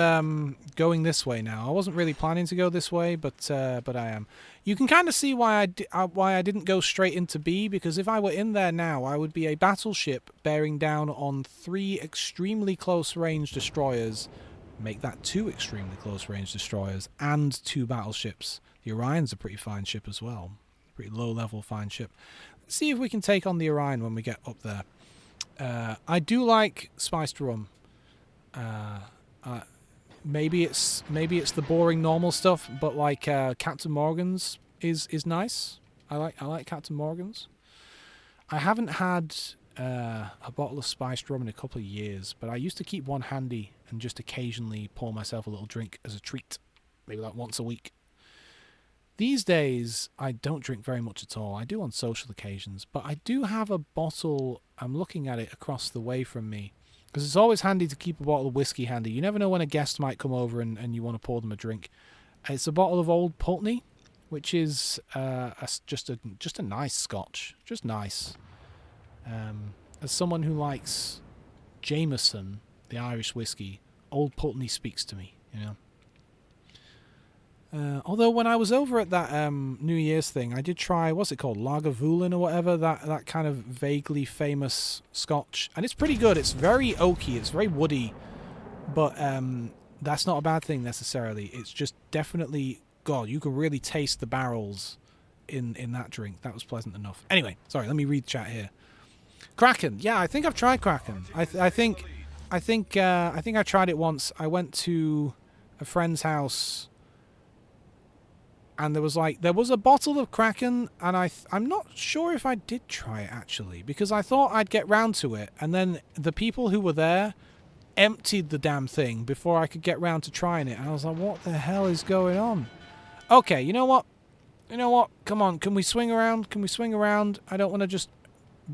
going this way now. I wasn't really planning to go this way, but I am. You can kind of see why I didn't go straight into B, because if I were in there now, I would be a battleship bearing down on 3 extremely close-range destroyers. Make that 2 extremely close-range destroyers and 2 battleships. The Orion's a pretty fine ship as well. Pretty low-level fine ship. Let's see if we can take on the Orion when we get up there. I do like spiced rum. Maybe it's the boring normal stuff, but like Captain Morgan's is nice. I like Captain Morgan's. I haven't had a bottle of spiced rum in a couple of years, but I used to keep one handy and just occasionally pour myself a little drink as a treat, maybe like once a week. These days, I don't drink very much at all. I do on social occasions, but I do have a bottle. I'm looking at it across the way from me. Because it's always handy to keep a bottle of whiskey handy. You never know when a guest might come over and you want to pour them a drink. It's a bottle of Old Pulteney, which is just a nice Scotch. Just nice. As someone who likes Jameson, the Irish whiskey, Old Pulteney speaks to me, Although when I was over at that New Year's thing, I did try, what's it called, Lagavulin or whatever, that kind of vaguely famous Scotch, and it's pretty good. It's very oaky, it's very woody, but that's not a bad thing necessarily. It's just definitely, God, you can really taste the barrels in that drink. That was pleasant enough. Anyway, sorry, let me read chat here. Kraken, yeah, I think I've tried Kraken. I think I tried it once. I went to a friend's house. And there was a bottle of Kraken, and I'm not sure if I did try it actually, because I thought I'd get round to it, and then the people who were there emptied the damn thing before I could get round to trying it, and I was like, what the hell is going on? Okay, you know what? Come on, can we swing around? I don't want to just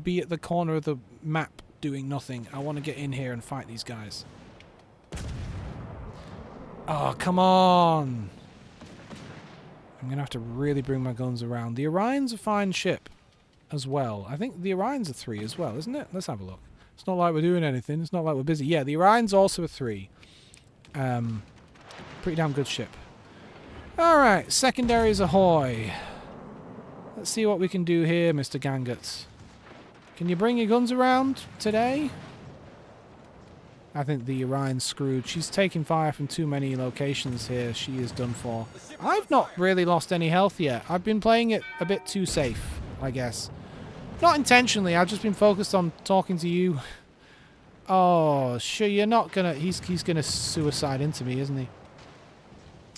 be at the corner of the map doing nothing. I want to get in here and fight these guys. Oh, come on. I'm going to have to really bring my guns around. The Orion's a fine ship as well. I think the Orion's a 3 as well, isn't it? Let's have a look. It's not like we're doing anything. It's not like we're busy. Yeah, the Orion's also a 3. Pretty damn good ship. Alright, secondaries ahoy. Let's see what we can do here, Mr. Gangot. Can you bring your guns around today? I think the Orion's screwed. She's taking fire from too many locations here. She is done for. I've not really lost any health yet. I've been playing it a bit too safe, I guess. Not intentionally. I've just been focused on talking to you. Oh, sure, you're not gonna... He's gonna suicide into me, isn't he?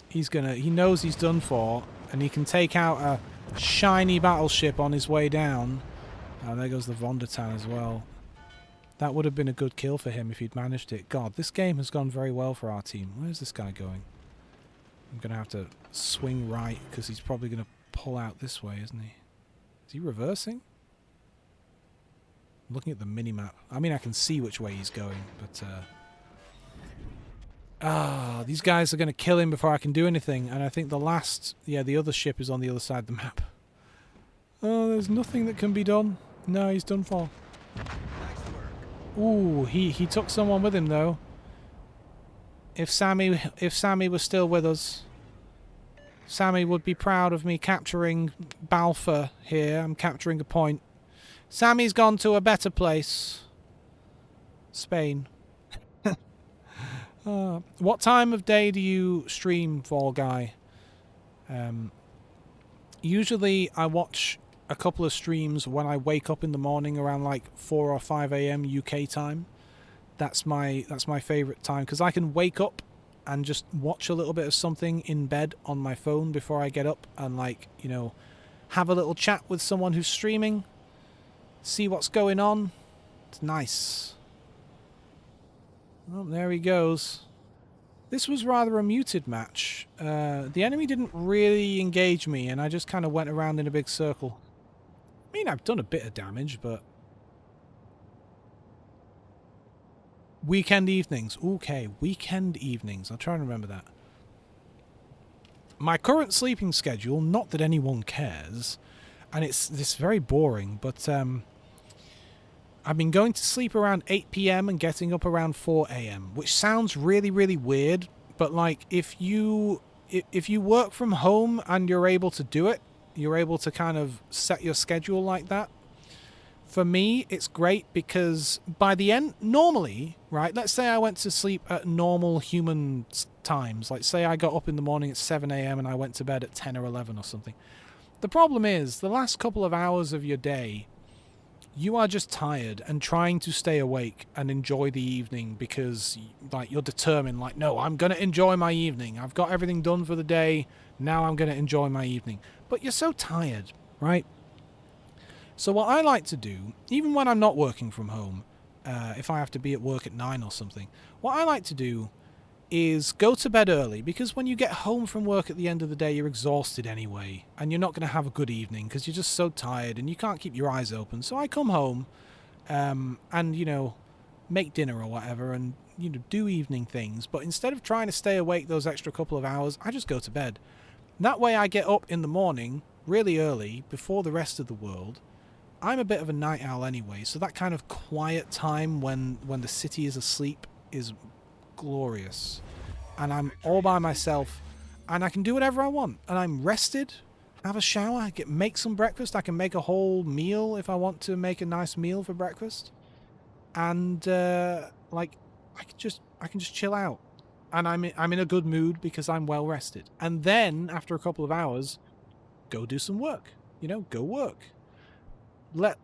He knows he's done for, and he can take out a shiny battleship on his way down. Oh, there goes the Vondertan as well. That would have been a good kill for him if he'd managed it. God, this game has gone very well for our team. Where's this guy going? I'm going to have to swing right because he's probably going to pull out this way, isn't he? Is he reversing? I'm looking at the mini-map. I mean, I can see which way he's going, but... these guys are going to kill him before I can do anything. And I think the last... Yeah, the other ship is on the other side of the map. Oh, there's nothing that can be done. No, he's done for. Ooh, he took someone with him though. If Sammy was still with us, Sammy would be proud of me capturing Balfour here. I'm capturing a point. Sammy's gone to a better place. Spain. What time of day do you stream, Fall Guy? Usually I watch a couple of streams when I wake up in the morning around like 4 or 5 a.m. UK time. That's my favorite time because I can wake up and just watch a little bit of something in bed on my phone before I get up and, like, you know, have a little chat with someone who's streaming, see what's going on. It's nice. Oh, there he goes. This was rather a muted match. The enemy didn't really engage me and I just kind of went around in a big circle. I mean, I've done a bit of damage, but... Weekend evenings. Okay, weekend evenings. I'll try and remember that. My current sleeping schedule, not that anyone cares, and it's very boring, but I've been going to sleep around 8 p.m. and getting up around 4 a.m., which sounds really, really weird, but like if you work from home and you're able to do it, you're able to kind of set your schedule like that. For me, it's great because by the end, normally, right, let's say I went to sleep at normal human times. Like, say I got up in the morning at 7 a.m. and I went to bed at 10 or 11 or something. The problem is, the last couple of hours of your day, you are just tired and trying to stay awake and enjoy the evening because, like, you're determined, like, no, I'm going to enjoy my evening. I've got everything done for the day. Now I'm going to enjoy my evening. But you're so tired, right? So what I like to do, even when I'm not working from home, if I have to be at work at 9 or something, what I like to do is go to bed early, because when you get home from work at the end of the day, you're exhausted anyway, and you're not going to have a good evening because you're just so tired and you can't keep your eyes open. So I come home and, you know, make dinner or whatever and, you know, do evening things. But instead of trying to stay awake those extra couple of hours, I just go to bed. That way I get up in the morning really early before the rest of the world. I'm a bit of a night owl anyway, so that kind of quiet time when the city is asleep is glorious. And I'm all by myself. and I can do whatever I want, and I'm rested, have a shower, make some breakfast. I can make a whole meal if I want to make a nice meal for breakfast, and like I can just chill out, and I'm in a good mood because I'm well rested. And then after a couple of hours, go do some work. Go work. Let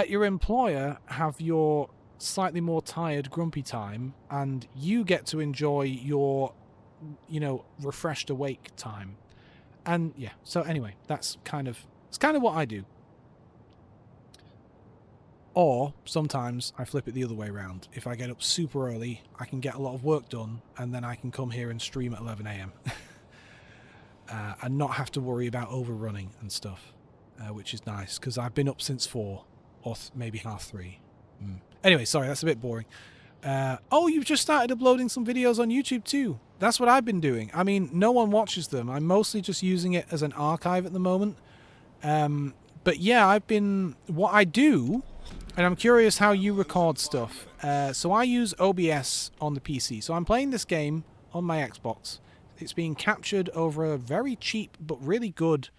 your employer have your slightly more tired, grumpy time, and you get to enjoy your, refreshed, awake time. And yeah, so anyway, it's kind of what I do. Or sometimes I flip it the other way around. If I get up super early, I can get a lot of work done, and then I can come here and stream at 11 a.m. And not have to worry about overrunning and stuff, which is nice, because I've been up since 4 or maybe half 3. Anyway, sorry, that's a bit boring. Oh, you've just started uploading some videos on YouTube too. That's what I've been doing. I mean, no one watches them. I'm mostly just using it as an archive at the moment. But yeah, what I do, and I'm curious how you record stuff. So I use OBS on the PC. So I'm playing this game on my Xbox. It's being captured over a very cheap but really good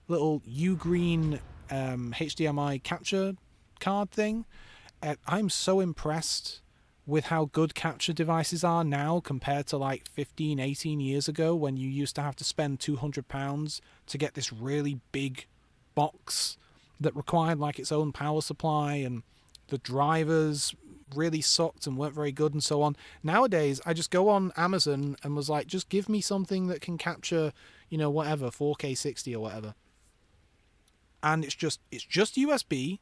little Ugreen HDMI capture card thing. I'm so impressed with how good capture devices are now compared to like 15, 18 years ago, when you used to have to spend £200 to get this really big box that required like its own power supply, and the drivers really sucked and weren't very good and so on. Nowadays, I just go on Amazon and was like, just give me something that can capture, whatever, 4K 60 or whatever. And it's just USB,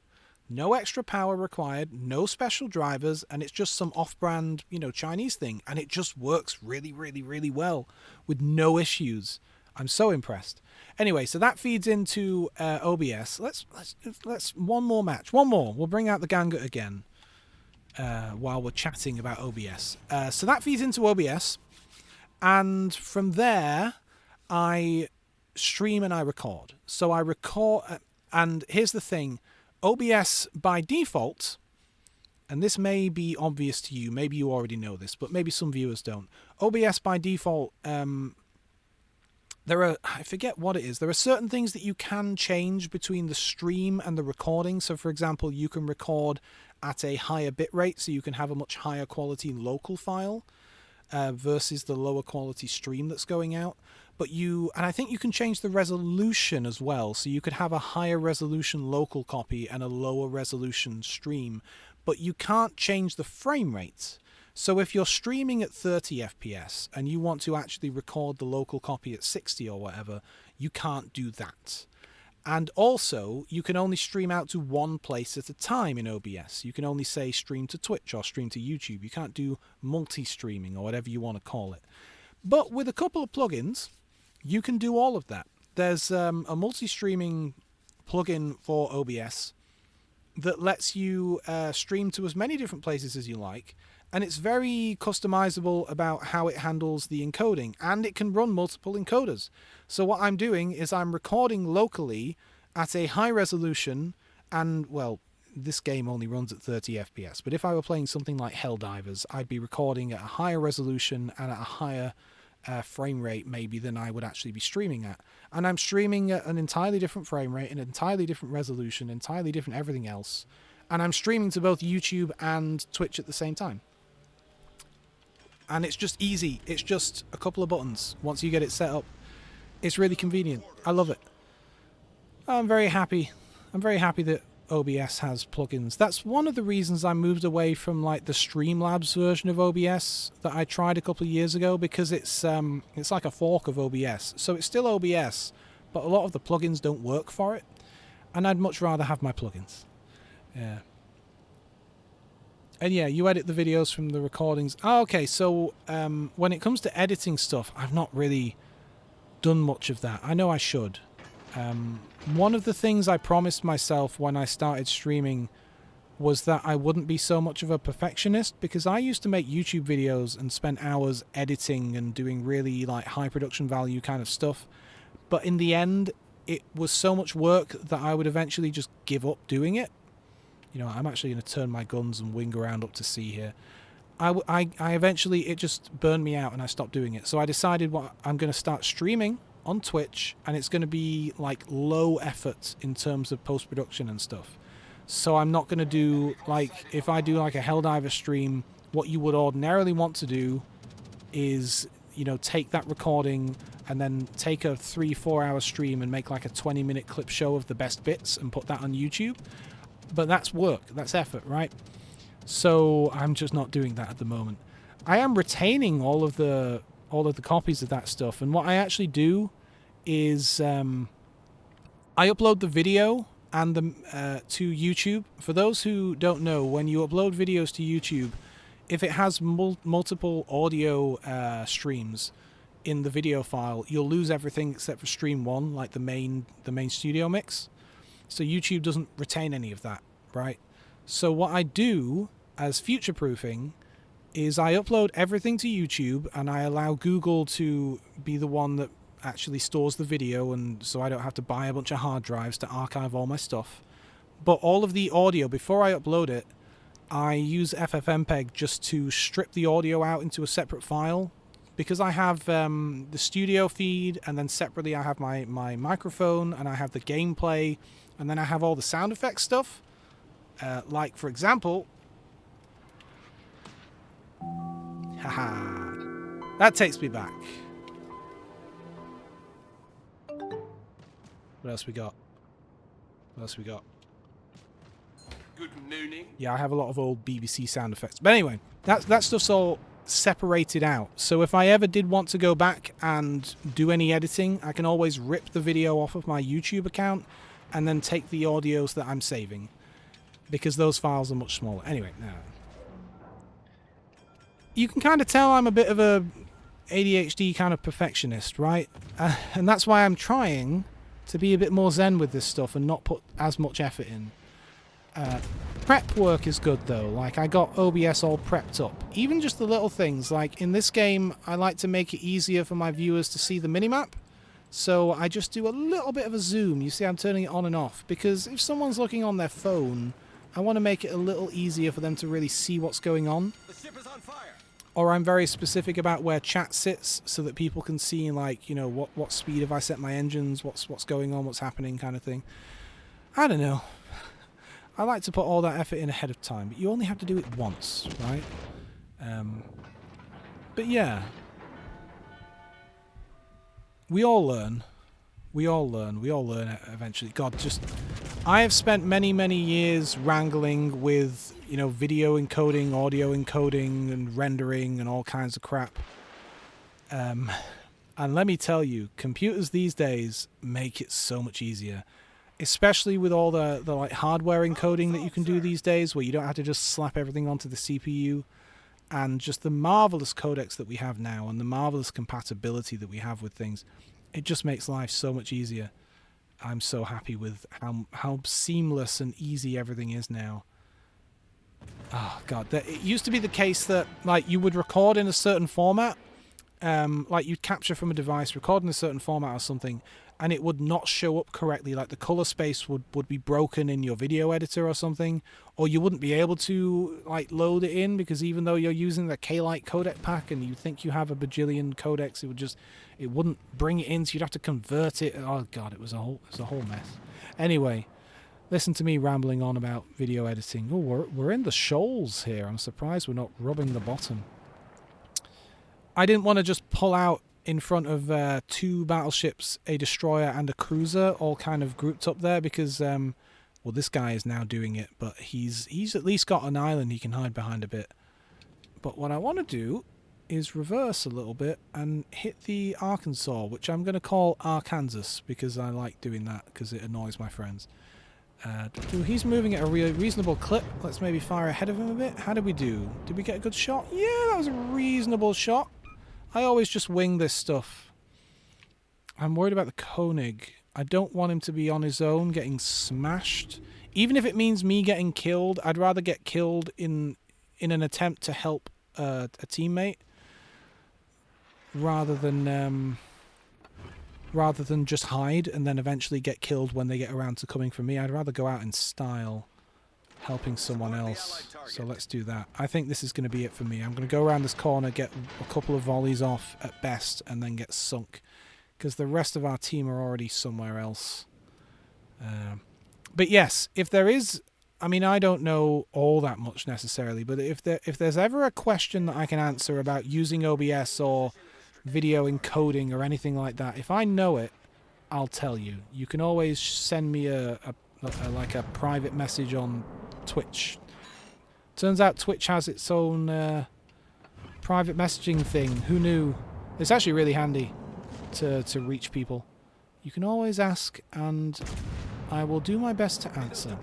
no extra power required, no special drivers, and it's just some off-brand, Chinese thing, and it just works really, really, really well with no issues. I'm so impressed. Anyway, so that feeds into OBS. Let's one more match. One more. We'll bring out the Gangot again while we're chatting about OBS. So that feeds into OBS, and from there, I stream and I record. So I record, and here's the thing. OBS by default, and this may be obvious to you, maybe you already know this, but maybe some viewers don't. OBS by default, I forget what it is. There are certain things that you can change between the stream and the recording. So for example, you can record at a higher bitrate, so you can have a much higher quality local file versus the lower quality stream that's going out. And I think you can change the resolution as well. So you could have a higher resolution local copy and a lower resolution stream, but you can't change the frame rate. So if you're streaming at 30 FPS and you want to actually record the local copy at 60 or whatever, you can't do that. And also, you can only stream out to one place at a time in OBS. You can only say stream to Twitch or stream to YouTube. You can't do multi-streaming or whatever you want to call it. But with a couple of plugins, you can do all of that. There's a multi-streaming plugin for OBS that lets you stream to as many different places as you like, and it's very customizable about how it handles the encoding, and it can run multiple encoders. So what I'm doing is I'm recording locally at a high resolution, and well, this game only runs at 30 FPS, but if I were playing something like Helldivers, I'd be recording at a higher resolution and at a higher frame rate maybe than I would actually be streaming at. And I'm streaming at an entirely different frame rate, an entirely different resolution, entirely different everything else. And I'm streaming to both YouTube and Twitch at the same time. And it's just easy. It's just a couple of buttons. Once you get it set up, it's really convenient. I love it. I'm very happy. I'm very happy that OBS has plugins. That's one of the reasons I moved away from like the Streamlabs version of OBS that I tried a couple of years ago, because it's like a fork of OBS. So it's still OBS, but a lot of the plugins don't work for it, and I'd much rather have my plugins. Yeah. And yeah, you edit the videos from the recordings. Oh, okay, so when it comes to editing stuff, I've not really done much of that. I know I should. One of the things I promised myself when I started streaming was that I wouldn't be so much of a perfectionist, because I used to make YouTube videos and spend hours editing and doing really like high production value kind of stuff. But in the end, it was so much work that I would eventually just give up doing it. You know, I'm actually going to turn my guns and wing around up to sea here. I eventually, it just burned me out and I stopped doing it. So I decided what I'm going to start streaming on Twitch, and it's going to be like low effort in terms of post-production and stuff. So I'm not going to do, like, if I do like a Helldiver stream, what you would ordinarily want to do is, you know, take that recording and then take a 3-4 hour stream and make like a 20-minute clip show of the best bits and put that on YouTube. But that's work, that's effort, right? So I'm just not doing that at the moment. I am retaining all of the copies of that stuff, and what I actually do is I upload the video and the to YouTube. For those who don't know, when you upload videos to YouTube, if it has multiple audio streams in the video file, you'll lose everything except for stream 1, like the main studio mix. So YouTube doesn't retain any of that, right? So what I do as future proofing is I upload everything to YouTube, and I allow Google to be the one that actually stores the video, and so I don't have to buy a bunch of hard drives to archive all my stuff. But all of the audio, before I upload it, I use FFmpeg just to strip the audio out into a separate file, because I have the studio feed, and then separately I have my microphone, and I have the gameplay, and then I have all the sound effects stuff. Like, for example... Haha. That takes me back. What else we got? What else we got? Good nooning. Yeah, I have a lot of old BBC sound effects. But anyway, that stuff's all separated out. So if I ever did want to go back and do any editing, I can always rip the video off of my YouTube account and then take the audios that I'm saving, because those files are much smaller. Anyway, no. You can kind of tell I'm a bit of a ADHD kind of perfectionist, right? And that's why I'm trying to be a bit more zen with this stuff and not put as much effort in. Prep work is good though. Like, I got OBS all prepped up. Even just the little things, like in this game, I like to make it easier for my viewers to see the minimap. So I just do a little bit of a zoom. You see, I'm turning it on and off, because if someone's looking on their phone, I want to make it a little easier for them to really see what's going on. The ship is on fire. Or I'm very specific about where chat sits, so that people can see, like, you know, what speed have I set my engines, what's going on, what's happening, kind of thing. I don't know. I like to put all that effort in ahead of time, but you only have to do it once, right? But yeah. We all learn. We all learn. We all learn eventually. God, just... I have spent many, many years wrangling with, you know, video encoding, audio encoding, and rendering, and all kinds of crap. And let me tell you, computers these days make it so much easier. Especially with all the like hardware encoding that you can do these days, where you don't have to just slap everything onto the CPU. And just the marvelous codecs that we have now, and the marvelous compatibility that we have with things. It just makes life so much easier. I'm so happy with how seamless and easy everything is now. Oh god, it used to be the case that, like, you would record in a certain format, like you'd capture from a device, record in a certain format or something, and it would not show up correctly. Like, the color space would be broken in your video editor or something, or you wouldn't be able to, like, load it in, because even though you're using the K-Lite codec pack and you think you have a bajillion codecs, it wouldn't bring it in, so you'd have to convert it. Oh god, it was a whole mess. Anyway, listen to me rambling on about video editing. Oh, we're in the shoals here. I'm surprised we're not rubbing the bottom. I didn't want to just pull out in front of 2 battleships, a destroyer and a cruiser, all kind of grouped up there, because well, this guy is now doing it, but he's at least got an island he can hide behind a bit. But what I want to do is reverse a little bit and hit the Arkansas, which I'm going to call Arkansas, because I like doing that, because it annoys my friends. He's moving at a reasonable clip. Let's maybe fire ahead of him a bit. How did we do? Did we get a good shot? Yeah, that was a reasonable shot. I always just wing this stuff. I'm worried about the Koenig. I don't want him to be on his own getting smashed. Even if it means me getting killed, I'd rather get killed in an attempt to help a teammate, rather than just hide and then eventually get killed when they get around to coming for me. I'd rather go out in style. helping someone else. So let's do that. I think this is going to be it for me. I'm going to go around this corner, get a couple of volleys off at best, and then get sunk. Because the rest of our team are already somewhere else. But yes, if there is... I mean, I don't know all that much necessarily, but if there's ever a question that I can answer about using OBS or video encoding or anything like that, if I know it, I'll tell you. You can always send me a private message on Twitch. Turns out Twitch has its own private messaging thing. Who knew? It's actually really handy to reach people. You can always ask, and I will do my best to answer.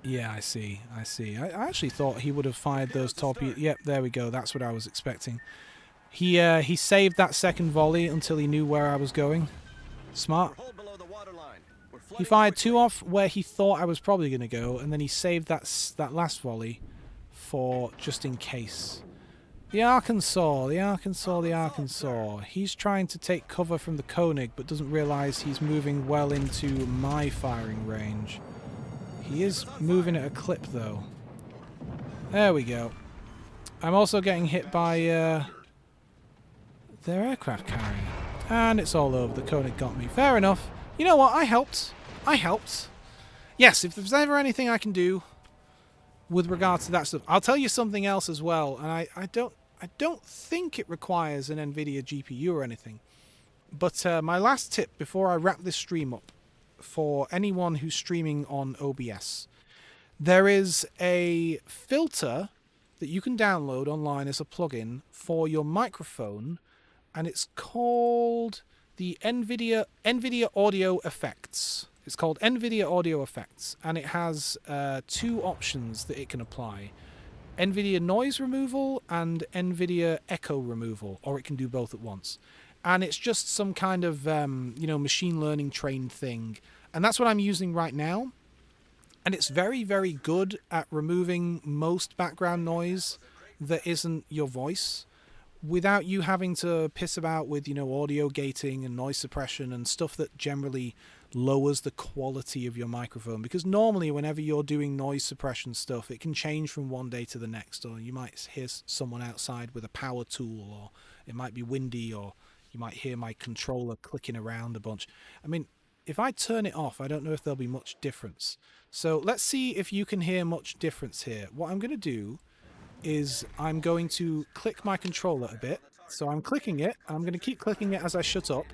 Yeah, I see. I actually thought he would have fired those torpedoes. Yep, there we go. That's what I was expecting. He saved that second volley until he knew where I was going. Smart. He fired 2 off where he thought I was probably going to go, and then he saved that last volley for just in case. The Arkansas. He's trying to take cover from the Koenig, but doesn't realise he's moving well into my firing range. He is moving at a clip, though. There we go. I'm also getting hit by their aircraft carrier. And it's all over. The Koenig got me. Fair enough. You know what? I helped. Yes, if there's ever anything I can do with regards to that stuff, I'll tell you something else as well. And I don't think it requires an NVIDIA GPU or anything. But my last tip before I wrap this stream up, for anyone who's streaming on OBS, there is a filter that you can download online as a plugin for your microphone, and it's called the NVIDIA Audio Effects. It's called NVIDIA Audio Effects, and it has 2 options that it can apply: NVIDIA Noise Removal and NVIDIA Echo Removal, or it can do both at once. And it's just some kind of, machine learning trained thing. And that's what I'm using right now. And it's very, very good at removing most background noise that isn't your voice, without you having to piss about with, audio gating and noise suppression and stuff that generally lowers the quality of your microphone. Because normally whenever you're doing noise suppression stuff, it can change from one day to the next. Or you might hear someone outside with a power tool, or it might be windy, or you might hear my controller clicking around a bunch. I mean, if I turn it off, I don't know if there'll be much difference. So let's see if you can hear much difference here. What I'm going to do is I'm going to click my controller a bit. So I'm clicking it. I'm going to keep clicking it as I shut up.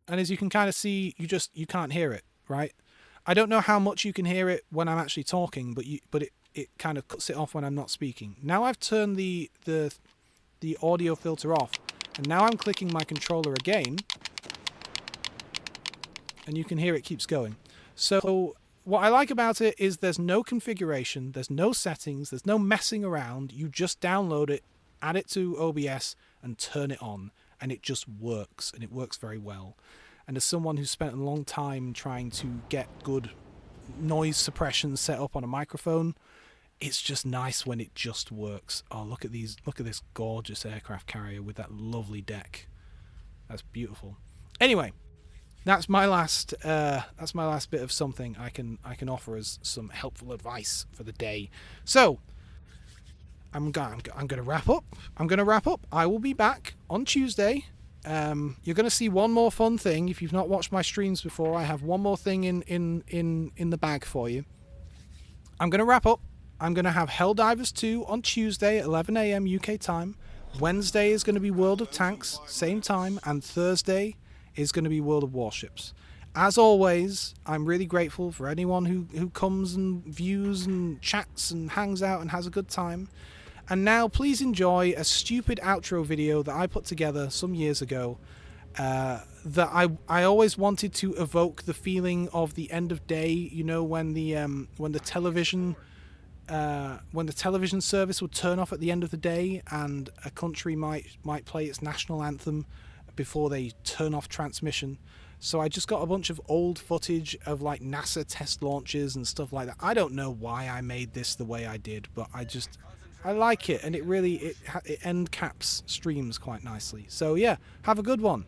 And as you can kind of see, you can't hear it, right? I don't know how much you can hear it when I'm actually talking, but it kind of cuts it off when I'm not speaking. Now I've turned the audio filter off, and now I'm clicking my controller again, and you can hear it keeps going. So what I like about it is there's no configuration, there's no settings, there's no messing around. You just download it, add it to OBS, and turn it on, and it just works, and it works very well. And as someone who's spent a long time trying to get good noise suppression set up on a microphone, it's just nice when it just works. Oh, look at this gorgeous aircraft carrier with that lovely deck. That's beautiful. Anyway, that's my last bit of something I can offer as some helpful advice for the day. So I'm gonna wrap up. I will be back on Tuesday. You're gonna see one more fun thing. If you've not watched my streams before, I have one more thing in the bag for you. I'm gonna wrap up. I'm going to have Helldivers 2 on Tuesday at 11 AM UK time. Wednesday is going to be World of Tanks, same time. And Thursday is going to be World of Warships. As always, I'm really grateful for anyone who comes and views and chats and hangs out and has a good time. And now please enjoy a stupid outro video that I put together some years ago. That I always wanted to evoke the feeling of the end of day, when the television service would turn off at the end of the day, and a country might play its national anthem before they turn off transmission. So I just got a bunch of old footage of like NASA test launches and stuff like that. I don't know why I made this the way I did, but I like it, and it end caps streams quite nicely. So yeah, have a good one.